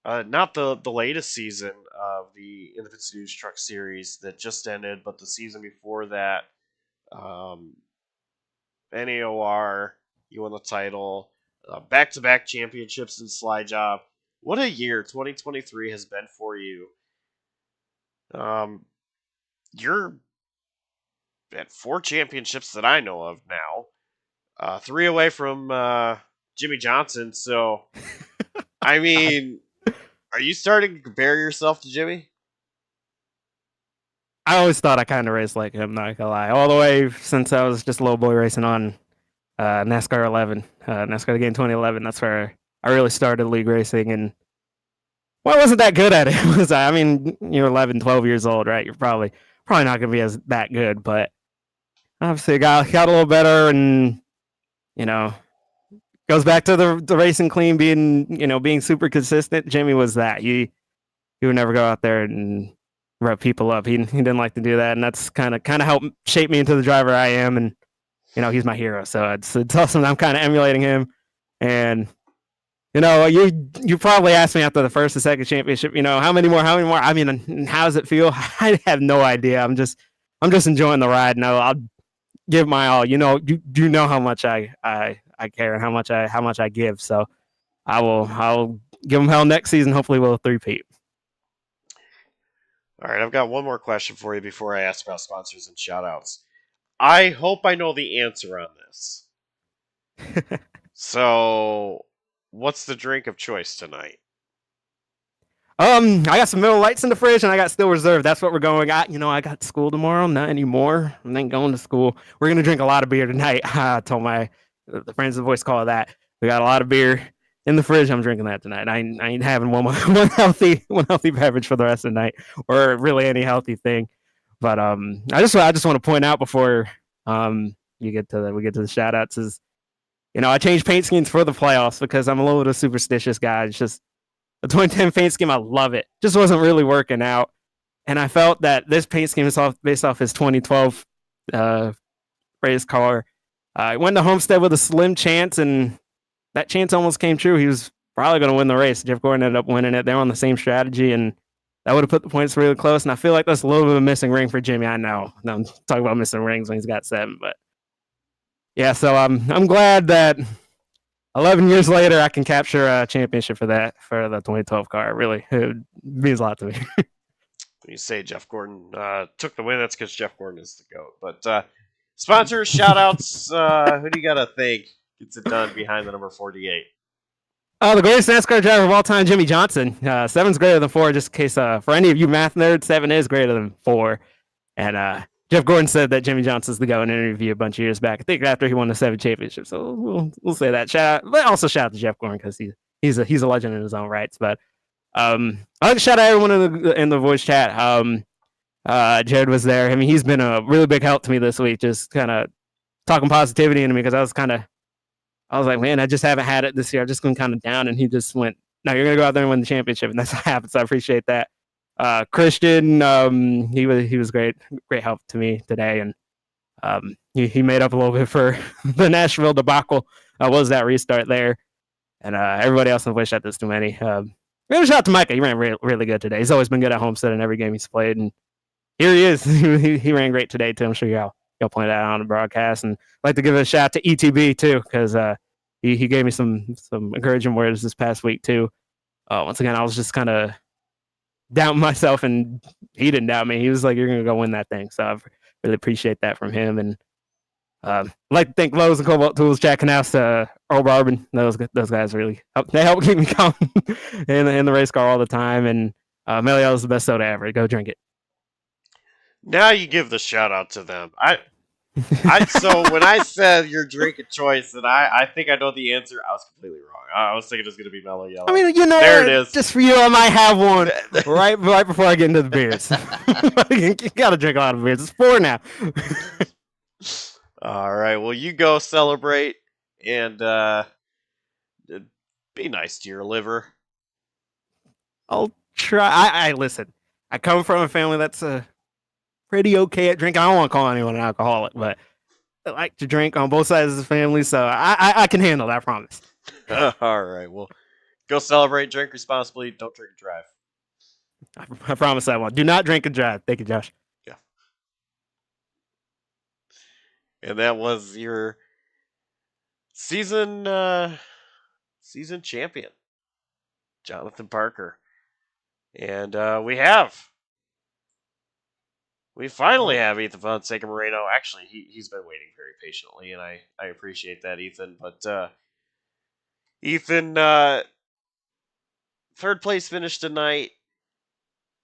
not the latest season of the Independent News Truck Series that just ended, but the season before that, NAOR, you won the title, back-to-back championships in Slide Jawb. What a year 2023 has been for you. You're at 4 championships that I know of now. 3 away from Jimmy Johnson. So, I mean, are you starting to compare yourself to Jimmy? I always thought I kind of raced like him, not gonna lie. All the way since I was just a little boy racing on NASCAR 11, NASCAR Game 2011. That's where I really started league racing. And I wasn't that good at it. Was I? I mean, you're 11, 12 years old, right? You're probably not going to be that good, but obviously got a little better, and goes back to the racing clean, being super consistent. Jimmy was that. He would never go out there and rep people up. He didn't like to do that, and that's kind of helped shape me into the driver I am. And he's my hero, so it's awesome. I'm kind of emulating him. And you probably asked me after the first and second championship, how many more? I mean, how does it feel? I have no idea. I'm just enjoying the ride. And I'll give my all. You know how much I care and how much I give. So I'll give them hell next season. Hopefully we'll three-peat. All right, I've got one more question for you before I ask about sponsors and shout-outs. I hope I know the answer on this. So, what's the drink of choice tonight? I got some Miller Lights in the fridge, and I got Still Reserve. That's what we're going. I got school tomorrow. Not anymore. I ain't going to school. We're gonna drink a lot of beer tonight. I told the friends of the voice call that. We got a lot of beer in the fridge. I'm drinking that tonight. I ain't having one healthy beverage for the rest of the night, or really any healthy thing. But I just want to point out before we get to the shout outs is, I changed paint schemes for the playoffs because I'm a little bit of a superstitious guy. It's just the 2010 paint scheme, I love it. Just wasn't really working out. And I felt that this paint scheme is based off his 2012 race car. He went to Homestead with a slim chance, and that chance almost came true. He was probably going to win the race. Jeff Gordon ended up winning it. They were on the same strategy, and that would have put the points really close. And I feel like that's a little bit of a missing ring for Jimmy. I know. I'm talking about missing rings when he's got 7, but yeah. So I'm glad that 11 years later I can capture a championship for the 2012 car. Really, it means a lot to me. When you say Jeff Gordon took the win, that's because Jeff Gordon is the GOAT. But sponsors, shout-outs, who do you got to thank gets it done behind the number 48? The greatest NASCAR driver of all time, Jimmy Johnson. 7's greater than 4, just in case for any of you math nerds, 7 is greater than 4. And Jeff Gordon said that Jimmy Johnson's the GOAT in an interview a bunch of years back. I think after he won the 7 championships. So we'll say that. Shout out, but also shout out to Jeff Gordon because he's a legend in his own rights. But I'd like to shout out everyone in the voice chat. Jared was there. I mean, he's been a really big help to me this week, just kind of talking positivity into me because I was like, man, I just haven't had it this year. I've just been kind of down, and he just went, no, you're going to go out there and win the championship, and that's what happened, so I appreciate that. Christian, he was great help to me today, and he made up a little bit for the Nashville debacle. Was that restart there, and everybody else in the voice chat, there's too many. Shout out to Micah. He ran really good today. He's always been good at Homestead in every game he's played, and here he is. he ran great today too. I'm sure y'all point that out on the broadcast, and I'd like to give a shout out to ETB too, because he gave me some encouraging words this past week too. Once again, I was just kind of doubting myself, and he didn't doubt me. He was like, "You're gonna go win that thing." So I really appreciate that from him, and I'd like to thank Lowe's and Cobalt Tools, Jack Knaus, Earl Barbin. Those guys really help keep me calm in the race car all the time. And Meliel is the best soda ever. Go drink it. Now you give the shout out to them. So when I said your drink of choice, and I think I know the answer, I was completely wrong. I was thinking it was going to be Mellow Yellow. I mean, there it is. Just for you, I might have one right before I get into the beers. You got to drink a lot of beers. It's 4 now. All right. Well, you go celebrate and be nice to your liver. I'll try. I listen. I come from a family that's pretty okay at drinking. I don't want to call anyone an alcoholic, but I like to drink on both sides of the family, so I can handle that, I promise. All right. Well, go celebrate, drink responsibly, don't drink and drive. I promise that one. Do not drink and drive. Thank you, Josh. Yeah. And that was your season champion, Jonathan Parker. And we finally have Ethan Fonseca Moreno. Actually, he's been waiting very patiently, and I appreciate that, Ethan. But Ethan, third place finish tonight,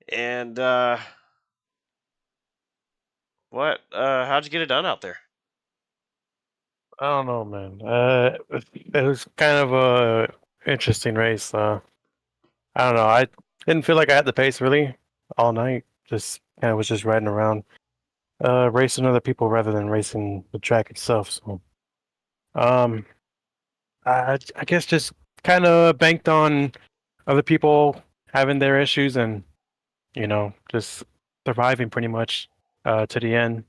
and how'd you get it done out there? I don't know, man. It was kind of a interesting race. I don't know. I didn't feel like I had the pace really all night. Just kind of was just riding around, racing other people rather than racing the track itself. So, I guess just kind of banked on other people having their issues and, just surviving pretty much to the end.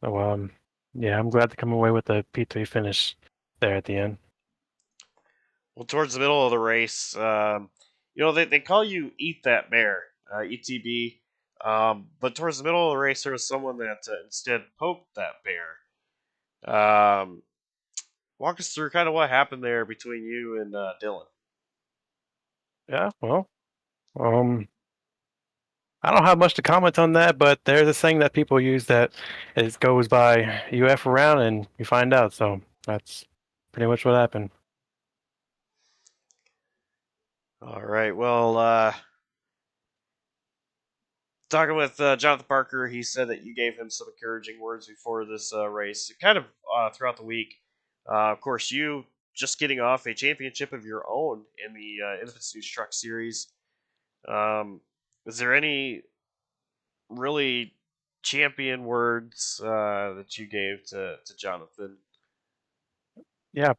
So, yeah, I'm glad to come away with the P3 finish there at the end. Well, towards the middle of the race, they call you Eat That Bear, ETB. But towards the middle of the race, there was someone that instead poked that bear. Walk us through kind of what happened there between you and Dylan. Yeah, well, I don't have much to comment on that, but there's a saying that people use that it goes by, you F around and you find out. So that's pretty much what happened. All right, well, talking with Jonathan Parker, he said that you gave him some encouraging words before this race, kind of throughout the week. Of course, you just getting off a championship of your own in the Infants News Truck Series. Is there any really champion words that you gave to Jonathan? Yeah,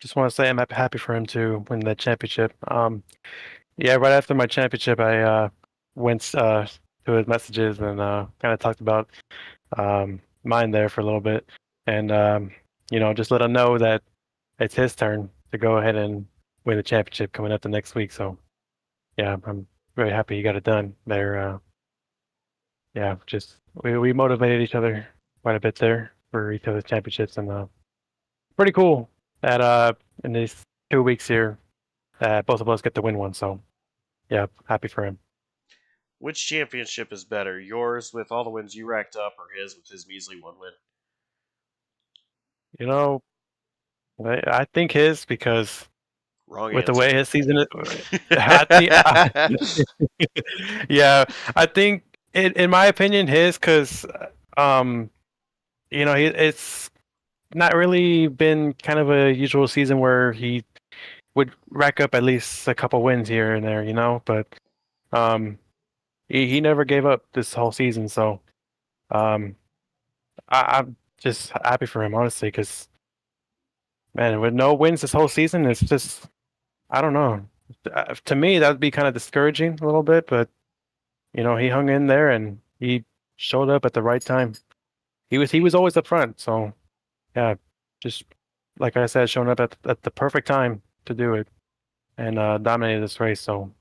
just want to say I'm happy for him to win that championship. Yeah, right after my championship, I went to his messages and kind of talked about mind there for a little bit, and just let him know that it's his turn to go ahead and win the championship coming up the next week. So yeah, I'm very happy he got it done there. Yeah, just we motivated each other quite a bit there for each other's championships, and pretty cool that in these 2 weeks here, both of us get to win one. So yeah, happy for him. Which championship is better, yours with all the wins you racked up, or his with his measly 1 win? You know, I think his, because Wrong with answer. the way his season is, yeah, I think in my opinion his, because it's not really been kind of a usual season where he would rack up at least a couple wins here and there, but he never gave up this whole season. So I'm just happy for him, honestly, because man, with no wins this whole season, it's just, I don't know. To me, that would be kind of discouraging a little bit, but he hung in there and he showed up at the right time. He was always up front, so yeah, just like I said, showing up at the perfect time to do it and dominated this race. So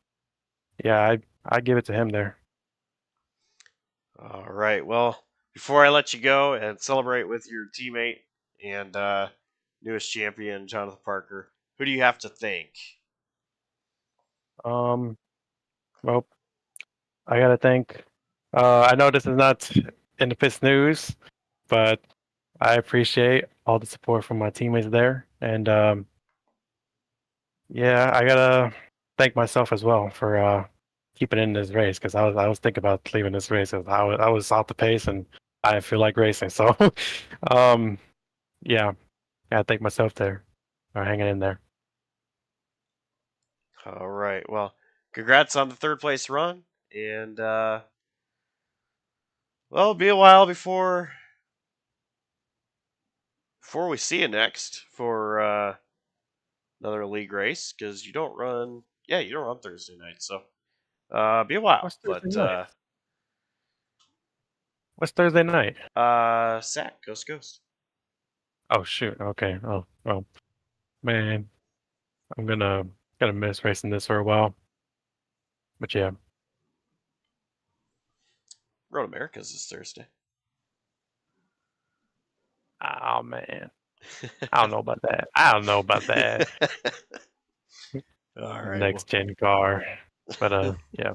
yeah, I give it to him there. All right. Well, before I let you go and celebrate with your teammate and newest champion, Jonathan Parker, who do you have to thank? Well, I gotta thank. I know this is not in the pits news, but I appreciate all the support from my teammates there, and yeah, I gotta thank myself as well for keeping in this race, because I was thinking about leaving this race because I was off the pace and I didn't feel like racing. So, um, yeah, gotta thank myself there for hanging in there. All right. Well, congrats on the 3rd place run, and well, it'll be a while before we see you next for another league race, because you don't run. Yeah, you don't run Thursday night, so be a while. What's But Thursday night? What's Thursday night? SAAC, Ghost. Oh shoot. Okay. Oh man, I'm gonna miss racing this for a while. But yeah. Road America's this Thursday. Oh man, I don't know about that. I don't know about that. All right. Next gen car, but yeah.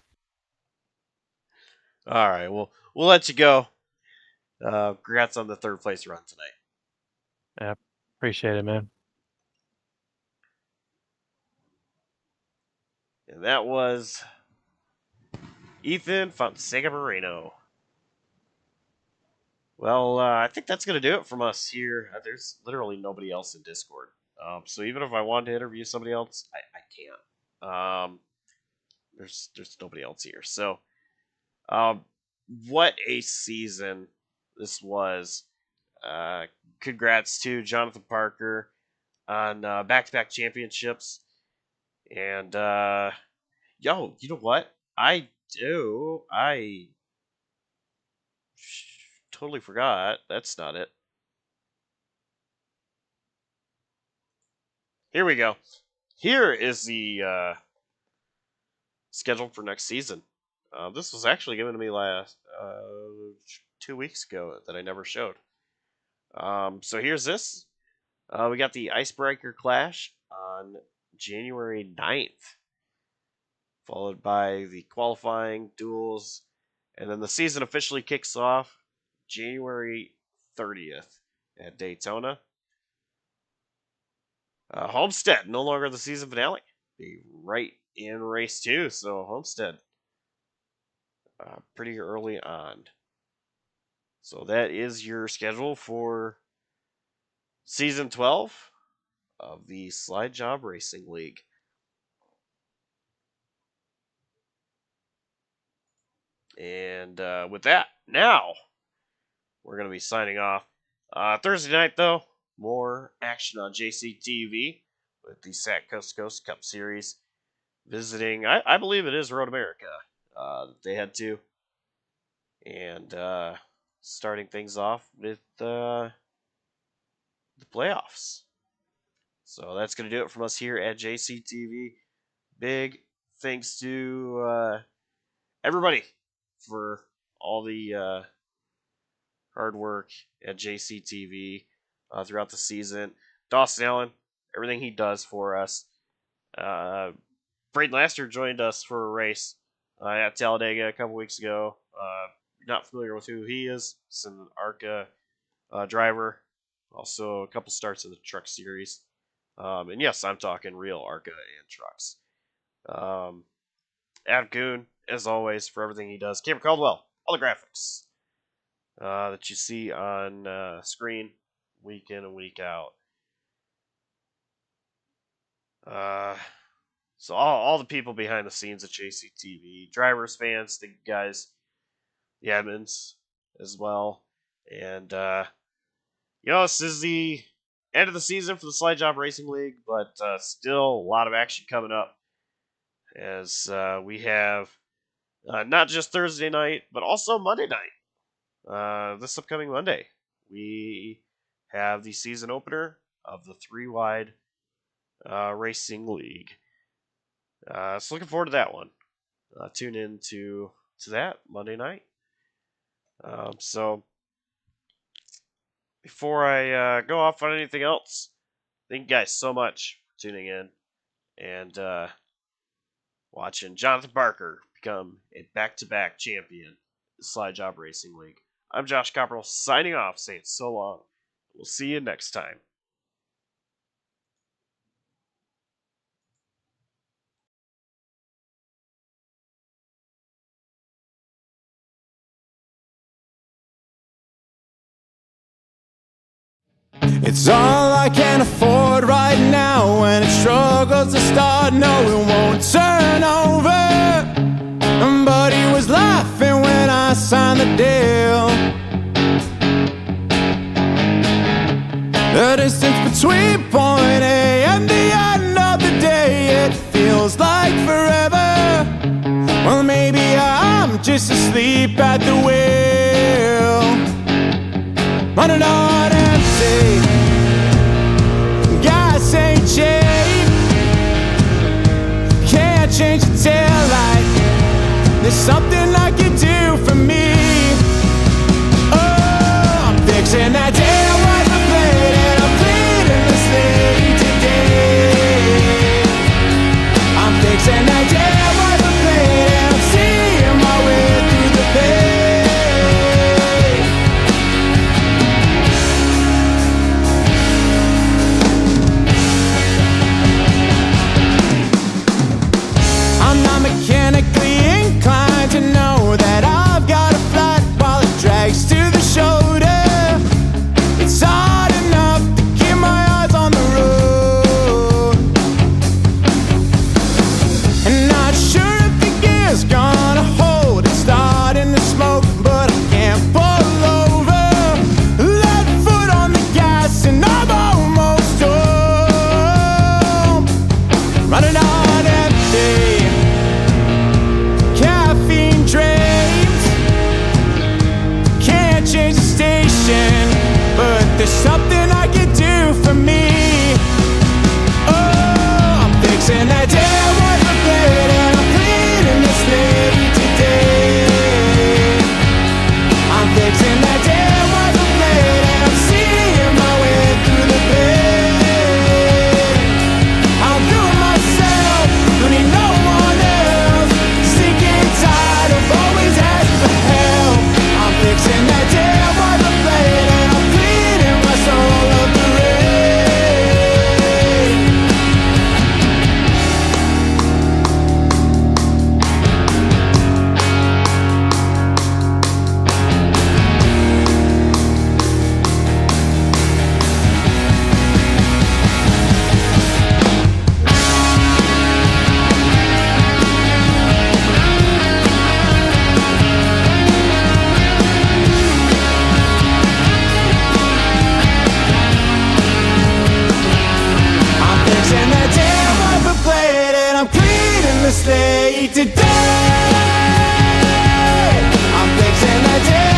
All right. Well, we'll let you go. Congrats on the 3rd place run tonight. Yeah, appreciate it, man. And that was Ethan Fonseca Moreno. Well, I think that's going to do it from us here. There's literally nobody else in Discord. So even if I wanted to interview somebody else, I can't. There's nobody else here. So, what a season this was. Congrats to Jonathan Parker on back-to-back championships. And, yo, you know what? I totally forgot. That's not it. Here we go. Here is the schedule for next season. This was actually given to me last 2 weeks ago that I never showed. So here's this. We got the Icebreaker Clash on January 9th, followed by the qualifying duels, and then the season officially kicks off January 30th at Daytona. Homestead, no longer the season finale. Be right in race 2, so Homestead pretty early on. So that is your schedule for season 12 of the Slide Jawb Racing League. And with that, now we're going to be signing off. Thursday night, though, more action on JCTV with the SAAC Coast to Coast Cup Series. Visiting, I believe it is Road America that they head to. And starting things off with the playoffs. So that's going to do it from us here at JCTV. Big thanks to everybody for all the hard work at JCTV throughout the season. Dawson Allen, everything he does for us. Braden Laster joined us for a race at Talladega a couple weeks ago. Not familiar with who he is. He's an ARCA driver. Also a couple starts in the truck series. And yes, I'm talking real ARCA and trucks. Adam Kuhn, as always, for everything he does. Cameron Caldwell, all the graphics that you see on screen week in and week out. So all the people behind the scenes at JCTV, drivers, fans, the guys, the admins as well. And, this is the end of the season for the Slide Jawb Racing League, but still a lot of action coming up as we have not just Thursday night, but also Monday night. This upcoming Monday, we have the season opener of the 3-wide Racing League. So looking forward to that one. Tune in to that Monday night. So before I go off on anything else, thank you guys so much for tuning in and watching Jonathan Barker become a back-to-back champion in the Slide Jawb Racing League. I'm Josh Copperell signing off, saying so long. We'll see you next time. It's all I can afford right now. When it struggles to start, no, it won't turn over. But he was laughing when I signed the deal. The distance between point A and the end of the day, it feels like forever. Well, maybe I'm just asleep at the wheel, running on empty. Gas ain't cheap. Can't change the taillight. There's something I can do for me. Oh, I'm fixing that tail wiper blade, and I'm cleaning the slate today. I'm fixing that tail wiper blade, and I'm seeing my way through the pain. I'm not mechanically inclined to know that I've got a flat while it drags to the shoulder. It's hard enough to keep my eyes on the road, and not sure if the gear's gonna hold. It's starting to smoke, but I can't pull over. Left foot on the gas and I'm almost home, running on empty. Caffeine drains. Can't change the station, but there's something I can do for me. Oh, I'm fixing that tail wiper blade, and I'm cleaning the slate today. I'm fixing that tail wiper blade, and I'm seeing my way through the pain. I'll do it myself, don't need no one else. Sick and tired of always asking for help. I'm fixing that tail wiper blade, and I'm cleaning my soul of the rain. I'm fixing that tail wiper blade, and I'm cleaning the slate today. I'm fixing that tail